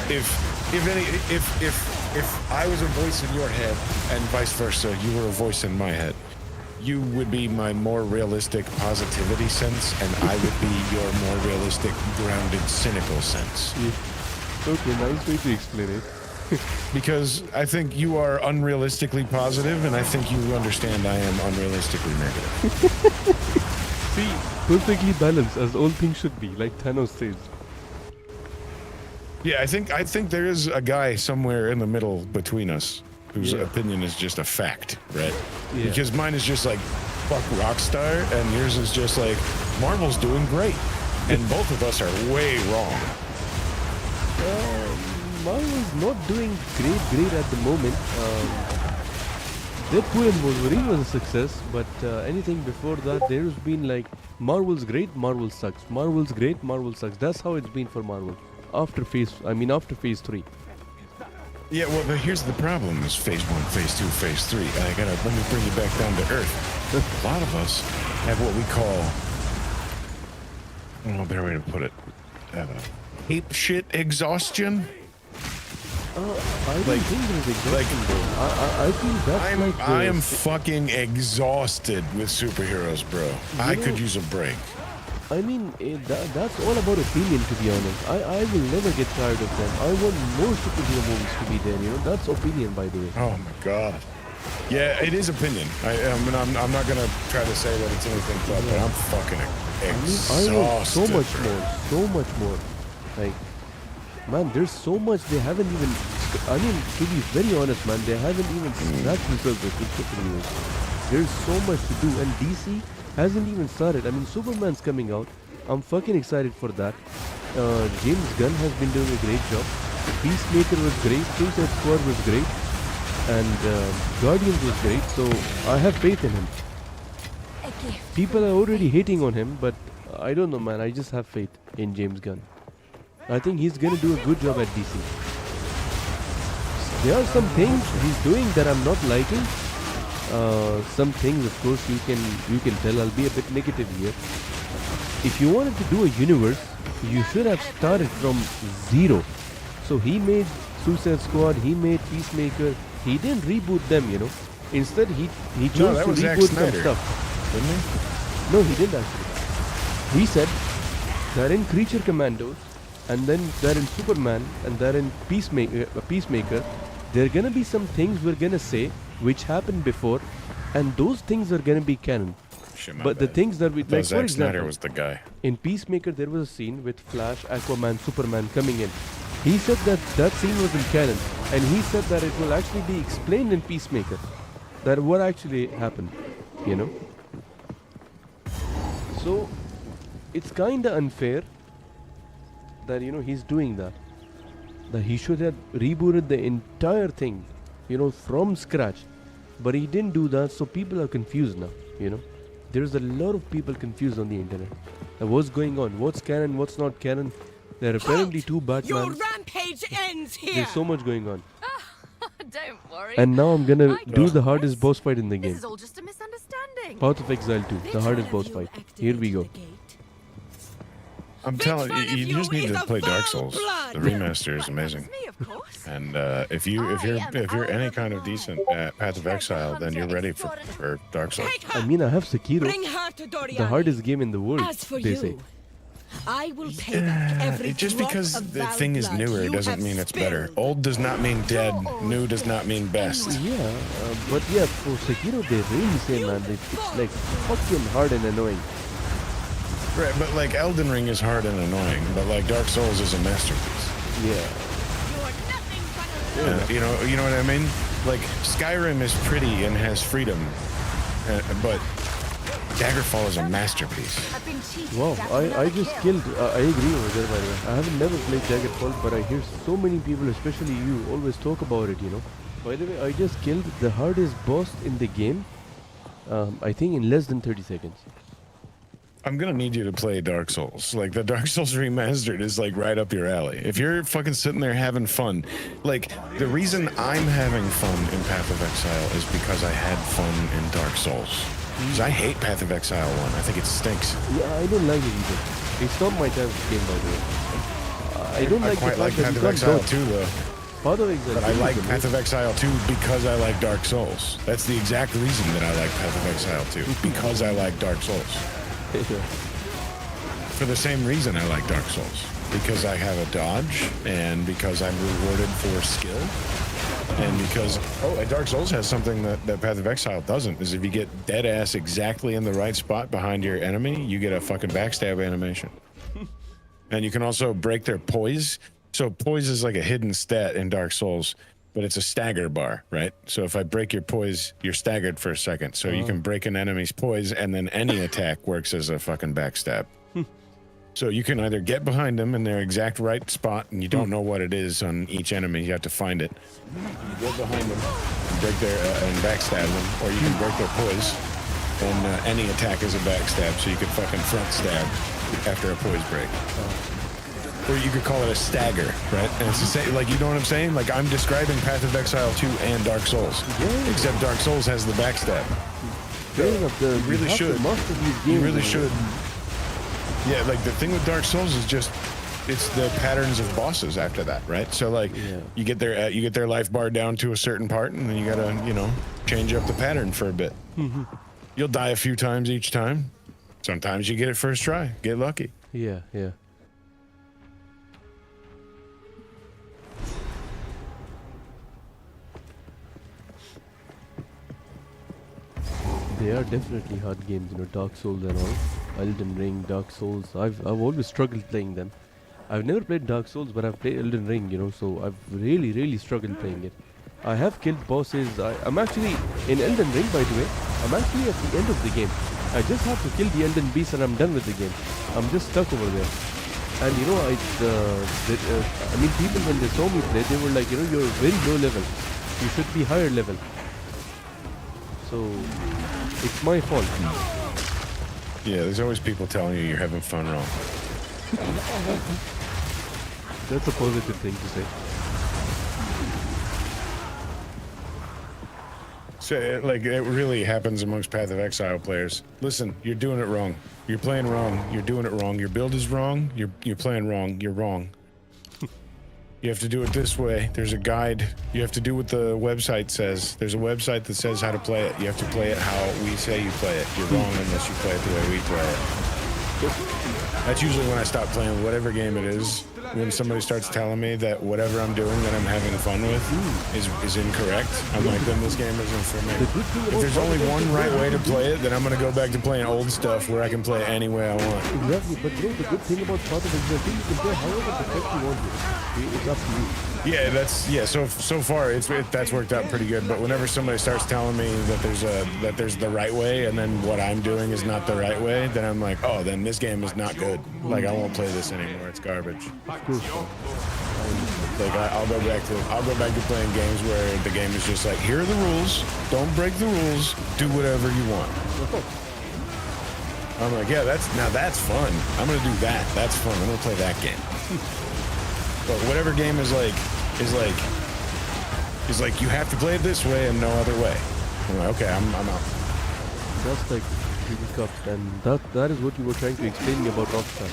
S6: If I was a voice in your head and vice versa, you were a voice in my head, you would be my more realistic positivity sense, and I would be your more realistic, grounded, cynical sense.
S1: Yeah. Okay, nice way to explain it.
S6: Because I think you are unrealistically positive, and I think you understand I am unrealistically negative.
S1: See, perfectly balanced, as all things should be, like Thanos says.
S6: Yeah, I think there is a guy somewhere in the middle between us whose opinion is just a fact, right? Yeah. Because mine is just like, fuck Rockstar, and yours is just like, Marvel's doing great. And both of us are way wrong.
S1: Marvel's not doing great at the moment. Deadpool and Wolverine was a success, but anything before that, there's been like, Marvel's great, Marvel sucks. Marvel's great, Marvel sucks. That's how it's been for Marvel. After phase 3.
S6: Yeah, well, but here's the problem: is phase 1, phase 2, phase 3. Let me bring you back down to earth. A lot of us have what we call, I don't know a better way to put it, ape shit exhaustion.
S1: I don't think there's exhaustion though. I feel that's
S6: I am fucking exhausted with superheroes, bro. I could use a break.
S1: I mean, that's all about opinion, to be honest. I will never get tired of them. I want more superhero movies to be there, you know. That's opinion, by the way.
S6: Oh my god. Yeah, it is opinion. I'm not gonna try to say that it's anything but I'm fucking exhausted.
S1: I want so much more. Like, Man, there's so much they haven't even. I mean, to be very honest, man, they haven't even scratched the surface with Super Heroes. There's so much to do, and DC hasn't even started. I mean, Superman's coming out. I'm fucking excited for that. James Gunn has been doing a great job. Peacemaker was great. Suicide Squad was great. And Guardians was great. So I have faith in him.
S2: A gift.
S1: People are already hating on him, but I don't know, man. I just have faith in James Gunn. I think he's gonna do a good job at DC. There are some things he's doing that I'm not liking. Some things, of course, you can tell. I'll be a bit negative here. If you wanted to do a universe, you should have started from zero. So he made Suicide Squad, he made Peacemaker. He didn't reboot them, you know. Instead, he chose to reboot some stuff.
S6: Didn't he?
S1: No, he didn't actually. He said they're in Creature Commandos, and then they're in Superman, and they're in Peacemaker. There are gonna be some things we're gonna say which happened before, and those things are gonna be canon.
S6: Shit, my
S1: But the
S6: bad.
S1: things that we like, for
S6: Zack Snyder
S1: example,
S6: was the guy.
S1: in Peacemaker there was a scene with Flash, Aquaman, Superman coming in. He said that that scene was in canon, and he said that it will actually be explained in Peacemaker, that what actually happened, you know. So it's kinda unfair that, you know, he's doing that. That he should have rebooted the entire thing, you know, from scratch. But he didn't do that, so people are confused now, you know. There's a lot of people confused on the internet. What's going on? What's canon? What's not canon? There are apparently two
S2: Your
S1: Batmans.
S2: rampage ends here.
S1: There's so much going on.
S2: Don't worry.
S1: And now I'm gonna
S2: I
S1: do
S2: got
S1: the hardest
S2: this.
S1: boss fight in the
S2: This
S1: game.
S2: is all just a misunderstanding.
S1: Path of Exile 2, the hardest boss fight. Here we go.
S6: I'm telling
S2: one
S6: you,
S2: of
S6: you just
S2: you
S6: need
S2: is
S6: to
S2: a
S6: play Dark
S2: foul
S6: Souls.
S2: blood.
S6: The remaster is amazing.
S2: That's me, of course.
S6: And if you're any kind of decent at Path of Exile, then you're ready for Dark Souls.
S2: Take
S1: I
S2: her.
S1: mean, I have Sekiro,
S2: Bring her to Dorian.
S1: the hardest game in the world,
S2: As for
S1: they
S2: you,
S1: say.
S2: I will pay back every
S6: Just
S2: drop
S6: because
S2: of
S6: the
S2: vile
S6: thing is
S2: blood
S6: newer
S2: you
S6: doesn't
S2: have
S6: mean it's better.
S2: spilled.
S6: Old does not mean dead. New does not mean best.
S1: Yeah, but yeah, for Sekiro, they really say, man, it's like fucking hard and annoying.
S6: Right, but like Elden Ring is hard and annoying, but like Dark Souls is a masterpiece.
S1: Yeah.
S2: You are nothing but a loser.
S6: You know what I mean? Like Skyrim is pretty and has freedom, but Daggerfall is a masterpiece.
S2: I've been cheated.
S1: Wow,
S2: That's
S1: I
S2: another
S1: just
S2: kill.
S1: killed, I agree over there, by the way. I haven't never played Daggerfall, but I hear so many people, especially you, always talk about it, you know. By the way, I just killed the hardest boss in the game, I think in less than 30 seconds.
S6: I'm gonna need you to play Dark Souls. Like the Dark Souls remastered is like right up your alley. If you're fucking sitting there having fun, like the reason I'm having fun in Path of Exile is because I had fun in Dark Souls. Because I hate Path of Exile 1. I think it stinks.
S1: Yeah, I don't like it either. It's not my type of game, by the way. I don't
S6: I
S1: like
S6: quite
S1: the
S6: like
S1: fact that
S6: Path
S1: you
S6: of
S1: can't
S6: Exile
S1: dodge.
S6: 2 though.
S1: Path of Exile
S6: But I
S1: 2
S6: like
S1: is
S6: Path of Exile 2 because I like Dark Souls. That's the exact reason that I like Path of Exile 2. Because I like Dark Souls.
S1: amazing.
S6: For the same reason I like Dark Souls. Because I have a dodge, and because I'm rewarded for skill, and because, and Dark Souls has something that Path of Exile doesn't, is if you get dead ass exactly in the right spot behind your enemy, you get a fucking backstab animation. And you can also break their poise. So poise is like a hidden stat in Dark Souls, but it's a stagger bar, right? So if I break your poise, you're staggered for a second. So you can break an enemy's poise, and then any attack works as a fucking backstab. So you can either get behind them in their exact right spot, and you don't know what it is on each enemy. You have to find it. You go behind them, and break their and backstab them, or you can break their poise, and any attack is a backstab. So you can fucking front stab after a poise break. Or you could call it a stagger, right? And it's the same, like, you know what I'm saying? Like, I'm describing Path of Exile 2 and Dark Souls, except Dark Souls has the backstab.
S1: Fair enough,
S6: You really
S1: have to
S6: should.
S1: master these
S6: You
S1: games,
S6: really
S1: know.
S6: should. Yeah, like the thing with Dark Souls is just it's the patterns of bosses after that, right? So like you get their life bar down to a certain part, and then you gotta change up the pattern for a bit. You'll die a few times each time. Sometimes you get it first try. Get lucky.
S1: Yeah, yeah. They are definitely hard games, Dark Souls and all. Elden Ring, Dark Souls. I've always struggled playing them. I've never played Dark Souls, but I've played Elden Ring, so I've really struggled playing it. I have killed bosses. I'm actually in Elden Ring, by the way. I'm actually at the end of the game. I just have to kill the Elden Beast and I'm done with the game. I'm just stuck over there. And I mean, people when they saw me play, they were like, you're very low level. You should be higher level. So, it's my fault.
S6: Yeah, there's always people telling you you're having fun wrong.
S1: That's a positive thing to say.
S6: So, like, it really happens amongst Path of Exile players. Listen, you're doing it wrong. You're playing wrong. You're doing it wrong. Your build is wrong. You're playing wrong. You're wrong. You have to do it this way. There's a guide. You have to do what the website says. There's a website that says how to play it. You have to play it how we say you play it. You're wrong unless you play it the way we play it. That's usually when I stop playing whatever game it is. When somebody starts telling me that whatever I'm doing that I'm having fun with is incorrect, I'm like, then this game isn't for me. If there's only one right way to play it, then I'm gonna go back to playing old stuff where I can play it any way I want.
S1: Exactly, but bro, the good thing about Path of Exile, you can play however the heck you want to. It's up to you.
S6: Yeah, so far that's worked out pretty good. But whenever somebody starts telling me that there's the right way, and then what I'm doing is not the right way, then I'm like, oh, then this game is not good. Like, I won't play this anymore. It's garbage. Like, I'll go back to playing games where the game is just like, here are the rules. Don't break the rules. Do whatever you want. I'm like, yeah, that's fun. I'm gonna do that. That's fun. I'm gonna play that game. But whatever game is like you have to play it this way and no other way. I'm like, okay, I'm out.
S1: That's like really tough, and that is what you were trying to explain me about Rockstar.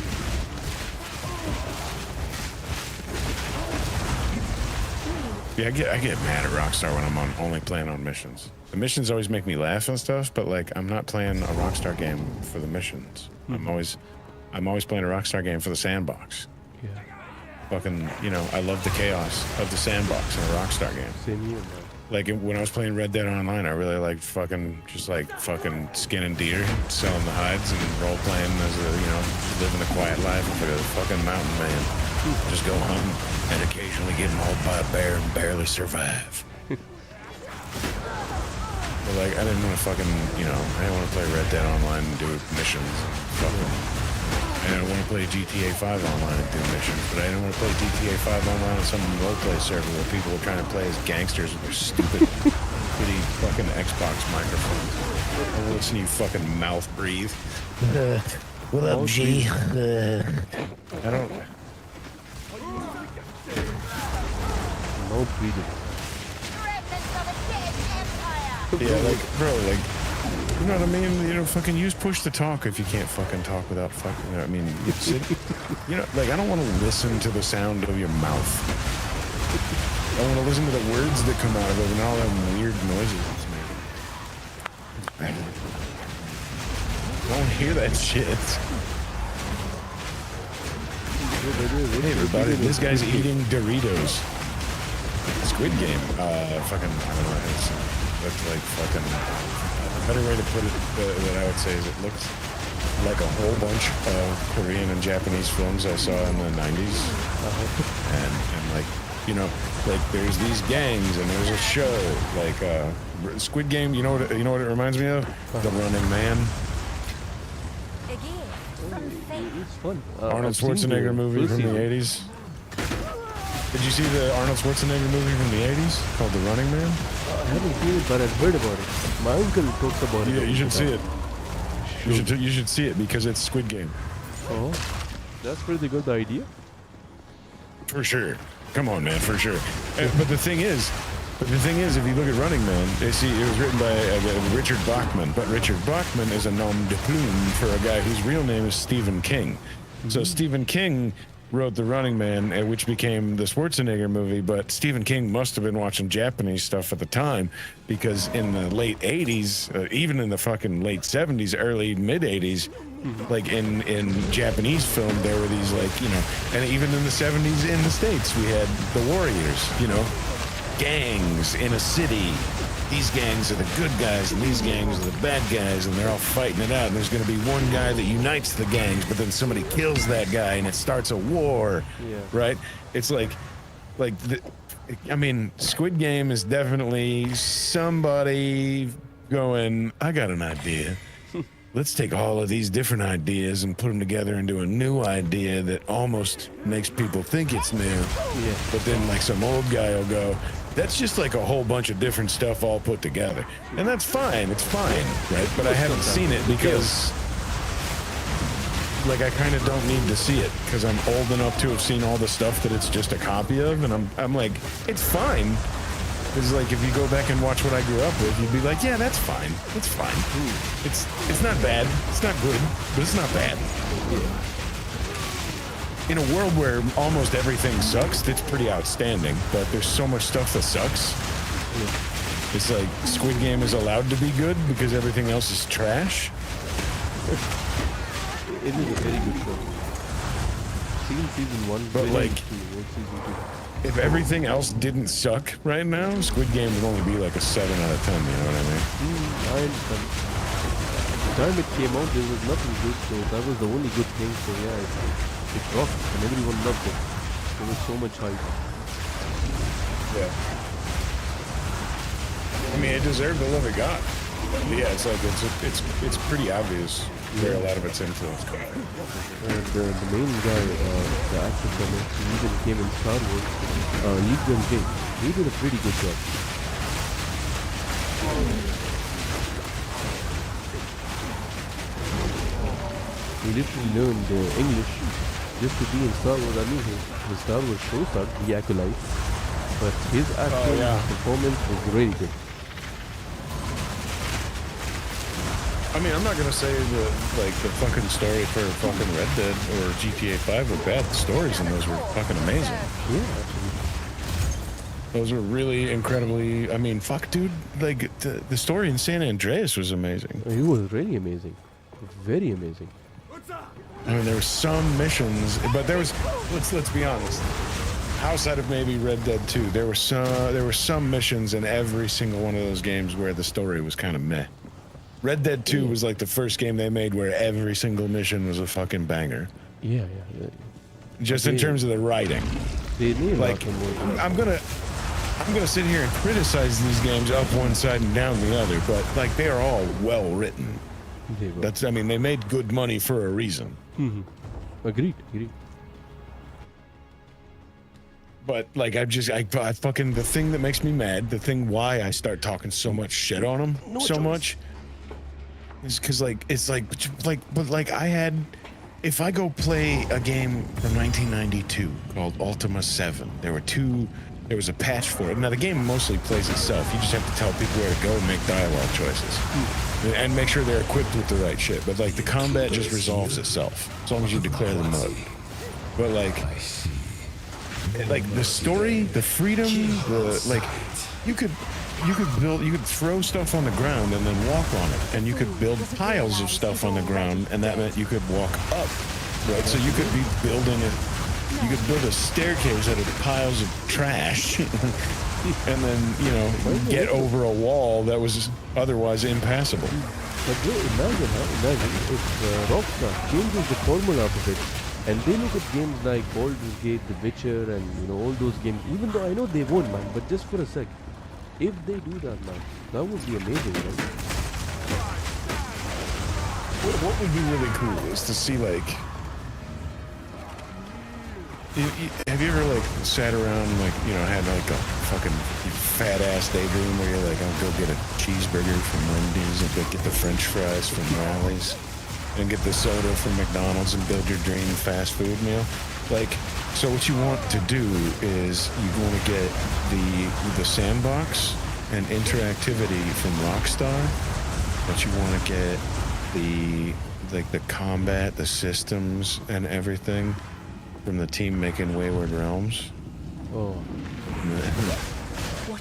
S6: Yeah, I get mad at Rockstar when I'm only playing on missions. The missions always make me laugh and stuff, but like, I'm not playing a Rockstar game for the missions. I'm always playing a Rockstar game for the sandbox.
S1: Yeah.
S6: Fucking, I love the chaos of the sandbox in a Rockstar game.
S1: Same here, man.
S6: Like, when I was playing Red Dead Online, I really liked fucking skinning deer, selling the hides, and role playing as living a quiet life like a fucking mountain man. Just go hunting and occasionally get mauled by a bear and barely survive. But like, I didn't want to I didn't want to play Red Dead Online and do missions. I didn't want to play GTA 5 online and do missions, but I didn't want to play GTA 5 online on some roleplay server where people were trying to play as gangsters with their stupid, shitty fucking Xbox microphones. I want to listen to you fucking mouth breathe. What up, G? I don't...
S1: Mouth breathing.
S6: Yeah, like, bro, like... You know what I mean? Fucking use push to talk if you can't fucking talk without fucking, I mean, like, I don't want to listen to the sound of your mouth. I want to listen to the words that come out of it and all them weird noises it's making. I don't hear that shit. Hey, everybody, this guy's eating Doritos. Squid Game. I don't know. That's like fucking... A better way to put it that I would say is it looks like a whole bunch of Korean and Japanese films I saw in the 90s. And like, there's these gangs and there's a show like Squid Game. You know what it reminds me of? The Running Man.
S1: It's fun.
S6: Arnold Schwarzenegger movie from the 80s. Did you see the Arnold Schwarzenegger movie from the 80s called The Running Man?
S1: I haven't seen it, but I've heard about it. My uncle talks about it.
S6: Yeah, you should see it. You should see it because it's Squid Game.
S1: Oh, that's pretty good idea.
S6: For sure. Come on, man, for sure. But the thing is, if you look at Running Man, it was written by Richard Bachman. But Richard Bachman is a nom de plume for a guy whose real name is Stephen King. So Stephen King wrote The Running Man, which became the Schwarzenegger movie, but Stephen King must have been watching Japanese stuff at the time, because in the late 80s, even in the fucking late 70s, early mid 80s, like in Japanese film, there were these and even in the 70s in the States, we had the Warriors, gangs in a city these gangs are the good guys and these gangs are the bad guys, and they're all fighting it out. And there's going to be one guy that unites the gangs, but then somebody kills that guy, and it starts a war.
S1: Yeah.
S6: Right? It's I mean, Squid Game is definitely somebody going, I got an idea. Let's take all of these different ideas and put them together into a new idea that almost makes people think it's new.
S1: Yeah.
S6: But then like some old guy will go, that's just like a whole bunch of different stuff all put together. And that's fine, it's fine, right? But I haven't seen it because like I kind of don't need to see it because I'm old enough to have seen all the stuff that it's just a copy of, and I'm like, it's fine. Because like if you go back and watch what I grew up with, you'd be like, yeah, that's fine. It's fine. It's not bad. It's not good, but it's not bad. In a world where almost everything sucks, that's pretty outstanding. But there's so much stuff that sucks. It's like Squid Game is allowed to be good because everything else is trash.
S1: It is a very good show. Seen season 1,
S6: But
S1: very
S6: like,
S1: interesting about season 2.
S6: if everything else didn't suck right now, Squid Game would only be like a 7 out of 10, you know what I mean?
S1: I understand. At the time it came out, there was nothing good, so that was the only good thing. So yeah, it rocked, and everyone loved it. There was so much hype.
S6: Yeah. I mean, it deserved the love it got. But yeah, it's like it's pretty obvious where a lot of its influence comes from.
S1: And the main guy, the actor from it, he even came in Star Wars, Lee Jung-jae. He did a pretty good job. He literally learned English just to be in Star Wars. I mean, his Star Wars show started, The Acolyte, but his actual performance was really good.
S6: I mean, I'm not gonna say that like the fucking story for fucking Red Dead or GTA 5 were bad. The stories in those were fucking amazing.
S1: Yeah, absolutely.
S6: Those were really incredibly. I mean, fuck, dude. Like the story in San Andreas was amazing.
S1: It was really amazing. Very amazing.
S6: I mean, there were some missions, but there was. Let's be honest. Outside of maybe Red Dead 2, there were some missions in every single one of those games where the story was kind of meh. Red Dead 2 was like the first game they made where every single mission was a fucking banger.
S1: Yeah.
S6: Just in terms of the writing.
S1: They need
S6: Like, I'm gonna sit here and criticize these games up one side and down the other, but like they are all well written. I mean, they made good money for a reason.
S1: Agreed.
S6: But like, I fucking, the thing that makes me mad, the thing why I start talking so much shit on them much, is because like it's like I had, if I go play a game from 1992 called Ultima 7, there was a patch for it. Now the game mostly plays itself. You just have to tell people where to go and make dialogue choices, and make sure they're equipped with the right shit. But like the combat just resolves itself as long as you declare the mode. But like the story, the freedom, you could throw stuff on the ground and then walk on it, and you could build piles of stuff on the ground, and that meant you could walk up, right? So you could be building you could build a staircase out of piles of trash, and then get over a wall that was otherwise impassable.
S1: But imagine if Rockstar changes the formula of it, and they look at games like Baldur's Gate, The Witcher, and all those games. Even though I know they won't, man, but just for a sec, if they do that, man, that would be amazing, right?
S6: What would be really cool is to see like. Have you ever like sat around had like a fucking fat ass daydream where you're like, I'll go get a cheeseburger from Wendy's and go get the French fries from Rally's and get the soda from McDonald's and build your dream fast food meal? Like, so what you want to do is you want to get the sandbox and interactivity from Rockstar, but you want to get the combat, the systems, and everything from the team making Wayward Realms.
S1: Oh.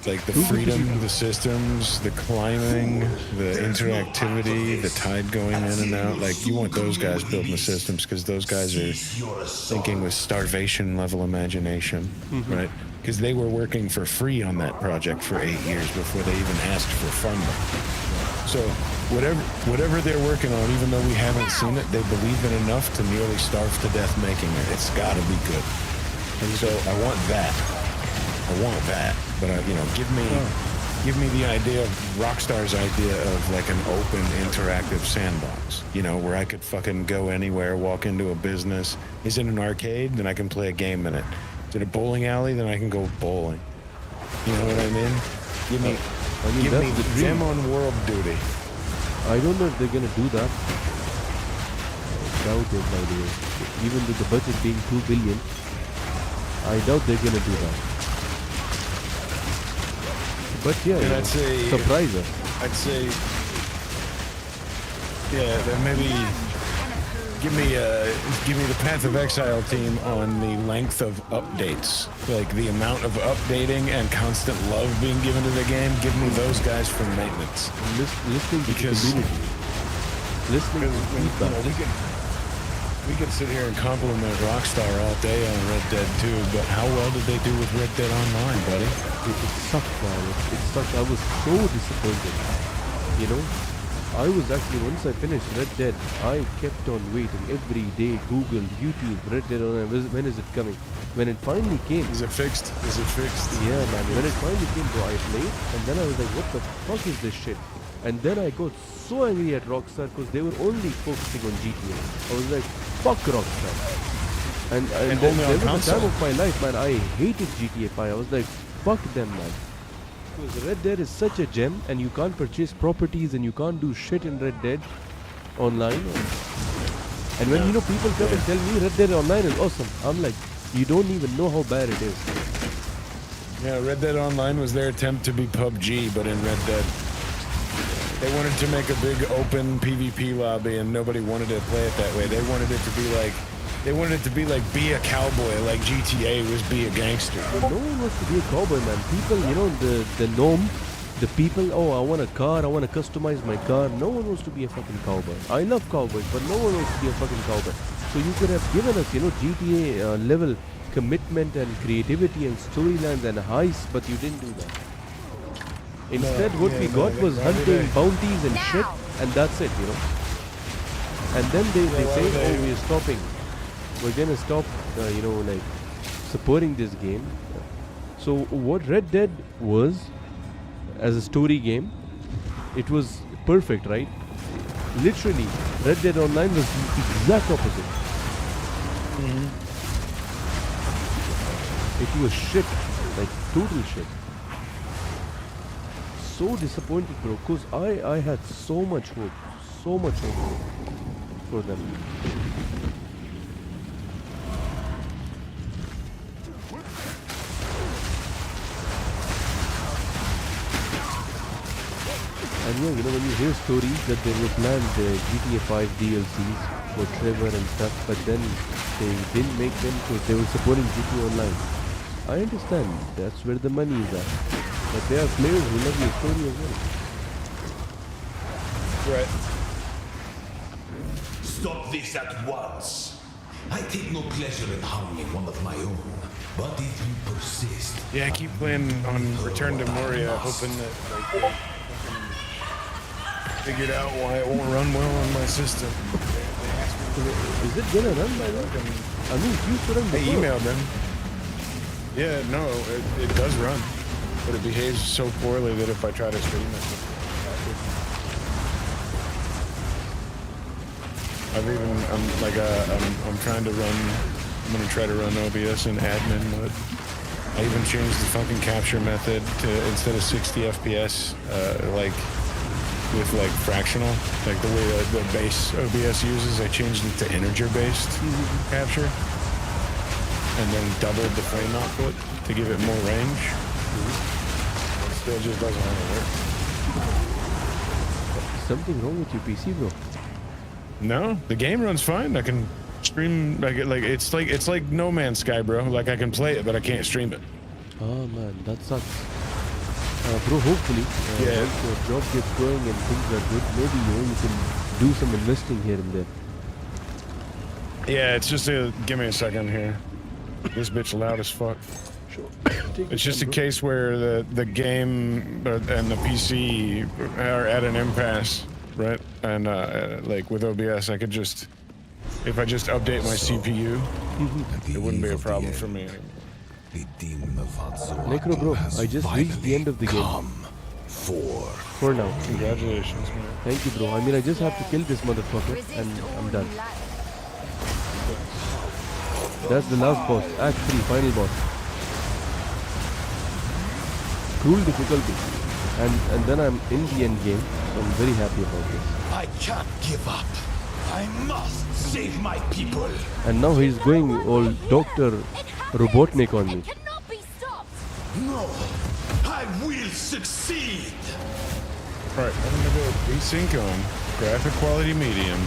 S6: Like the freedom, the systems, the climbing, the interactivity, the tide going in and out. Like you want those guys building the systems because those guys are thinking with starvation level imagination, right? Because they were working for free on that project for 8 years before they even asked for funding. So whatever they're working on, even though we haven't seen it, they believe in enough to nearly starve to death making it. It's got to be good. And so I want that. But give me the idea of Rockstar's idea of like an open interactive sandbox, where I could fucking go anywhere, walk into a business. Is it an arcade? Then I can play a game in it. Is it a bowling alley? Then I can go bowling. You know what I mean? Give me them on world duty.
S1: I don't know if they're gonna do that. Doubt it, by the way. Even with the budget being 2 billion, I doubt they're gonna do that. But yeah,
S6: and I'd say
S1: surprise us.
S6: I'd say, yeah, then maybe give me the Path of Exile team on the length of updates, like the amount of updating and constant love being given to the game. Give me those guys for maintenance.
S1: Listening to the community, listening to feedback.
S6: We could sit here and compliment Rockstar all day on Red Dead 2, but how well did they do with Red Dead Online, buddy?
S1: It sucked, man. It sucked. I was so disappointed. I was actually, once I finished Red Dead, I kept on waiting every day. Google, YouTube, Red Dead Online. When is it coming? When it finally came.
S6: Is it fixed?
S1: Yeah, man. When it finally came, bro, I played, and then I was like, what the fuck is this shit? And then I got so angry at Rockstar because they were only focusing on GTA. I was like, fuck Rockstar. And then there was a time of my life, man, I hated GTA 5. I was like, fuck them, man. Because Red Dead is such a gem, and you can't purchase properties and you can't do shit in Red Dead Online. And when people come and tell me Red Dead Online is awesome, I'm like, you don't even know how bad it is.
S6: Yeah, Red Dead Online was their attempt to be PUBG, but in Red Dead. They wanted to make a big open PvP lobby, and nobody wanted to play it that way. They wanted it to be like be a cowboy, like GTA was be a gangster.
S1: No one wants to be a cowboy, man. People, the norm, the people, I want a car, I want to customize my car. No one wants to be a fucking cowboy. I love cowboys, but no one wants to be a fucking cowboy. So you could have given us, GTA level commitment and creativity and storylines and heists, but you didn't do that. Instead, what we got was hunting bounties and shit, and that's it, And then they say, we're stopping. We're gonna stop, supporting this game. So what Red Dead was, as a story game, it was perfect, right? Literally, Red Dead Online was the exact opposite. It was shit, like total shit. So disappointed, bro, because I had so much hope for them. And yeah, when you hear stories that they were planned GTA 5 DLCs for Trevor and stuff, but then they didn't make them because they were supporting GTA Online. I understand, that's where the money is at. But there are players who love your story as well.
S6: Right.
S8: Stop this at once. I take no pleasure in harming one of my own, but if you persist...
S6: Yeah, I keep playing on Return to Moria, hoping that they figured out why it won't run well on my system.
S1: Is it gonna run by that? I mean, it used to run before.
S6: I emailed them. Yeah, no, it does run. But it behaves so poorly that if I try to stream it, I'm trying to run. I'm gonna try to run OBS in admin mode. I even changed the fucking capture method to instead of 60 FPS, with fractional, like the way the base OBS uses. I changed it to integer-based capture, and then doubled the frame output to give it more range. Still just doesn't want to work.
S1: Something wrong with your PC, bro?
S6: No, the game runs fine. I can stream it's like No Man's Sky, bro. Like I can play it, but I can't stream it.
S1: Oh man, that sucks. Bro, hopefully,
S6: Yeah.
S1: once your job gets going and things are good, maybe you can do some investing here and there.
S6: Yeah, it's just a. Give me a second here. This bitch loud as fuck.
S1: Sure. Take
S6: It's
S1: your
S6: just a
S1: time, bro.
S6: case where the game and the PC are at an impasse, right? And like with OBS, I could just, if I just update my CPU, it wouldn't be a problem for me anymore.
S8: The demon of Hatsuatu
S1: Necro, bro,
S8: has
S1: I just reached the end of the game.
S8: come
S1: For now.
S6: Congratulations, man.
S1: Thank you, bro. I mean, I just have to kill this motherfucker
S2: Resist
S1: and
S2: all
S1: I'm done.
S2: you like.
S1: That's the last boss. Act 3, final boss. Cruel difficulty. And then I'm in the end game, so I'm very happy about this.
S8: I can't give up. I must save my people.
S1: And now he's going all Dr. Robotnik on me.
S2: It cannot be stopped.
S8: No, I will succeed.
S6: Alright, I'm gonna go VSync on, graphic quality medium,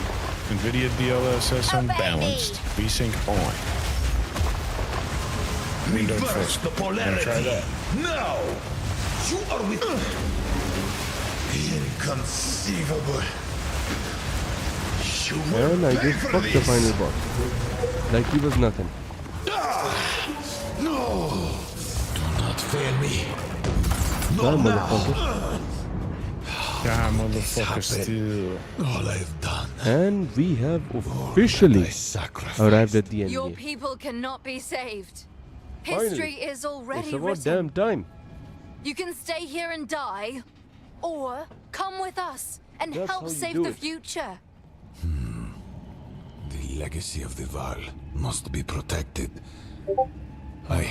S6: NVIDIA DLSS unbalanced, VSync on. Window
S8: Reverse
S6: first.
S8: the polarity.
S6: Try that.
S8: Now, you are with inconceivable. You will
S1: And I
S8: pay
S1: just
S8: for
S1: fucked the
S8: this.
S1: final boss. Like he was nothing.
S8: No, do not fail me.
S1: Damn,
S8: Not
S1: motherfucker.
S8: now.
S6: Yeah, motherfucker,
S8: happened.
S6: still.
S8: All I've done.
S1: And we have officially
S8: I sacrificed.
S1: arrived at the end
S2: Your
S1: game.
S2: people cannot be saved.
S1: Finally.
S2: History is already
S1: It's about
S2: written.
S1: damn time.
S2: You can stay here and die, or come with us and
S1: That's how
S2: help
S1: you
S2: save
S1: do
S2: the
S1: it.
S2: future.
S8: The legacy of the Val must be protected. I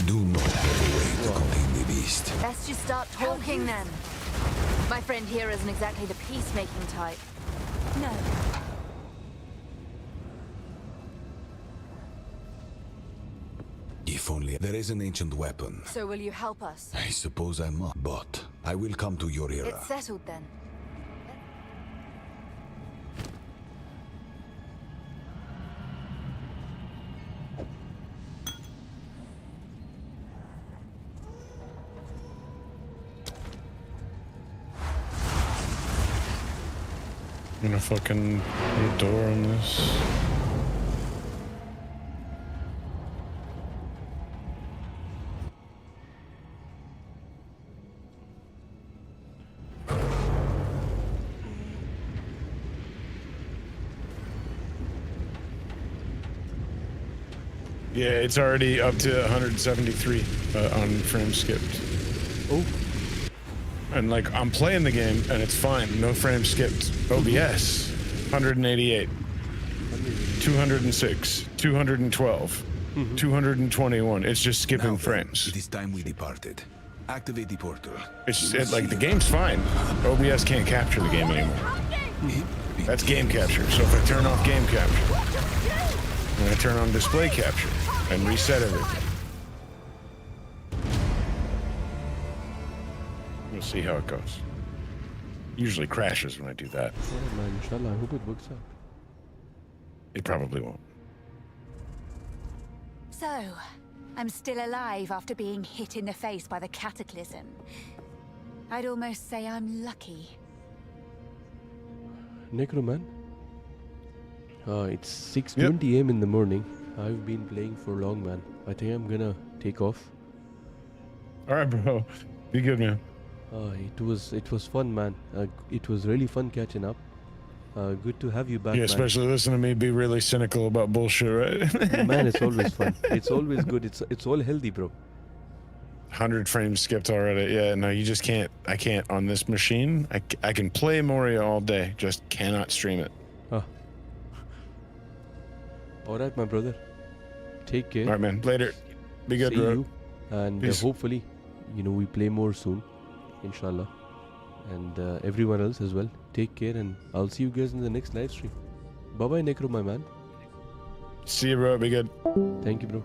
S8: do not have a way to contain the beast.
S2: Let's just start talking then. My friend here isn't exactly the peacemaking type. No.
S8: If only there is an ancient weapon.
S2: So will you help us?
S8: I suppose I must, but I will come to your era.
S2: It's settled then.
S6: I'm gonna fucking put a door on this. Yeah, it's already up to 173 on frame skipped.
S1: Oh,
S6: And like I'm playing the game and it's fine, no frame skipped. OBS 188, 206, 212, 221. It's just skipping
S8: Now then,
S6: frames.
S8: It is time we departed. Activate the portal.
S6: Like the game's fine. OBS can't capture the game anymore. That's game capture. So if I turn off game capture, and I turn on display capture and reset everything, we'll see how it goes. Usually crashes when I do that.
S1: yeah, man. Inshallah, I hope it works out.
S6: It probably won't.
S9: So, I'm still alive after being hit in the face by the cataclysm. I'd almost say I'm lucky.
S1: Necro, man. It's 6:20 a.m. in the morning. I've been playing for long, man. I think I'm gonna take off.
S6: All right, bro. Be good, man.
S1: It was fun, man. It was really fun catching up. Good to have you back,
S6: Yeah,
S1: man.
S6: especially listen to me be really cynical about bullshit, right?
S1: Man, it's always fun. It's always good. It's all healthy, bro.
S6: 100 frames skipped already. Yeah, no, you just can't. I can't on this machine. I can play Moria all day, just cannot stream it.
S1: All right, my brother. Take care.
S6: All right, man. Later. Be good,
S1: See
S6: bro.
S1: you. And
S6: Peace.
S1: hopefully, we play more soon. Inshallah. And everyone else as well. Take care, and I'll see you guys in the next live stream. Bye-bye, Necro, my man.
S6: See you, bro. Be good.
S1: Thank you, bro.